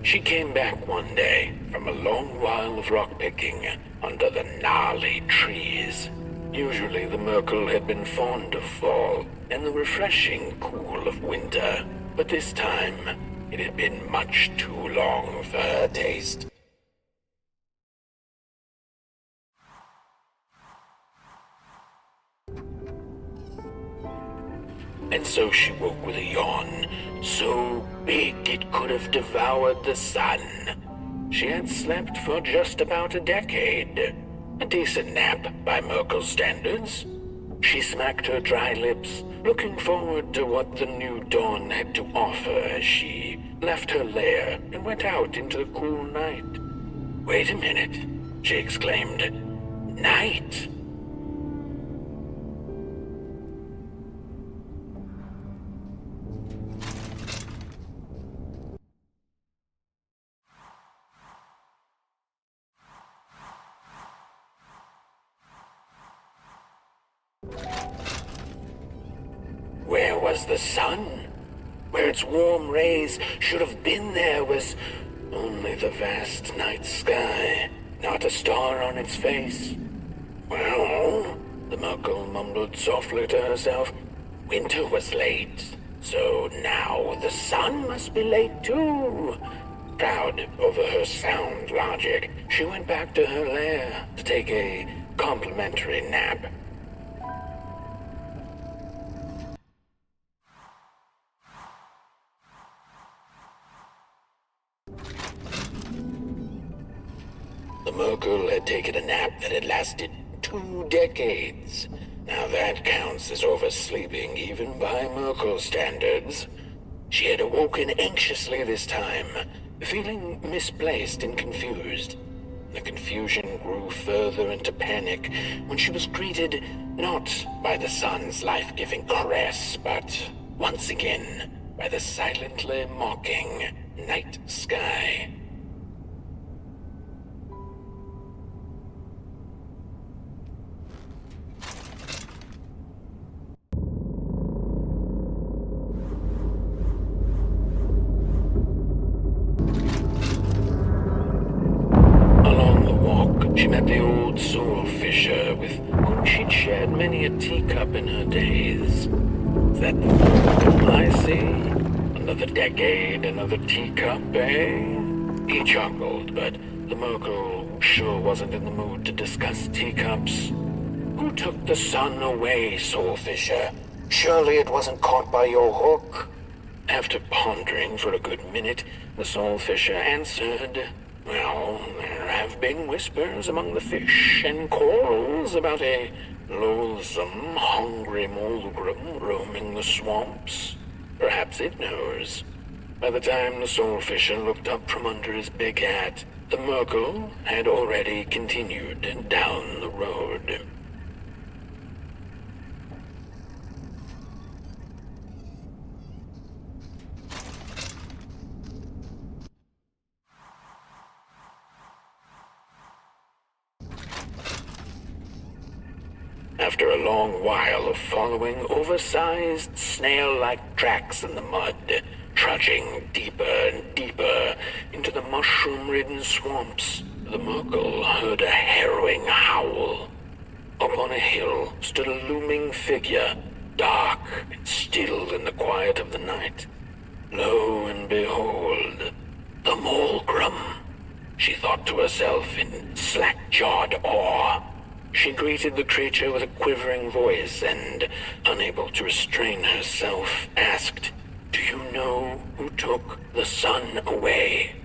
She came back one day from a long while of rockpicking under the gnarly trees. Usually the Merkel had been fond of fall and the refreshing cool of winter, but this time it had been much too long for her taste. And so she woke with a yawn, so big it could have devoured the sun. She had slept for just about a decade. A decent nap by Merkel's standards. She smacked her dry lips, looking forward to what the new dawn had to offer as she left her lair and went out into the cool night. "Wait a minute," she exclaimed. "Night?" Where was the sun? Where its warm rays should have been there was only the vast night sky, not a star on its face. Well, the Merkel mumbled softly to herself, winter was late, so now the sun must be late too. Proud over her sound logic, she went back to her lair to take a complimentary nap. The Merkel had taken a nap that had lasted 2 decades. Now that counts as oversleeping even by Merkel standards. She had awoken anxiously this time, feeling misplaced and confused. The confusion grew further into panic when she was greeted not by the sun's life-giving caress, but once again by the silently mocking night sky. She met the old soul fisher with whom she'd shared many a teacup in her days. Is that the Molgrim I see? Another decade, another teacup, eh? He chuckled, but the Merkel sure wasn't in the mood to discuss teacups. Who took the sun away, soul fisher? Surely it wasn't caught by your hook? After pondering for a good minute, the soul fisher answered, "Well, there have been whispers among the fish and corals about a loathsome, hungry Molgrim roaming the swamps. Perhaps it knows." By the time the soul fisher looked up from under his big hat, the Merkel had already continued down the road. After a long while of following oversized snail-like tracks in the mud, trudging deeper and deeper into the mushroom-ridden swamps, the Merkel heard a harrowing howl. Up on a hill stood a looming figure, dark and still in the quiet of the night. Lo and behold, the Molgrim, she thought to herself in slack-jawed awe. She greeted the creature with a quivering voice and, unable to restrain herself, asked, "Do you know who took the sun away?"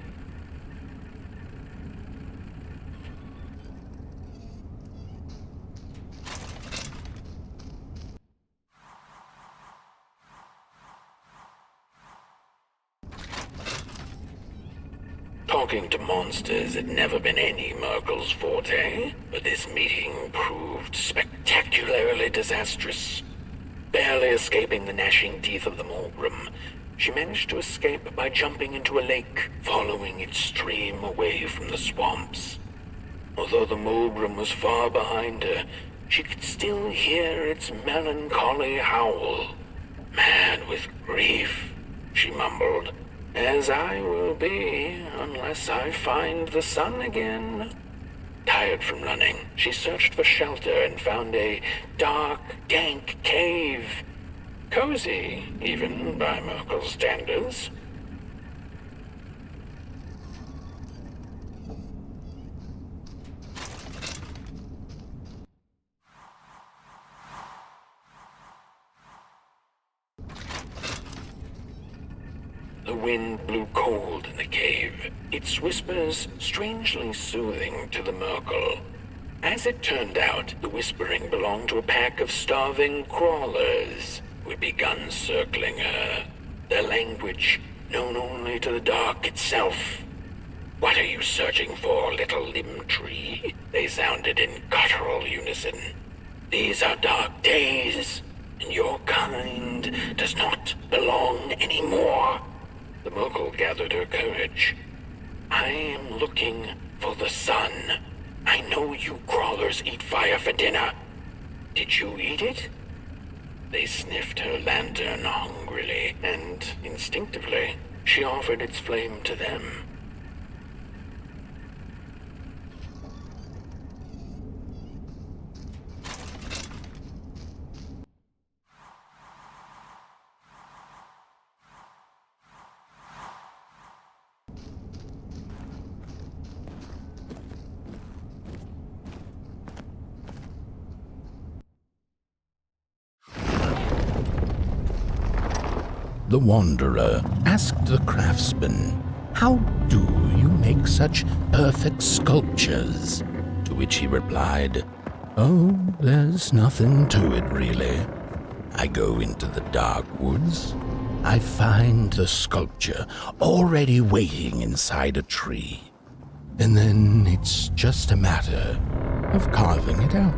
Talking to monsters had never been any Merkel's forte, but this meeting proved spectacularly disastrous. Barely escaping the gnashing teeth of the Molgrim, she managed to escape by jumping into a lake, following its stream away from the swamps. Although the Molgrim was far behind her, she could still hear its melancholy howl. "Mad with grief," she mumbled. as I will be unless I find the sun again. Tired from running, she searched for shelter and found a dark, dank cave. Cozy, even by Merkel's standards. The wind blew cold in the cave, its whispers strangely soothing to the Merkel. As it turned out, the whispering belonged to a pack of starving crawlers who had begun circling her, their language known only to the dark itself. "What are you searching for, little limb tree?" they sounded in guttural unison. "These are dark days, and your kind does not belong anymore." The Merkel gathered her courage. "I am looking for the sun. I know you crawlers eat fire for dinner. Did you eat it?" They sniffed her lantern hungrily, and instinctively, she offered its flame to them. The Wanderer asked the Craftsman, "How do you make such perfect sculptures?" To which he replied, "Oh, there's nothing to it really. I go into the dark woods. I find the sculpture already waiting inside a tree. And then it's just a matter of carving it out."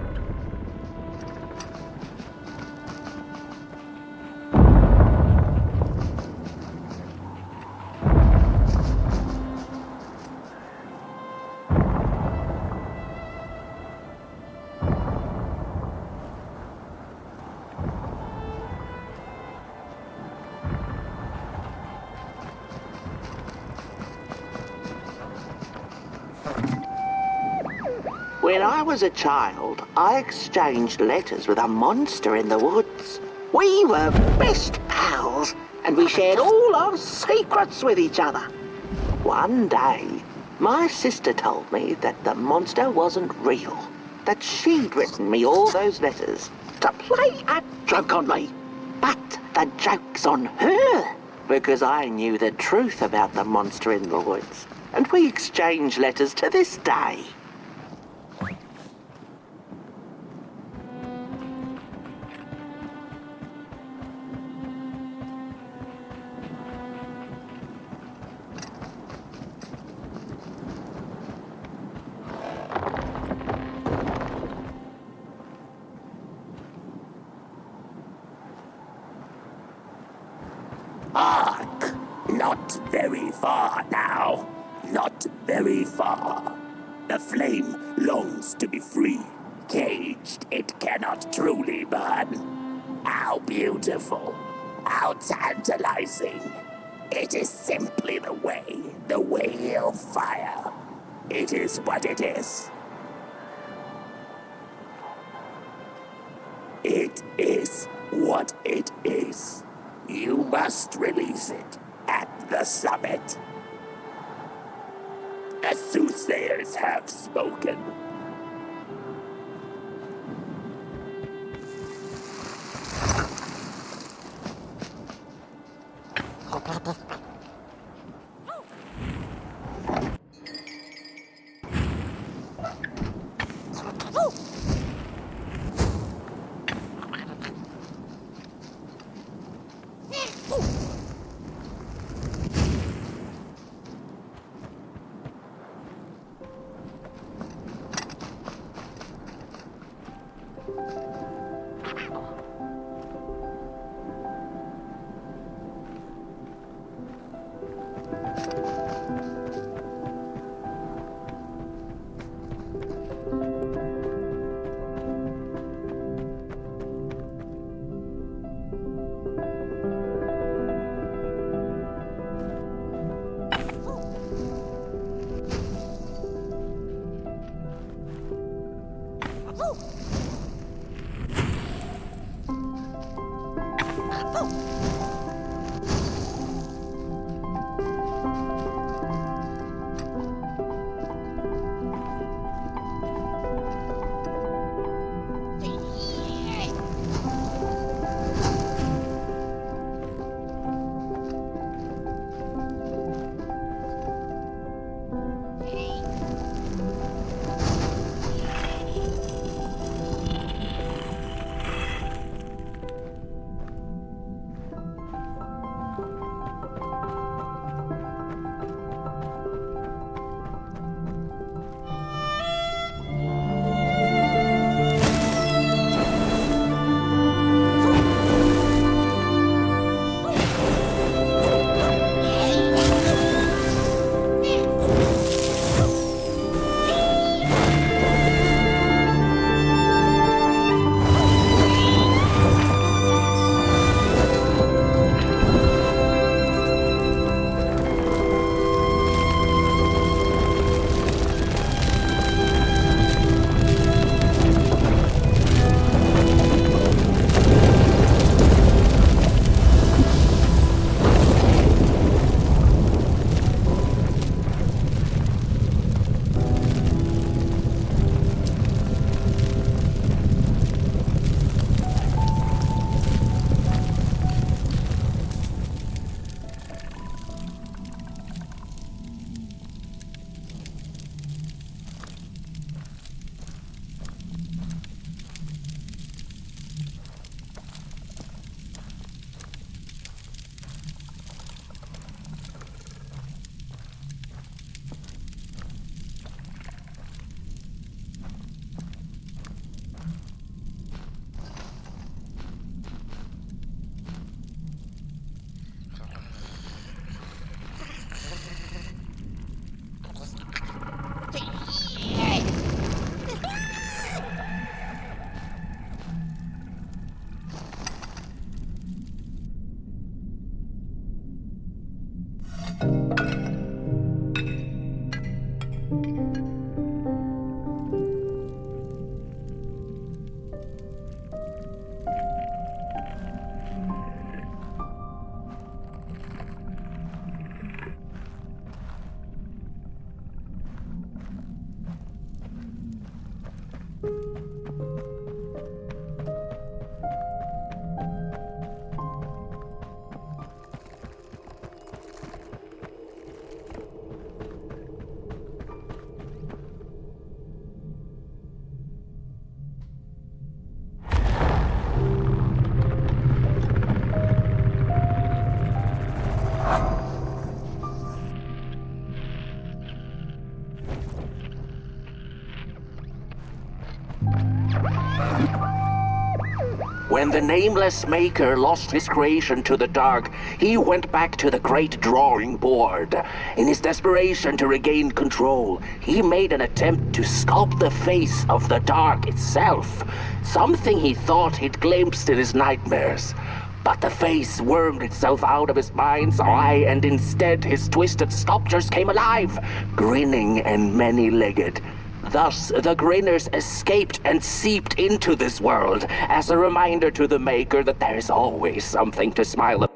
When I was a child, I exchanged letters with a monster in the woods. We were best pals, and we shared all our secrets with each other. One day, my sister told me that the monster wasn't real, that she'd written me all those letters to play a joke on me. But the joke's on her, because I knew the truth about the monster in the woods, and we exchange letters to this day. Hark! Not very far now. Not very far. The flame longs to be free. Caged, it cannot truly burn. How beautiful. How tantalizing. It is simply the way of fire. It is what it is. It is what it is. You must release it at the summit. The soothsayers have spoken. When the nameless maker lost his creation to the dark, he went back to the great drawing board. In his desperation to regain control, he made an attempt to sculpt the face of the dark itself, something he thought he'd glimpsed in his nightmares. But the face wormed itself out of his mind's eye, and instead his twisted sculptures came alive, grinning and many-legged. Thus, the grinners escaped and seeped into this world as a reminder to the maker that there's always something to smile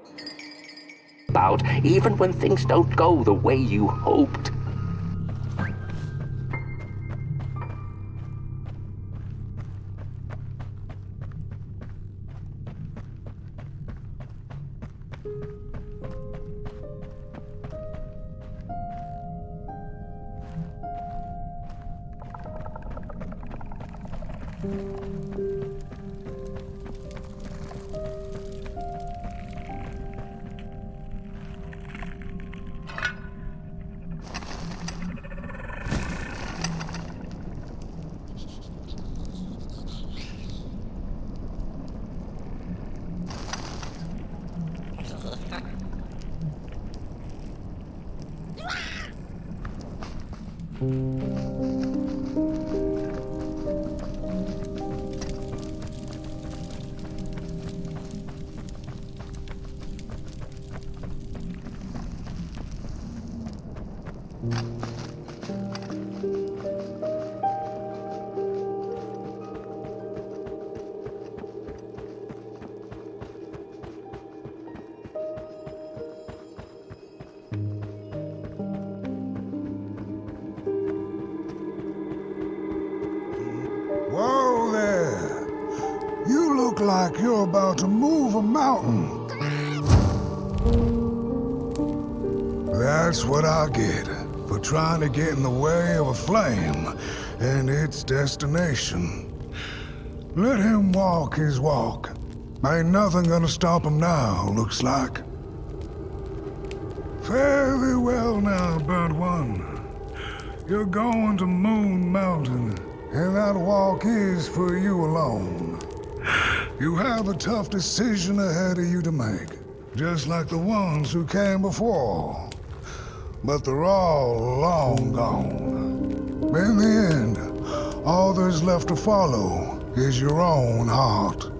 about, even when things don't go the way you hoped. Whoa there! You look like you're about to move a mountain. That's what I get for trying to get in the way of a flame and its destination. Let him walk his walk. Ain't nothing gonna stop him now, looks like. Fairly well now, Burnt One. You're going to Moon Mountain, and that walk is for you alone. You have a tough decision ahead of you to make, just like the ones who came before. But they're all long gone. In the end, all there's left to follow is your own heart.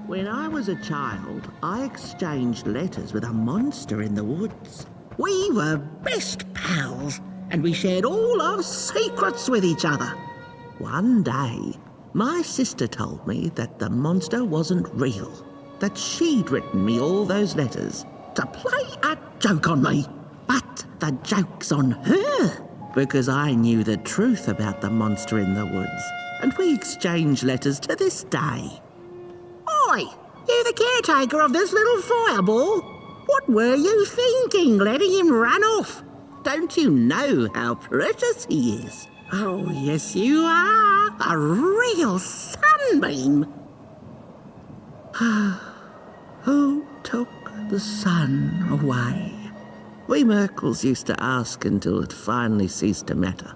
When I was a child, I exchanged letters with a monster in the woods. We were best pals, and we shared all our secrets with each other. One day, my sister told me that the monster wasn't real, that she'd written me all those letters to play a joke on me. But the joke's on her, because I knew the truth about the monster in the woods, and we exchange letters to this day. Oi, you the caretaker of this little fireball? What were you thinking, letting him run off? Don't you know how precious he is? Oh, yes you are, a real sunbeam. Who took the sun away? We Merkles used to ask until it finally ceased to matter.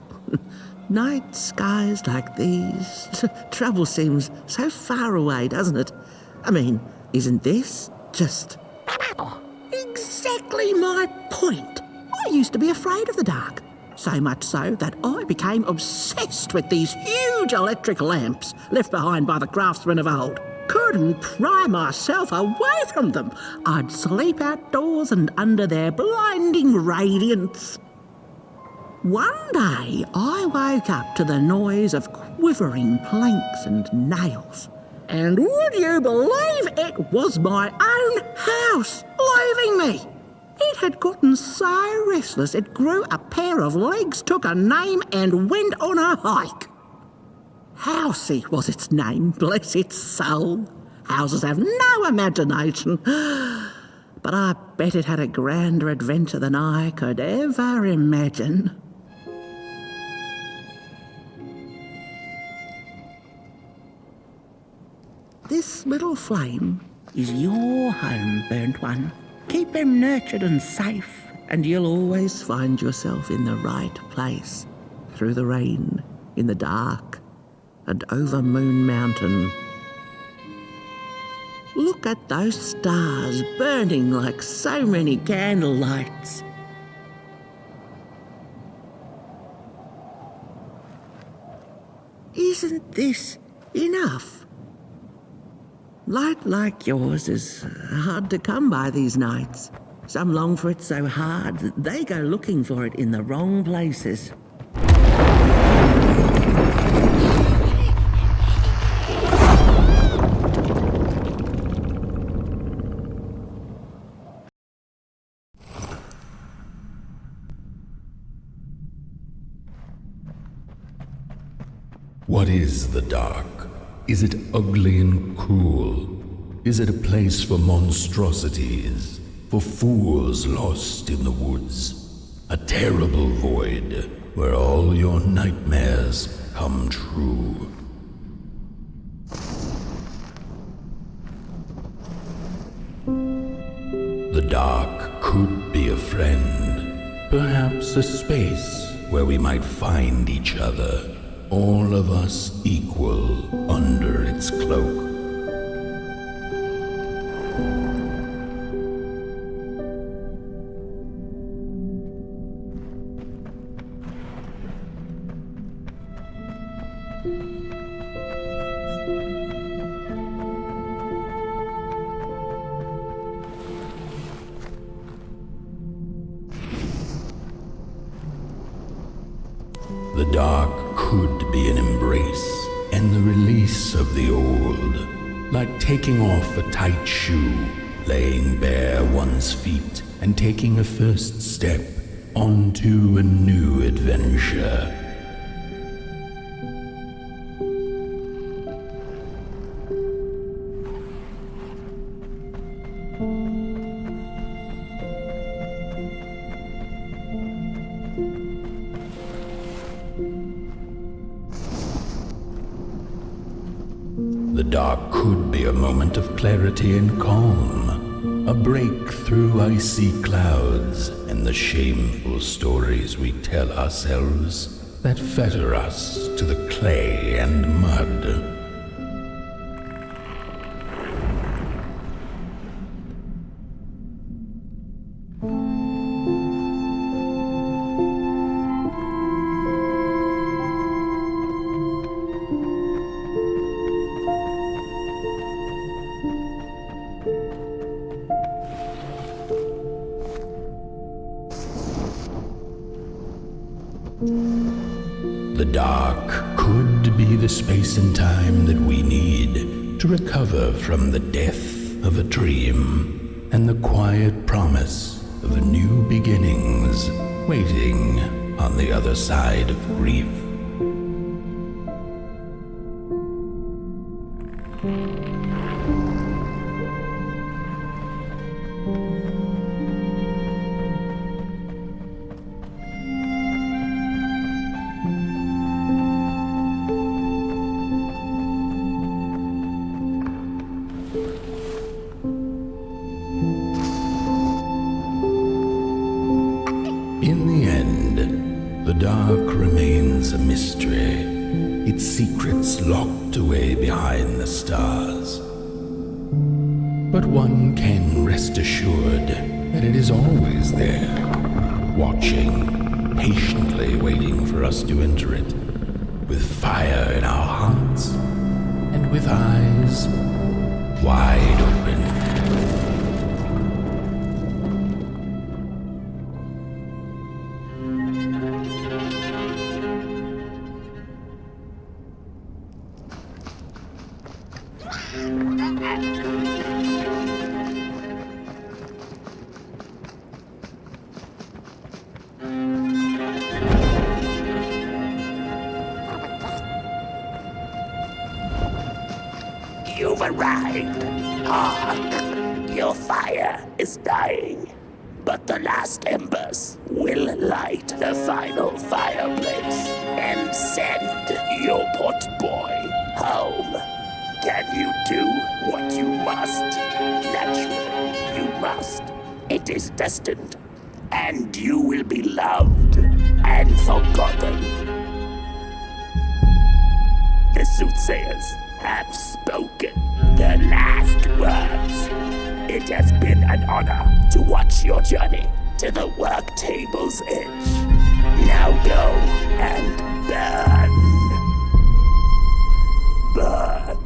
Night skies like these, trouble seems so far away, doesn't it? I mean, isn't this just exactly my point? I used to be afraid of the dark, so much so that I became obsessed with these huge electric lamps left behind by the craftsmen of old. Couldn't pry myself away from them. I'd sleep outdoors and under their blinding radiance. One day, I woke up to the noise of quivering planks and nails. And would you believe it was my own house leaving me? It had gotten so restless it grew a pair of legs, took a name and went on a hike. Housey was its name, bless its soul. Houses have no imagination. But I bet it had a grander adventure than I could ever imagine. This little flame is your home, burnt one. Keep him nurtured and safe, and you'll always find yourself in the right place, through the rain, in the dark, and over Moon Mountain. Look at those stars burning like so many candle lights. Isn't this enough? Light like yours is hard to come by these nights. Some long for it so hard that they go looking for it in the wrong places. What is the dark? Is it ugly and cruel? Is it a place for monstrosities, for fools lost in the woods? A terrible void where all your nightmares come true. The dark could be a friend, perhaps a space where we might find each other. All of us equal under its cloak. The dark could be an embrace and the release of the old, like taking off a tight shoe, laying bare one's feet, and taking a first step onto a new adventure. The dark could be a moment of clarity and calm, a break through icy clouds and the shameful stories we tell ourselves that fetter us to the clay and mud. dark could be the space and time that we need to recover from the death of a dream and the quiet promise of new beginnings waiting on the other side of grief. In the end, the dark remains a mystery, its secrets locked away behind the stars. But one can rest assured that it is always there, watching, patiently waiting for us to enter it, with fire in our hearts and with eyes wide open. You've arrived. Hark! Your fire is dying, but the last embers will light the final fireplace and send your potboy home. Can you do what you must? Naturally, you must. It is destined, and you will be loved and forgotten. The soothsayers have spoken the last words. It has been an honor to watch your journey to the work table's edge. Now go and burn. Burn.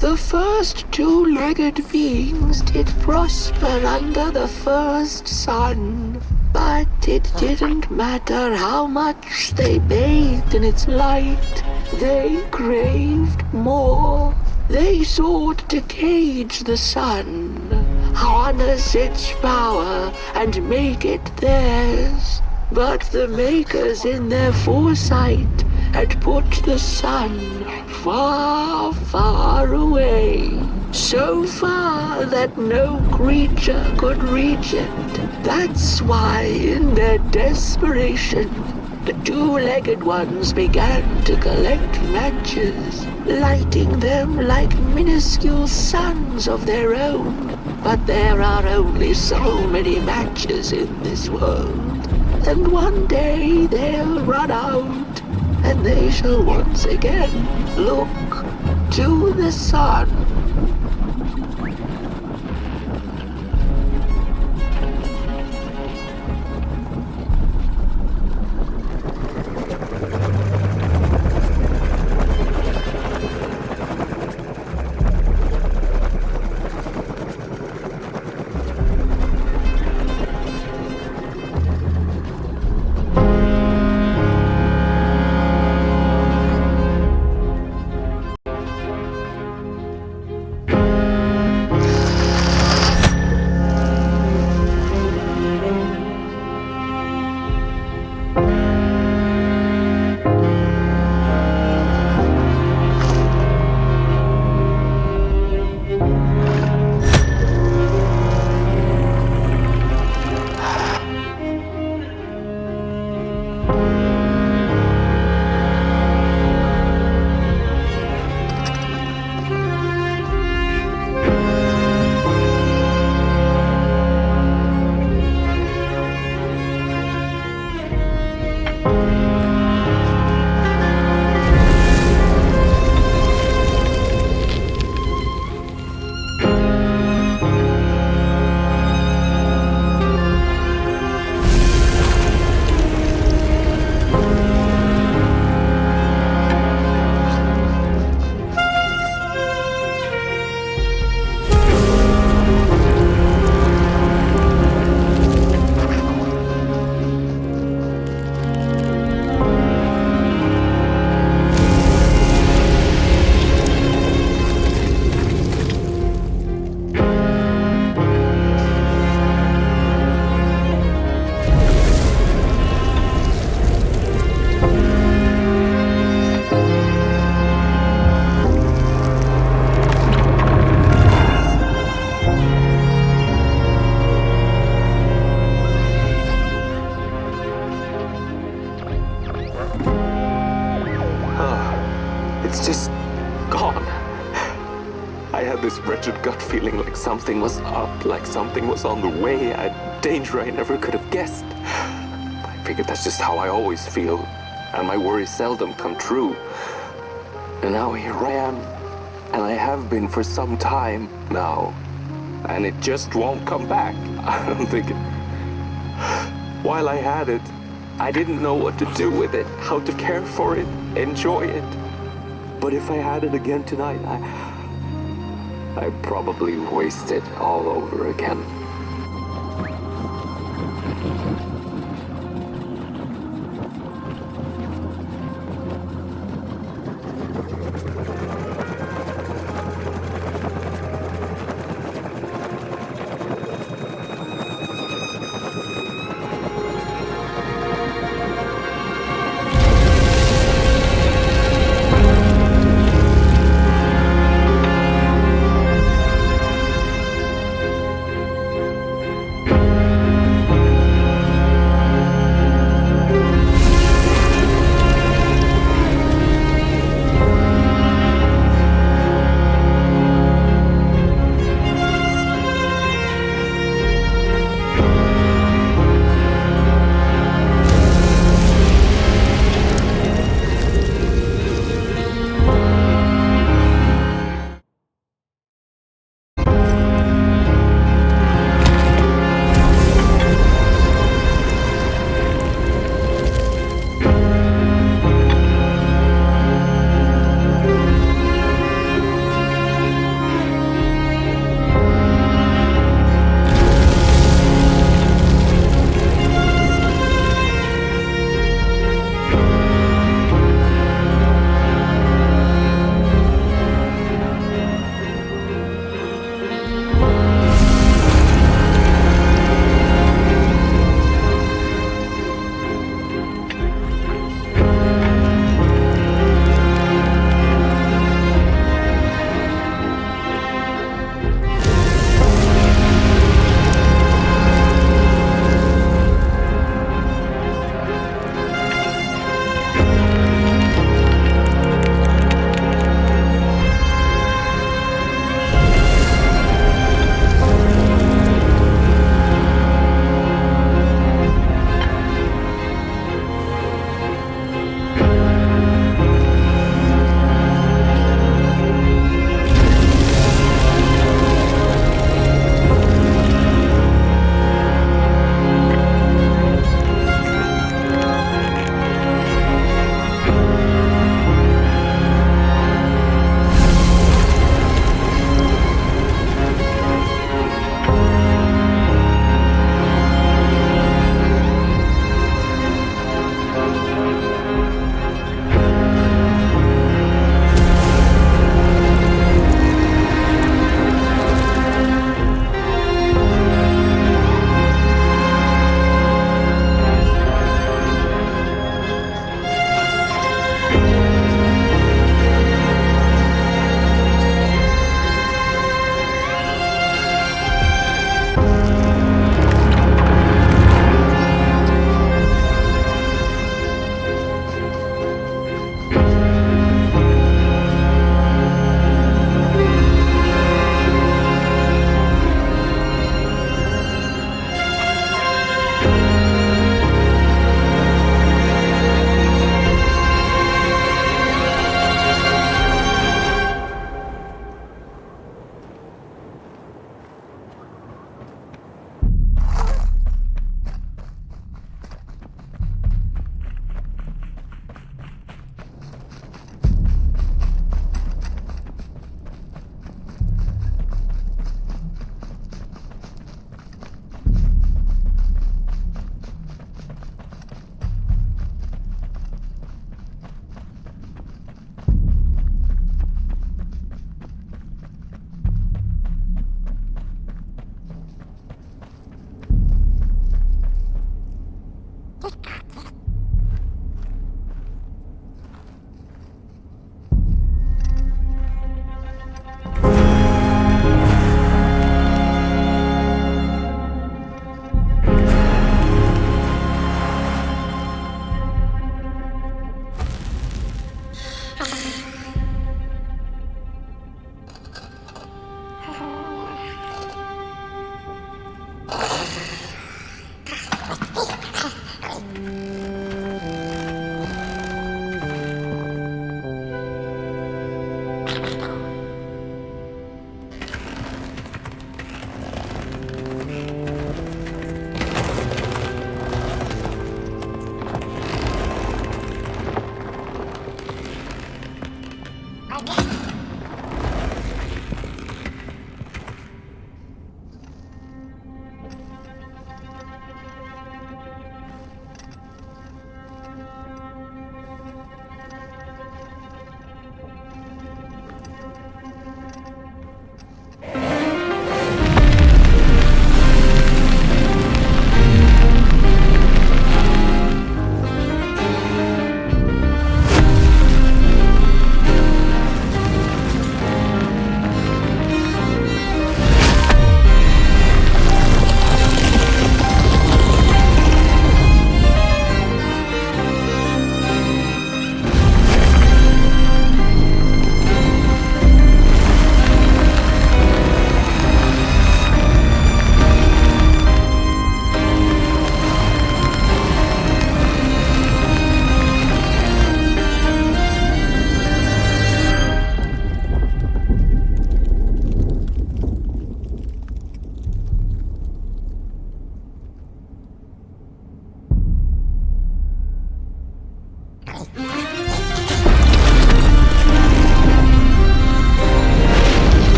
The first two-legged beings did prosper under the first sun, but it didn't matter how much they bathed in its light. They craved more. They sought to cage the sun, harness its power, and make it theirs. But the makers in their foresight had put the sun far, far away. So far that no creature could reach it. That's why, in their desperation, the two-legged ones began to collect matches, lighting them like minuscule suns of their own. But there are only so many matches in this world, and one day they'll run out, and they shall once again look to the sun. It's just gone. I had this wretched gut feeling like something was up, like something was on the way, a danger I never could have guessed. I figured that's just how I always feel, and my worries seldom come true. And now here I am, and I have been for some time now, and it just won't come back. I'm thinking, while I had it, I didn't know what to do with it, how to care for it, enjoy it. But if I had it again tonight, I'd probably waste it all over again.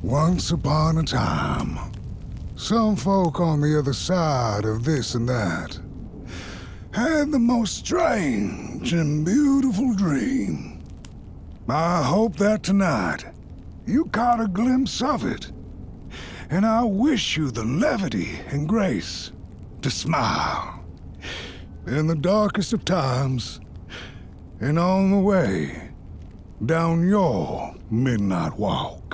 Once upon a time, some folk on the other side of this and that had the most strange and beautiful dream. I hope that tonight you caught a glimpse of it, and I wish you the levity and grace to smile in the darkest of times and on the way down your midnight walk.